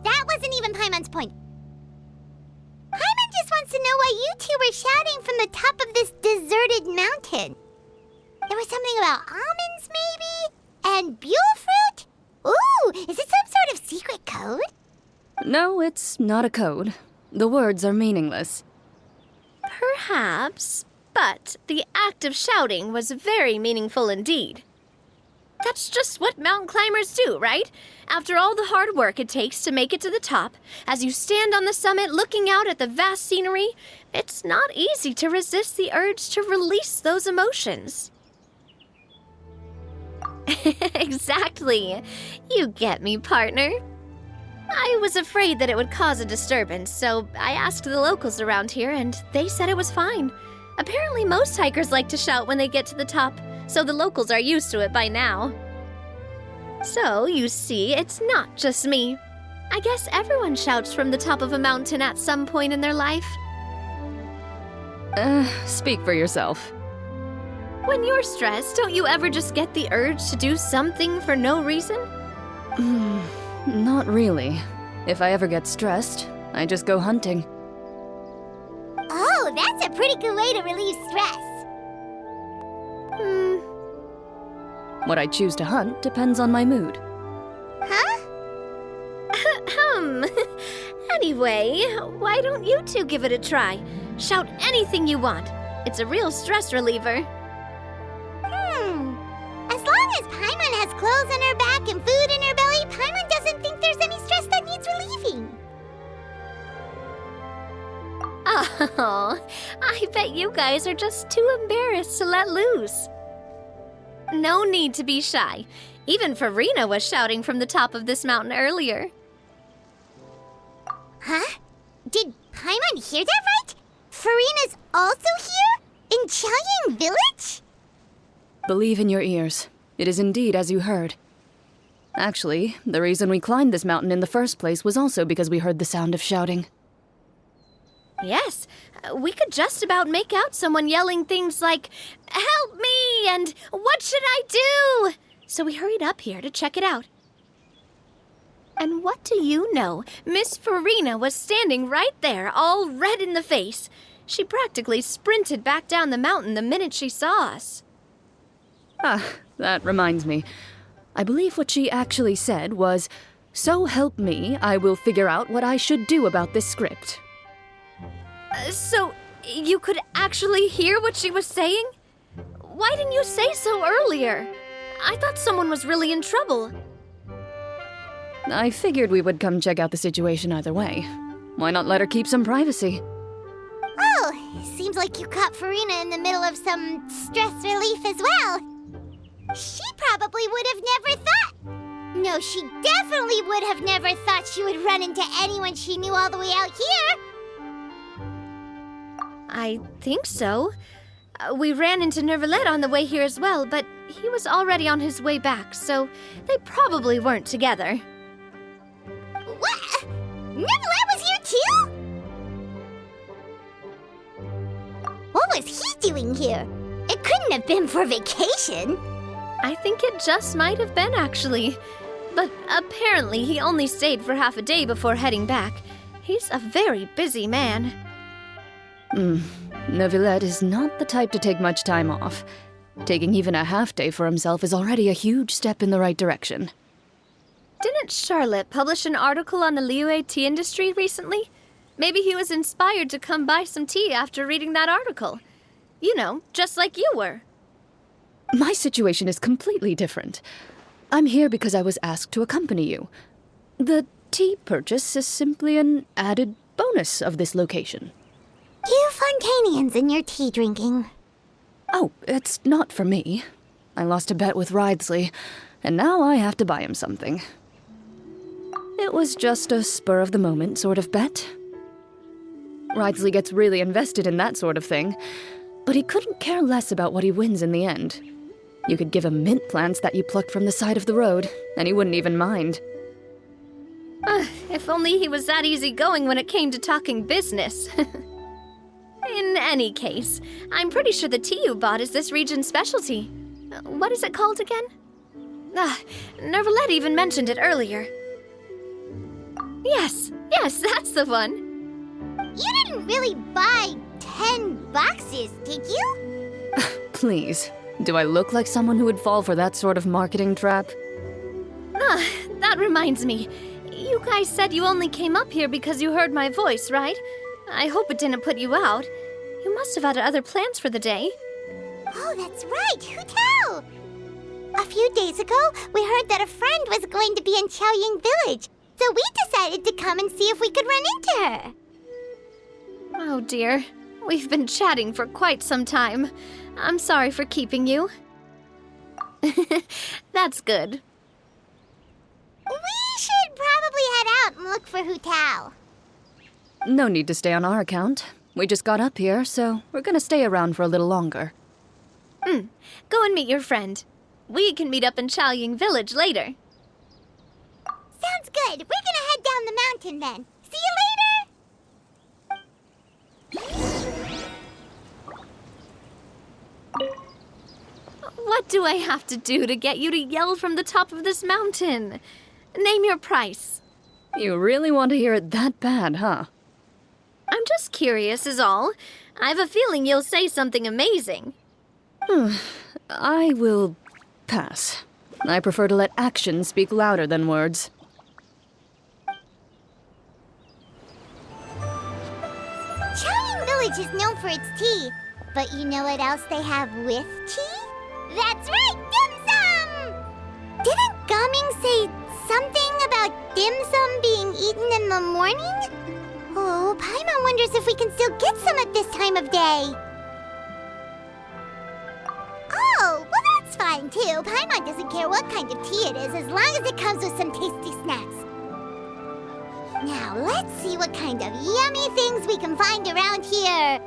That wasn't even Paimon's point. Paimon just wants to know why you two were shouting from the top of this deserted mountain. There was something about almonds, maybe? And buell fruit? Ooh, is it some sort of secret code? No, it's not a code. The words are meaningless. Perhaps, but the act of shouting was very meaningful indeed. That's just what mountain climbers do, right? After all the hard work it takes to make it to the top, as you stand on the summit looking out at the vast scenery, it's not easy to resist the urge to release those emotions. Exactly. You get me, partner. I was afraid that it would cause a disturbance, so I asked the locals around here, and they said it was fine. Apparently most hikers like to shout when they get to the top, so the locals are used to it by now. So, you see, it's not just me. I guess everyone shouts from the top of a mountain at some point in their life. Speak for yourself. When you're stressed, don't you ever just get the urge to do something for no reason? Not really. If I ever get stressed, I just go hunting. Oh, that's a pretty good way to relieve stress. What I choose to hunt depends on my mood. Anyway, why don't you two give it a try? Shout anything you want. It's a real stress reliever. As long as Paimon has clothes on her back and food in her belly, Paimon doesn't think there's any stress that needs relieving. Oh, I bet you guys are just too embarrassed to let loose. No need to be shy. Even Farina was shouting from the top of this mountain earlier. Huh? Did Paimon hear that right? Farina's also here? In Qiaoying Village? Believe in your ears. It is indeed as you heard. Actually, the reason we climbed this mountain in the first place was also because we heard the sound of shouting. Yes, we could just about make out someone yelling things like, "Help me!" and "What should I do?" So we hurried up here to check it out. And what do you know? Miss Farina was standing right there, all red in the face. She practically sprinted back down the mountain the minute she saw us. Ah, that reminds me. I believe what she actually said was, "So help me, I will figure out what I should do about this script." So, you could actually hear what she was saying? Why didn't you say so earlier? I thought someone was really in trouble. I figured we would come check out the situation either way. Why not let her keep some privacy? Oh, seems like you caught Farina in the middle of some stress relief as well. She probably would have never thought. No, she definitely would have never thought she would run into anyone she knew all the way out here. I think so. We ran into Nervalet on the way here as well, but he was already on his way back, so they probably weren't together. What? Nervalet was here too? What was he doing here? It couldn't have been for vacation. I think it just might have been, actually. But apparently he only stayed for half a day before heading back. He's a very busy man. Neuvillette is not the type to take much time off. Taking even a half day for himself is already a huge step in the right direction. Didn't Charlotte publish an article on the Liyue tea industry recently? Maybe he was inspired to come buy some tea after reading that article. You know, just like you were. My situation is completely different. I'm here because I was asked to accompany you. The tea purchase is simply an added bonus of this location. You Fontanians and your tea drinking. Oh, it's not for me. I lost a bet with Ridesley, and now I have to buy him something. It was just a spur-of-the-moment sort of bet. Ridesley gets really invested in that sort of thing, but he couldn't care less about what he wins in the end. You could give him mint plants that you plucked from the side of the road, and he wouldn't even mind. If only he was that easygoing when it came to talking business. In any case, I'm pretty sure the tea you bought is this region's specialty. What is it called again? Nervalet even mentioned it earlier. Yes, that's the one. You didn't really buy 10 boxes, did you? Please, do I look like someone who would fall for that sort of marketing trap? That reminds me. You guys said you only came up here because you heard my voice, right? I hope it didn't put you out. You must have had other plans for the day. Oh, that's right. Who tell? A few days ago, we heard that a friend was going to be in Qiaoying Village, so we decided to come and see if we could run into her. Oh dear. We've been chatting for quite some time. I'm sorry for keeping you. That's good. We should probably head out and look for Hu Tao. No need to stay on our account. We just got up here, so we're gonna stay around for a little longer. Go and meet your friend. We can meet up in Qiaoying Village later. Sounds good. We're gonna head down the mountain then. See you later! What do I have to do to get you to yell from the top of this mountain? Name your price. You really want to hear it that bad, huh? I'm just curious is all. I have a feeling you'll say something amazing. I will pass. I prefer to let actions speak louder than words. village is known for its tea. But you know what else they have with tea? That's right, dim sum! Didn't Gaming say something about dim sum being eaten in the morning? Oh, Paimon wonders if we can still get some at this time of day. Oh, well that's fine too. Paimon doesn't care what kind of tea it is as long as it comes with some tasty snacks. Now let's see what kind of yummy things we can find around here.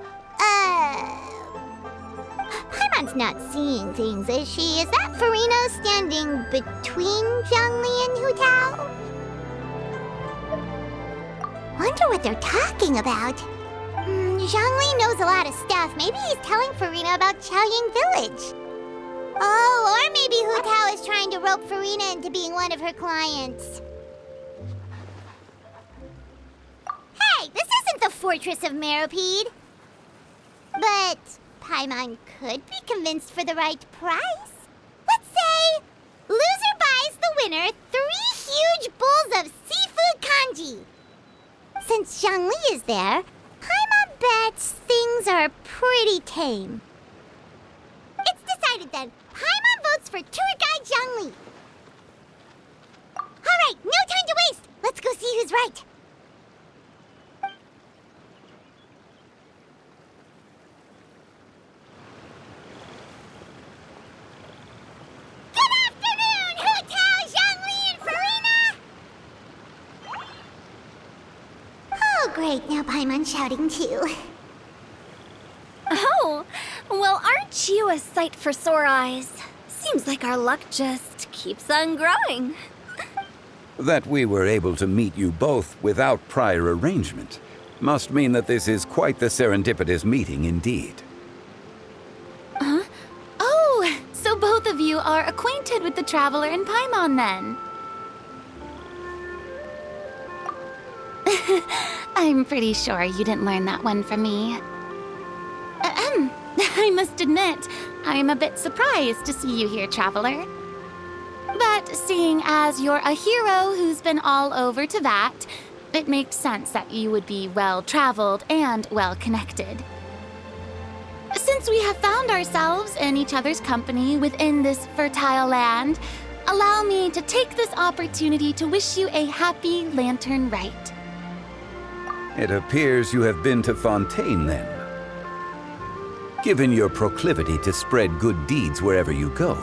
Paimon's not seeing things, is she? Is that Farina standing between Zhongli and Hu Tao? Wonder what they're talking about. Zhongli knows a lot of stuff. Maybe he's telling Farina about Chaoying Village. Oh, or maybe Hu Tao is trying to rope Farina into being one of her clients. Hey, this isn't the Fortress of Meropide. But Paimon could be convinced for the right price. Let's say loser buys the winner 3 huge bowls of seafood kanji. Since Zhongli is there, Paimon bets things are pretty tame. It's decided then. Paimon votes for tour guide Zhongli. All right, no time to waste. Let's go see who's right. Good afternoon, Hu Tao, Zhongli, and Farina! Oh, great. Now Paimon's shouting too. Oh, well, aren't you a sight for sore eyes? Seems like our luck just keeps on growing. That we were able to meet you both without prior arrangement must mean that this is quite the serendipitous meeting indeed. Huh? Oh, so both of you are acquainted with the Traveler and Paimon then? I'm pretty sure you didn't learn that one from me. I must admit, I'm a bit surprised to see you here, Traveler. But seeing as you're a hero who's been all over Teyvat, it makes sense that you would be well-traveled and well-connected. Since we have found ourselves in each other's company within this fertile land, allow me to take this opportunity to wish you a happy Lantern Rite. It appears you have been to Fontaine then. Given your proclivity to spread good deeds wherever you go,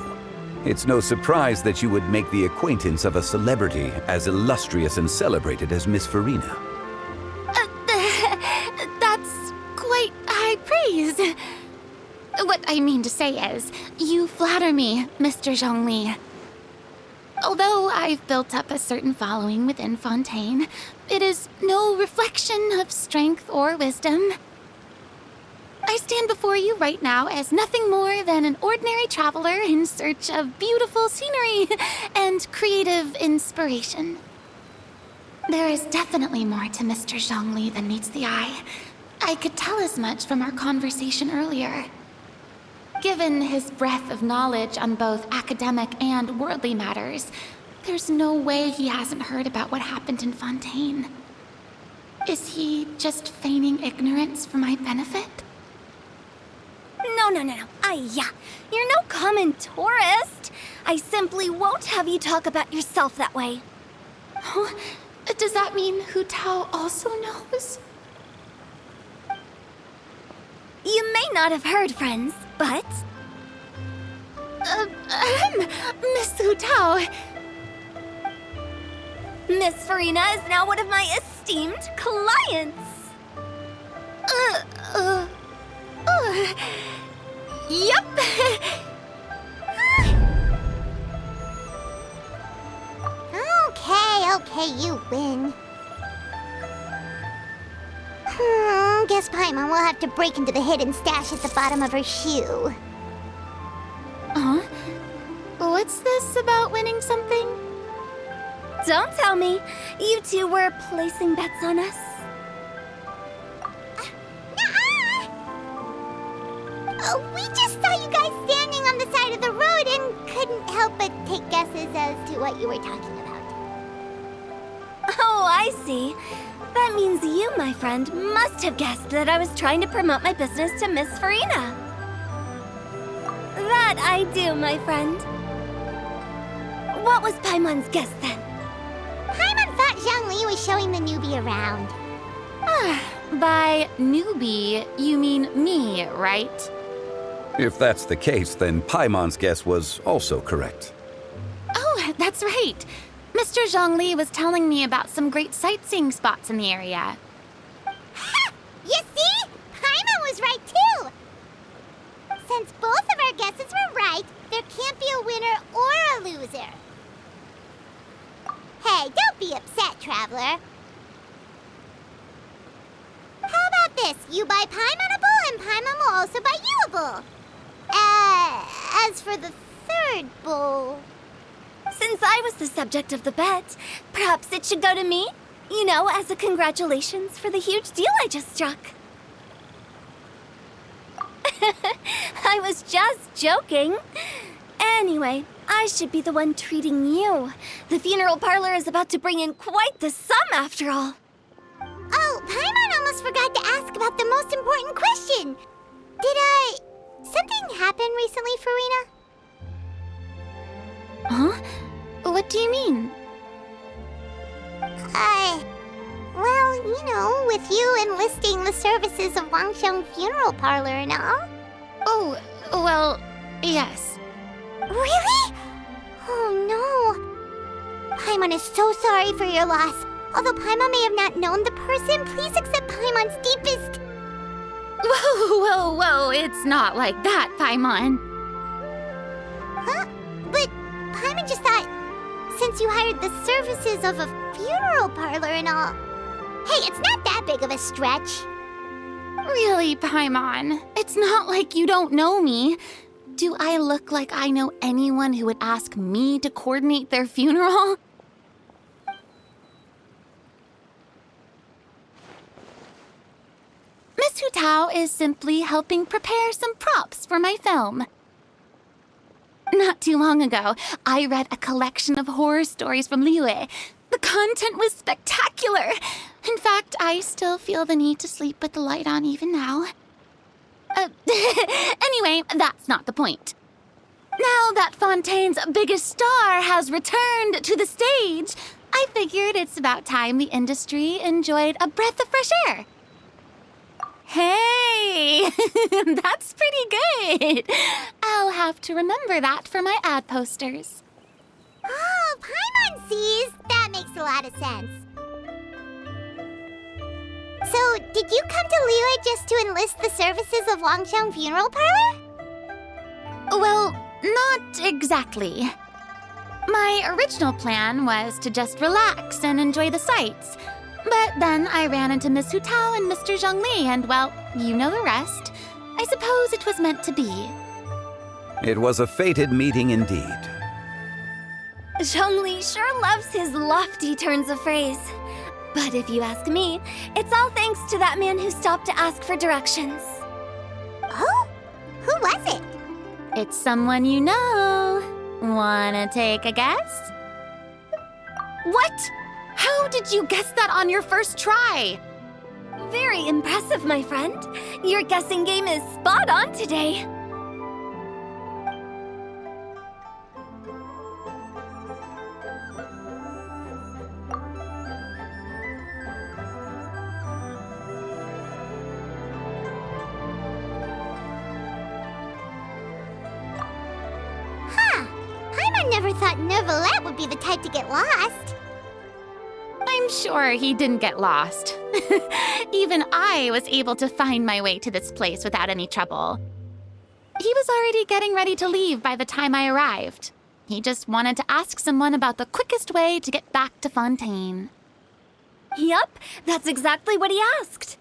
it's no surprise that you would make the acquaintance of a celebrity as illustrious and celebrated as Miss Farina. That's quite high praise. What I mean to say is, you flatter me, Mr. Zhongli. Although I've built up a certain following within Fontaine, it is no reflection of strength or wisdom. I stand before you right now as nothing more than an ordinary traveler in search of beautiful scenery and creative inspiration. There is definitely more to Mr. Zhongli than meets the eye. I could tell as much from our conversation earlier. Given his breadth of knowledge on both academic and worldly matters, there's no way he hasn't heard about what happened in Fontaine. Is he just feigning ignorance for my benefit? No. You're no common tourist. I simply won't have you talk about yourself that way. Oh, does that mean Hu Tao also knows? You may not have heard, friends, but... Miss Hu Tao. Miss Farina is now one of my esteemed clients. Yup. Okay, you win. Guess Paimon will have to break into the hidden stash at the bottom of her shoe. Huh? What's this about winning something? Don't tell me. You two were placing bets on us. We just saw you guys standing on the side of the road and couldn't help but take guesses as to what you were talking about. Oh, Oh, I see. That means you, my friend, must have guessed that I was trying to promote my business to Miss Farina. That I do, my friend. What was Paimon's guess then? Paimon thought Zhongli was showing the newbie around. By newbie, you mean me, right? If that's the case, then Paimon's guess was also correct. Oh, that's right. Mr. Zhongli was telling me about some great sightseeing spots in the area. Ha! You see? Paimon was right too! Since both of our guesses were right, there can't be a winner or a loser. Hey, don't be upset, Traveler. How about this? You buy Paimon a bowl, and Paimon will also buy you a bowl. As for the third bowl... Since I was the subject of the bet, perhaps it should go to me? You know, as a congratulations for the huge deal I just struck. I was just joking. Anyway, I should be the one treating you. The funeral parlor is about to bring in quite the sum after all. Oh, Paimon almost forgot to ask about the most important question. Something happen recently, Farina? Huh? What do you mean? Well, you know, with you enlisting the services of Wangsheng Funeral Parlor and all. Oh, well, yes. Really? Oh no. Paimon is so sorry for your loss. Although Paimon may have not known the person, please accept Paimon's deepest... Whoa, it's not like that, Paimon. Huh? But Paimon just thought, since you hired the services of a funeral parlor and all... Hey, it's not that big of a stretch. Really, Paimon? It's not like you don't know me. Do I look like I know anyone who would ask me to coordinate their funeral? Miss Hu Tao is simply helping prepare some props for my film. Not too long ago, I read a collection of horror stories from Liyue. The content was spectacular. In fact, I still feel the need to sleep with the light on even now. Anyway, that's not the point. Now that Fontaine's biggest star has returned to the stage, I figured it's about time the industry enjoyed a breath of fresh air. Hey, that's pretty good. I'll have to remember that for my ad posters. Oh, Paimon sees. That makes a lot of sense. So, did you come to Liyue just to enlist the services of Wangsheng Funeral Parlor? Well, not exactly. My original plan was to just relax and enjoy the sights. But then I ran into Miss Hu Tao and Mr. Zhongli, and well, you know the rest. I suppose it was meant to be. It was a fated meeting indeed. Zhongli sure loves his lofty turns of phrase. But if you ask me, it's all thanks to that man who stopped to ask for directions. Oh? Who was it? It's someone you know. Wanna take a guess? What? How did you guess that on your first try? Very impressive, my friend. Your guessing game is spot on today. Huh. Paimon never thought Neuvillette would be the type to get lost. I'm sure he didn't get lost. Even I was able to find my way to this place without any trouble. He was already getting ready to leave by the time I arrived. He just wanted to ask someone about the quickest way to get back to Fontaine. Yup, that's exactly what he asked.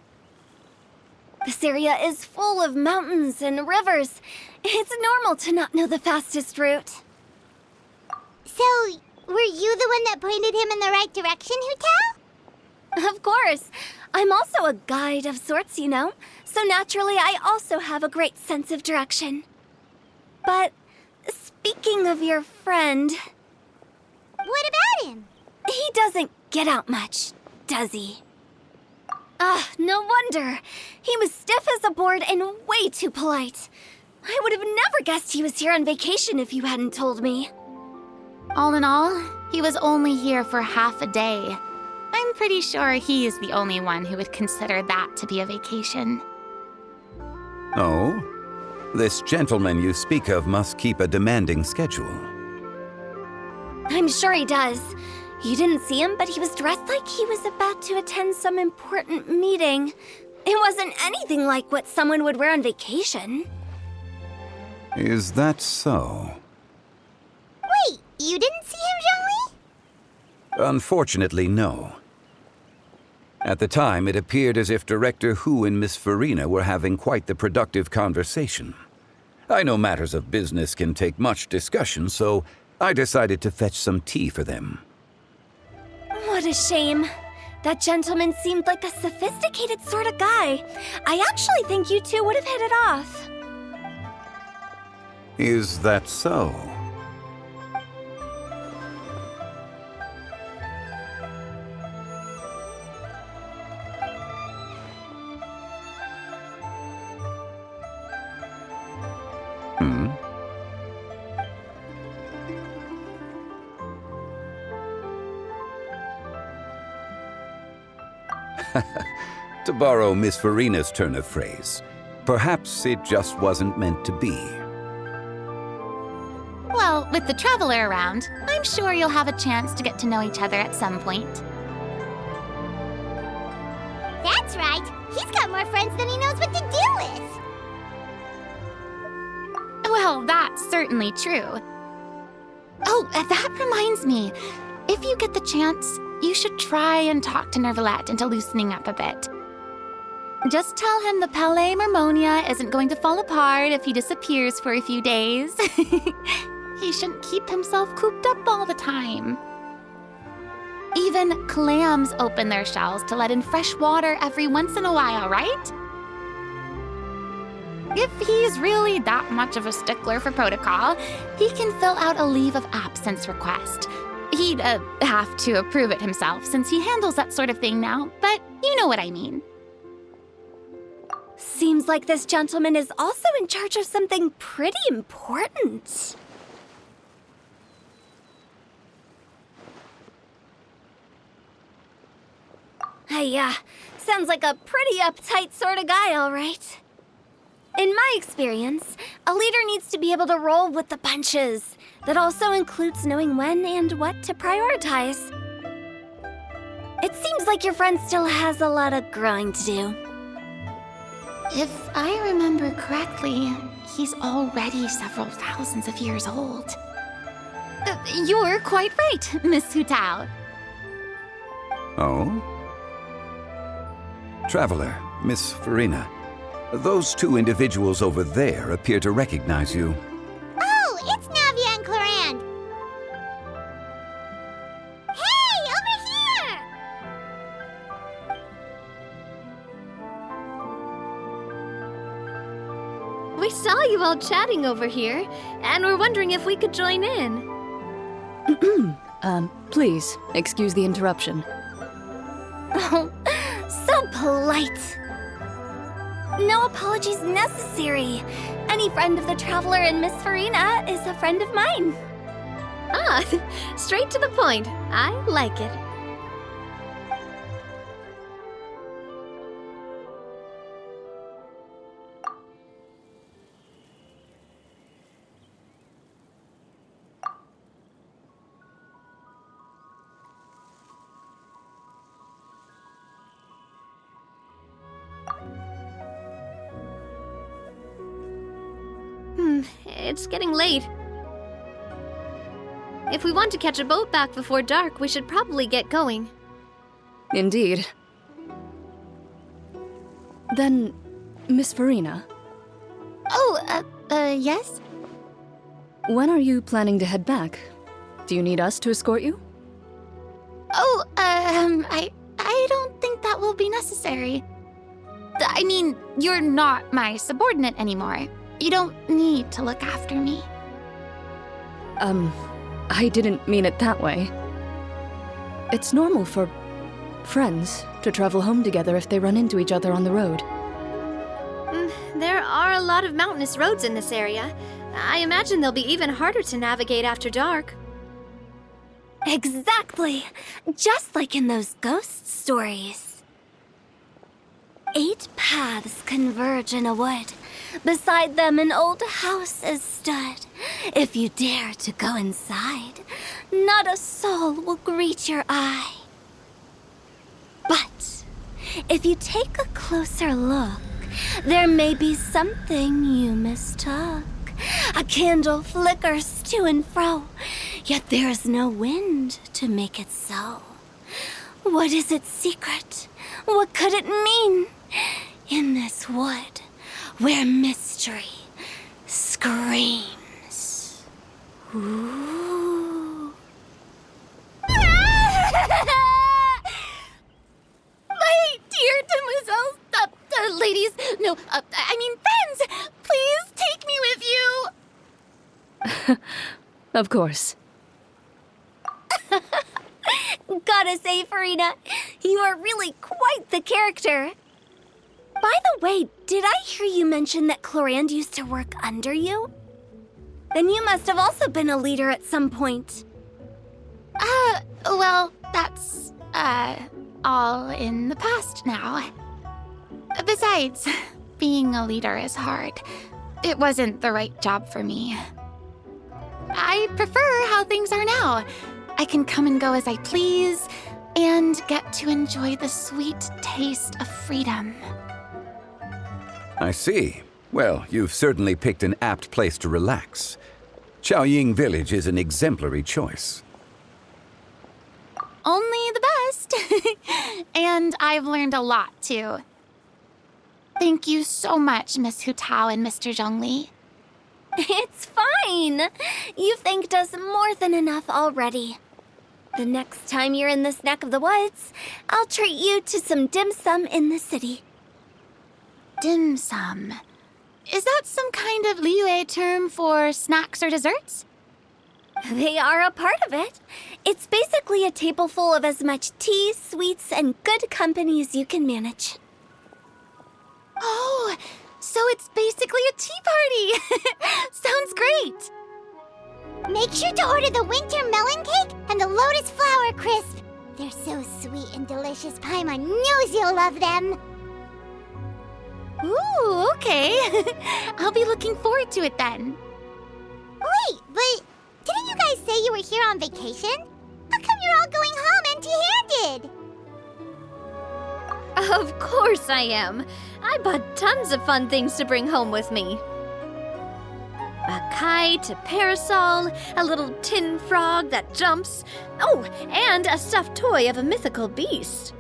This area is full of mountains and rivers. It's normal to not know the fastest route. So, were you the one that pointed him in the right direction, Hu Tao? Of course. I'm also a guide of sorts, you know. So naturally, I also have a great sense of direction. But speaking of your friend... What about him? He doesn't get out much, does he? No wonder. He was stiff as a board and way too polite. I would have never guessed he was here on vacation if you hadn't told me. All in all, he was only here for half a day. I'm pretty sure he is the only one who would consider that to be a vacation. Oh? This gentleman you speak of must keep a demanding schedule. I'm sure he does. You didn't see him, but he was dressed like he was about to attend some important meeting. It wasn't anything like what someone would wear on vacation. Is that so? Wait, you didn't see him, Zhongli? Unfortunately, no. At the time, it appeared as if Director Hu and Miss Farina were having quite the productive conversation. I know matters of business can take much discussion, so I decided to fetch some tea for them. What a shame. That gentleman seemed like a sophisticated sort of guy. I actually think you two would have hit it off. Is that so? To borrow Miss Farina's turn of phrase, perhaps it just wasn't meant to be. Well, with the Traveler around, I'm sure you'll have a chance to get to know each other at some point. That's right. He's got more friends than he knows what to do with. Well, that's certainly true. Oh, that reminds me. If you get the chance, you should try and talk to Nervalette into loosening up a bit. Just tell him the Palais Mermonia isn't going to fall apart if he disappears for a few days. He shouldn't keep himself cooped up all the time. Even clams open their shells to let in fresh water every once in a while, right? If he's really that much of a stickler for protocol, he can fill out a leave of absence request. He'd have to approve it himself since he handles that sort of thing now, but you know what I mean. Seems like this gentleman is also in charge of something pretty important. Sounds like a pretty uptight sort of guy, all right. In my experience, a leader needs to be able to roll with the punches. That also includes knowing when and what to prioritize. It seems like your friend still has a lot of growing to do. If I remember correctly, he's already several thousands of years old. You're quite right, Miss Hu Tao. Oh? Traveler, Miss Farina, those two individuals over there appear to recognize you. Oh, it's Navia and Clarand. Hey, over here! We saw you all chatting over here, and we're wondering if we could join in. Please, excuse the interruption. Oh, so polite. No apologies necessary. Any friend of the Traveler and Miss Farina is a friend of mine. Ah, straight to the point. I like it. It's getting late. If we want to catch a boat back before dark, we should probably get going. Indeed. Then, Miss Farina. Oh, yes? When are you planning to head back? Do you need us to escort you? Oh, I don't think that will be necessary. I mean, you're not my subordinate anymore. You don't need to look after me. I didn't mean it that way. It's normal for friends to travel home together if they run into each other on the road. There are a lot of mountainous roads in this area. I imagine they'll be even harder to navigate after dark. Exactly! Just like in those ghost stories. 8 paths converge in a wood. Beside them an old house is stood. If you dare to go inside, not a soul will greet your eye. But if you take a closer look, there may be something you mistook. A candle flickers to and fro, yet there is no wind to make it so. What is its secret? What could it mean? In this wood, where mystery screams. Ooh. My dear demoiselles, ladies, no, I mean friends, please take me with you. Of course. Gotta say, Farina, you are really quite the character. By the way, did I hear you mention that Clorand used to work under you? Then you must have also been a leader at some point. Well, that's, all in the past now. Besides, being a leader is hard. It wasn't the right job for me. I prefer how things are now. I can come and go as I please, and get to enjoy the sweet taste of freedom. I see. Well, you've certainly picked an apt place to relax. Chaoying Village is an exemplary choice. Only the best. And I've learned a lot, too. Thank you so much, Miss Hu Tao and Mr. Zhongli. It's fine. You've thanked us more than enough already. The next time you're in this neck of the woods, I'll treat you to some dim sum in the city. Dim sum? Is that some kind of Liyue term for snacks or desserts? They are a part of it. It's basically a table full of as much tea, sweets, and good company as you can manage. Oh, so it's basically a tea party. Sounds great. Make sure to order the winter melon cake and the lotus flower crisp. They're so sweet and delicious, Paimon knows you'll love them. Ooh, okay. I'll be looking forward to it then. Wait, but didn't you guys say you were here on vacation? How come you're all going home empty-handed? Of course I am. I bought tons of fun things to bring home with me. A kite, a parasol, a little tin frog that jumps. Oh, and a stuffed toy of a mythical beast.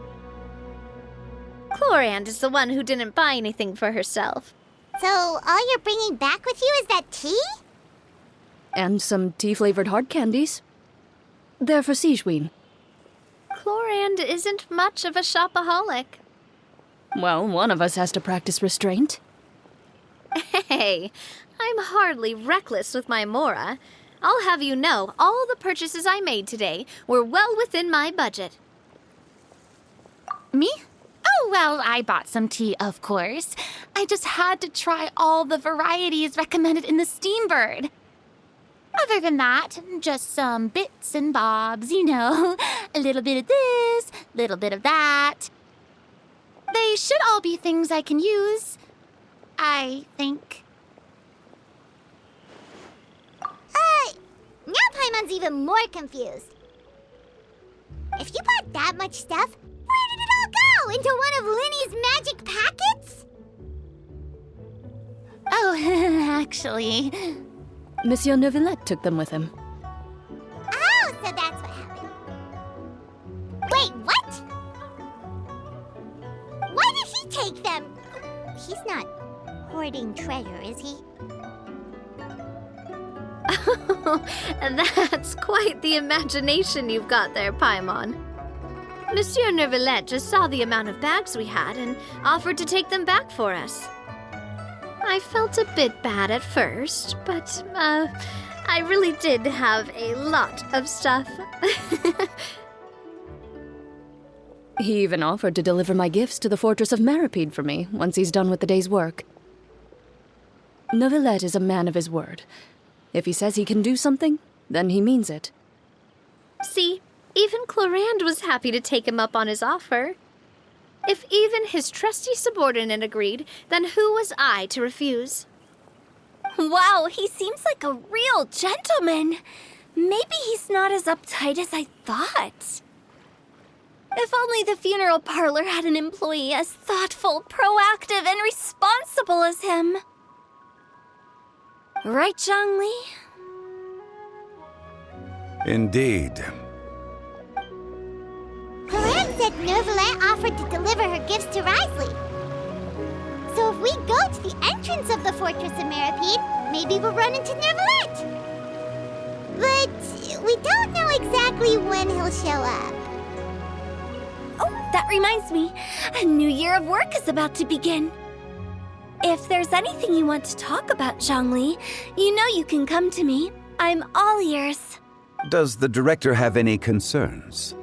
Clorand is the one who didn't buy anything for herself. So all you're bringing back with you is that tea? And some tea-flavored hard candies. They're for Sigewin. Clorand isn't much of a shopaholic. Well, one of us has to practice restraint. Hey, I'm hardly reckless with my Mora. I'll have you know, all the purchases I made today were well within my budget. Me? Oh, well, I bought some tea, of course. I just had to try all the varieties recommended in the Steambird. Other than that, just some bits and bobs, you know. A little bit of this, a little bit of that. They should all be things I can use, I think. Now Paimon's even more confused. If you bought that much stuff, where did it all go? Into one of Linny's magic packets? Oh, actually... Monsieur Neuvillette took them with him. Oh, so that's what happened. Wait, what? Why did he take them? He's not hoarding treasure, is he? That's quite the imagination you've got there, Paimon. Monsieur Neuvillette just saw the amount of bags we had and offered to take them back for us. I felt a bit bad at first, but, I really did have a lot of stuff. He even offered to deliver my gifts to the Fortress of Meripede for me once he's done with the day's work. Neuvillette is a man of his word. If he says he can do something, then he means it. See, even Clorand was happy to take him up on his offer. If even his trusty subordinate agreed, then who was I to refuse? Wow, he seems like a real gentleman. Maybe he's not as uptight as I thought. If only the funeral parlor had an employee as thoughtful, proactive, and responsible as him. Right, Zhongli? Indeed. Clorand said Neuvillette offered to deliver her gifts to Risley. So if we go to the entrance of the Fortress of Meripede, maybe we'll run into Neuvillette. But we don't know exactly when he'll show up. Oh, that reminds me. A new year of work is about to begin. If there's anything you want to talk about, Zhongli, you know you can come to me. I'm all ears. Does the director have any concerns?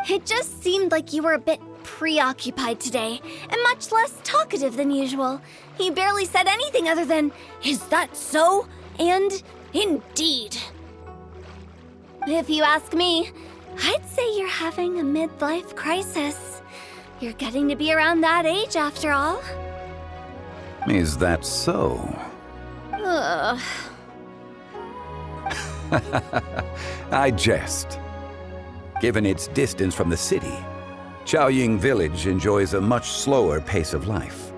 It just seemed like you were a bit preoccupied today, and much less talkative than usual. He barely said anything other than, "Is that so?" and "Indeed." If you ask me, I'd say you're having a midlife crisis. You're getting to be around that age after all. Is that so? Ugh. I jest. Given its distance from the city, Chaoying Village enjoys a much slower pace of life.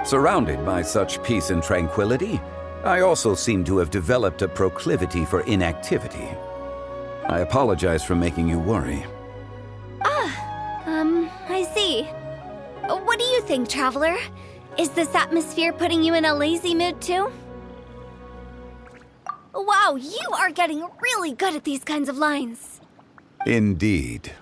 Surrounded by such peace and tranquility, I also seem to have developed a proclivity for inactivity. I apologize for making you worry. I see. What do you think, Traveler? Is this atmosphere putting you in a lazy mood too? Wow, you are getting really good at these kinds of lines. Indeed.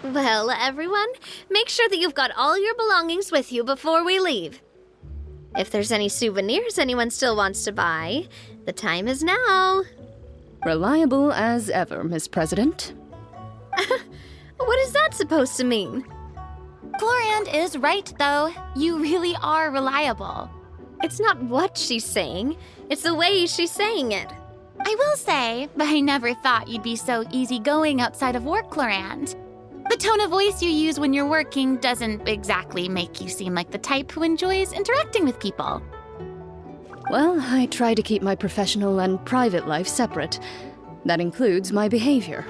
Well, everyone, make sure that you've got all your belongings with you before we leave. If there's any souvenirs anyone still wants to buy, the time is now. Reliable as ever, Miss President. What is that supposed to mean? Clorand is right, though. You really are reliable. It's not what she's saying, it's the way she's saying it. I will say, but I never thought you'd be so easygoing outside of work, Clorand. The tone of voice you use when you're working doesn't exactly make you seem like the type who enjoys interacting with people. Well, I try to keep my professional and private life separate. That includes my behavior.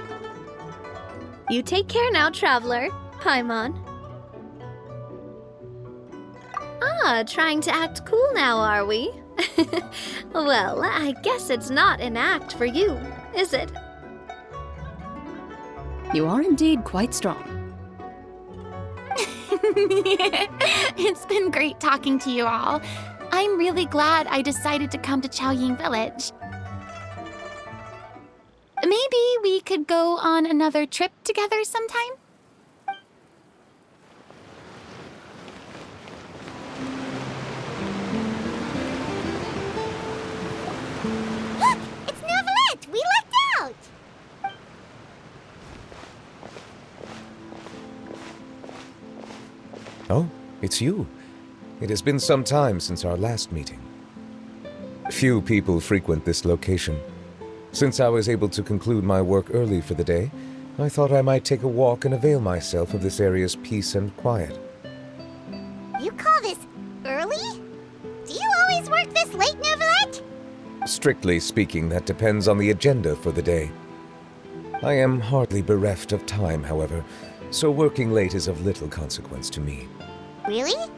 You take care now, Traveler. Paimon. Trying to act cool now, are we? Well, I guess it's not an act for you, is it? You are indeed quite strong. It's been great talking to you all. I'm really glad I decided to come to Chaoying Village. Maybe we could go on another trip together sometime? Look! It's Neuvillette! We lucked out! Oh, it's you. It has been some time since our last meeting. Few people frequent this location. Since I was able to conclude my work early for the day, I thought I might take a walk and avail myself of this area's peace and quiet. You call this early? Do you always work this late, Neuvillette? Strictly speaking, that depends on the agenda for the day. I am hardly bereft of time, however, so working late is of little consequence to me. Really?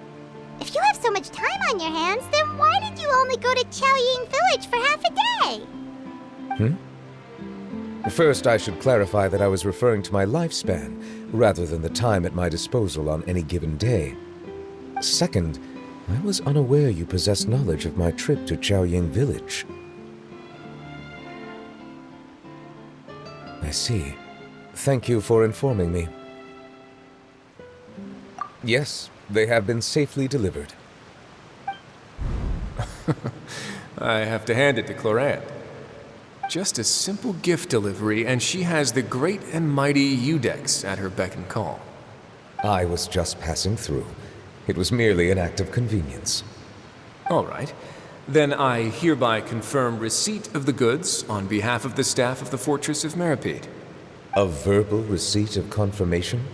If you have so much time on your hands, then why did you only go to Chaoying Village for half a day? First, I should clarify that I was referring to my lifespan, rather than the time at my disposal on any given day. Second, I was unaware you possessed knowledge of my trip to Chaoying Village. I see. Thank you for informing me. Yes, they have been safely delivered. I have to hand it to Clorant. Just a simple gift delivery, and she has the great and mighty Udex at her beck and call. I was just passing through. It was merely an act of convenience. All right. Then I hereby confirm receipt of the goods on behalf of the staff of the Fortress of Meripede. A verbal receipt of confirmation?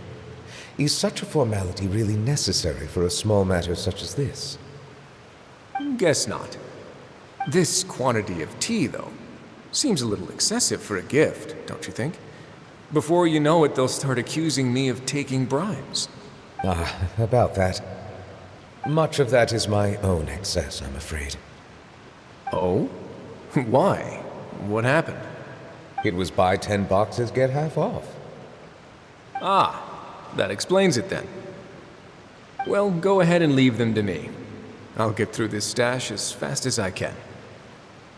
Is such a formality really necessary for a small matter such as this? Guess not. This quantity of tea, though, seems a little excessive for a gift, don't you think? Before you know it, they'll start accusing me of taking bribes. About that. Much of that is my own excess, I'm afraid. Oh? Why? What happened? It was buy 10 boxes, get half off. Ah, that explains it then. Well, go ahead and leave them to me. I'll get through this stash as fast as I can.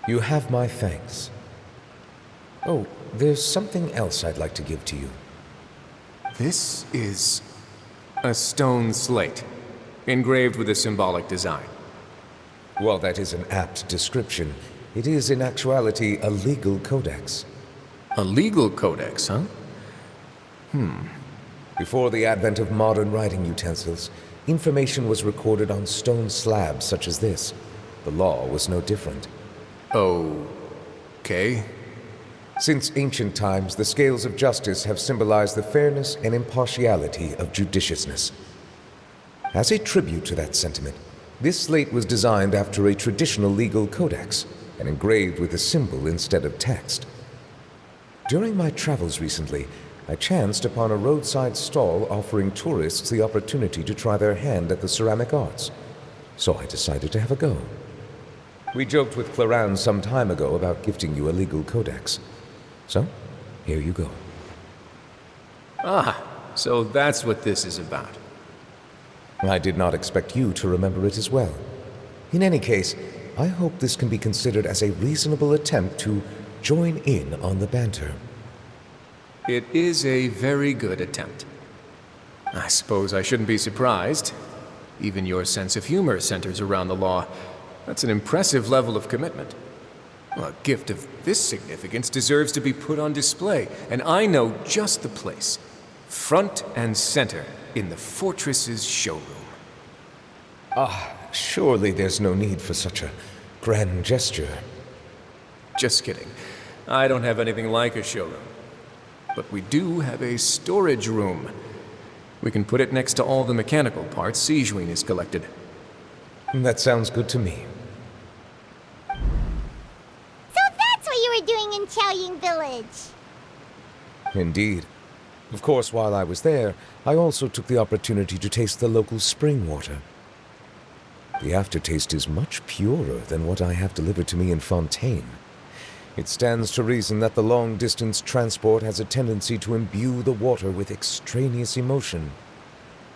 You have my thanks. Oh, there's something else I'd like to give to you. This is a stone slate, engraved with a symbolic design. While that is an apt description, it is in actuality a legal codex. A legal codex, huh? Before the advent of modern writing utensils, information was recorded on stone slabs such as this. The law was no different. Okay. Since ancient times, the scales of justice have symbolized the fairness and impartiality of judiciousness. As a tribute to that sentiment, this slate was designed after a traditional legal codex and engraved with a symbol instead of text. During my travels recently, I chanced upon a roadside stall offering tourists the opportunity to try their hand at the ceramic arts, so I decided to have a go. We joked with Clorant some time ago about gifting you a legal codex. So, here you go. Ah, so that's what this is about. I did not expect you to remember it as well. In any case, I hope this can be considered as a reasonable attempt to join in on the banter. It is a very good attempt. I suppose I shouldn't be surprised. Even your sense of humor centers around the law. That's an impressive level of commitment. A gift of this significance deserves to be put on display, and I know just the place. Front and center in the Fortress's showroom. Surely there's no need for such a grand gesture. Just kidding. I don't have anything like a showroom. But we do have a storage room. We can put it next to all the mechanical parts Sijuin has collected. That sounds good to me. So that's what you were doing in Chaoying Village. Indeed. Of course, while I was there, I also took the opportunity to taste the local spring water. The aftertaste is much purer than what I have delivered to me in Fontaine. It stands to reason that the long-distance transport has a tendency to imbue the water with extraneous emotion.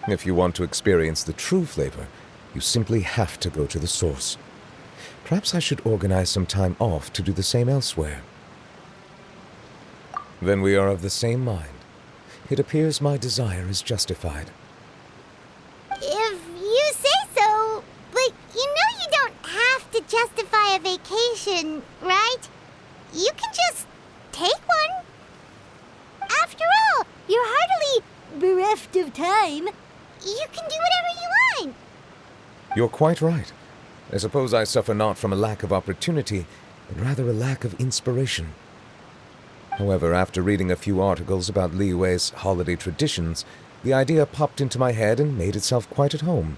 If you want to experience the true flavor, you simply have to go to the source. Perhaps I should organize some time off to do the same elsewhere. Then we are of the same mind. It appears my desire is justified. If you say so, but you know you don't have to justify a vacation, right? You can just take one. After all, you're hardly bereft of time. You can do whatever you want. You're quite right. I suppose I suffer not from a lack of opportunity, but rather a lack of inspiration. However, after reading a few articles about Liyue's holiday traditions, the idea popped into my head and made itself quite at home.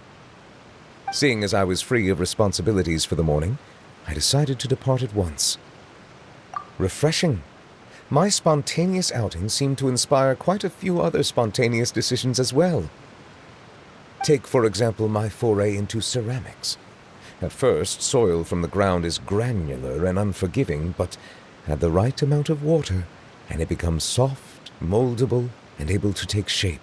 Seeing as I was free of responsibilities for the morning, I decided to depart at once. Refreshing. My spontaneous outing seemed to inspire quite a few other spontaneous decisions as well. Take, for example, my foray into ceramics. At first, soil from the ground is granular and unforgiving, but add the right amount of water, and it becomes soft, moldable, and able to take shape.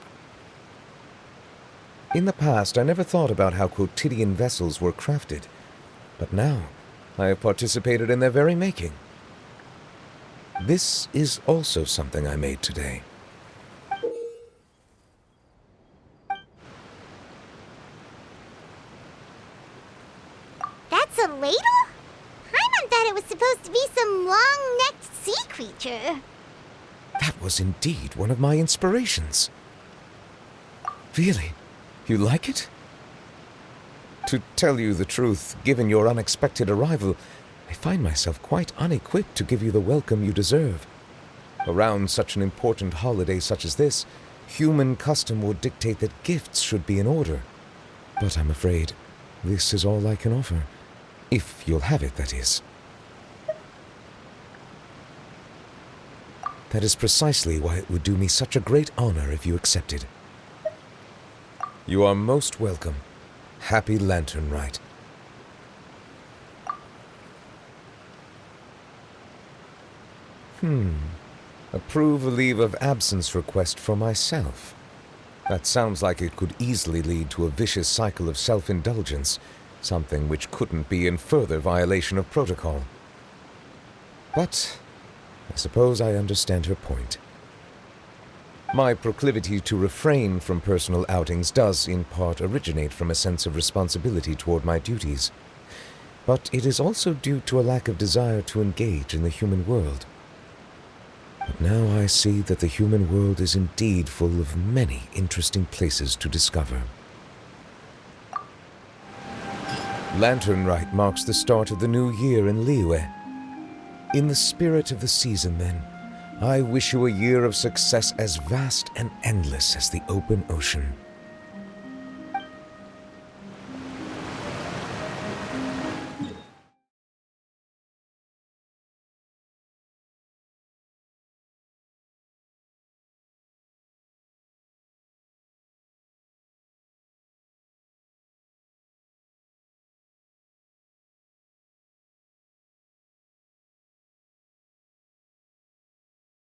In the past, I never thought about how quotidian vessels were crafted, but now I have participated in their very making. This is also something I made today. That's a ladle? I'm thought it was supposed to be some long-necked sea creature. That was indeed one of my inspirations. Really? You like it? To tell you the truth, given your unexpected arrival, I find myself quite unequipped to give you the welcome you deserve. Around such an important holiday such as this, human custom would dictate that gifts should be in order. But I'm afraid this is all I can offer. If you'll have it, that is. That is precisely why it would do me such a great honor if you accepted. You are most welcome. Happy Lantern Rite. Approve a leave of absence request for myself. That sounds like it could easily lead to a vicious cycle of self-indulgence, something which couldn't be in further violation of protocol. But I suppose I understand her point. My proclivity to refrain from personal outings does, in part, originate from a sense of responsibility toward my duties. But it is also due to a lack of desire to engage in the human world. But now I see that the human world is indeed full of many interesting places to discover. Lantern Rite marks the start of the new year in Liyue. In the spirit of the season, then, I wish you a year of success as vast and endless as the open ocean.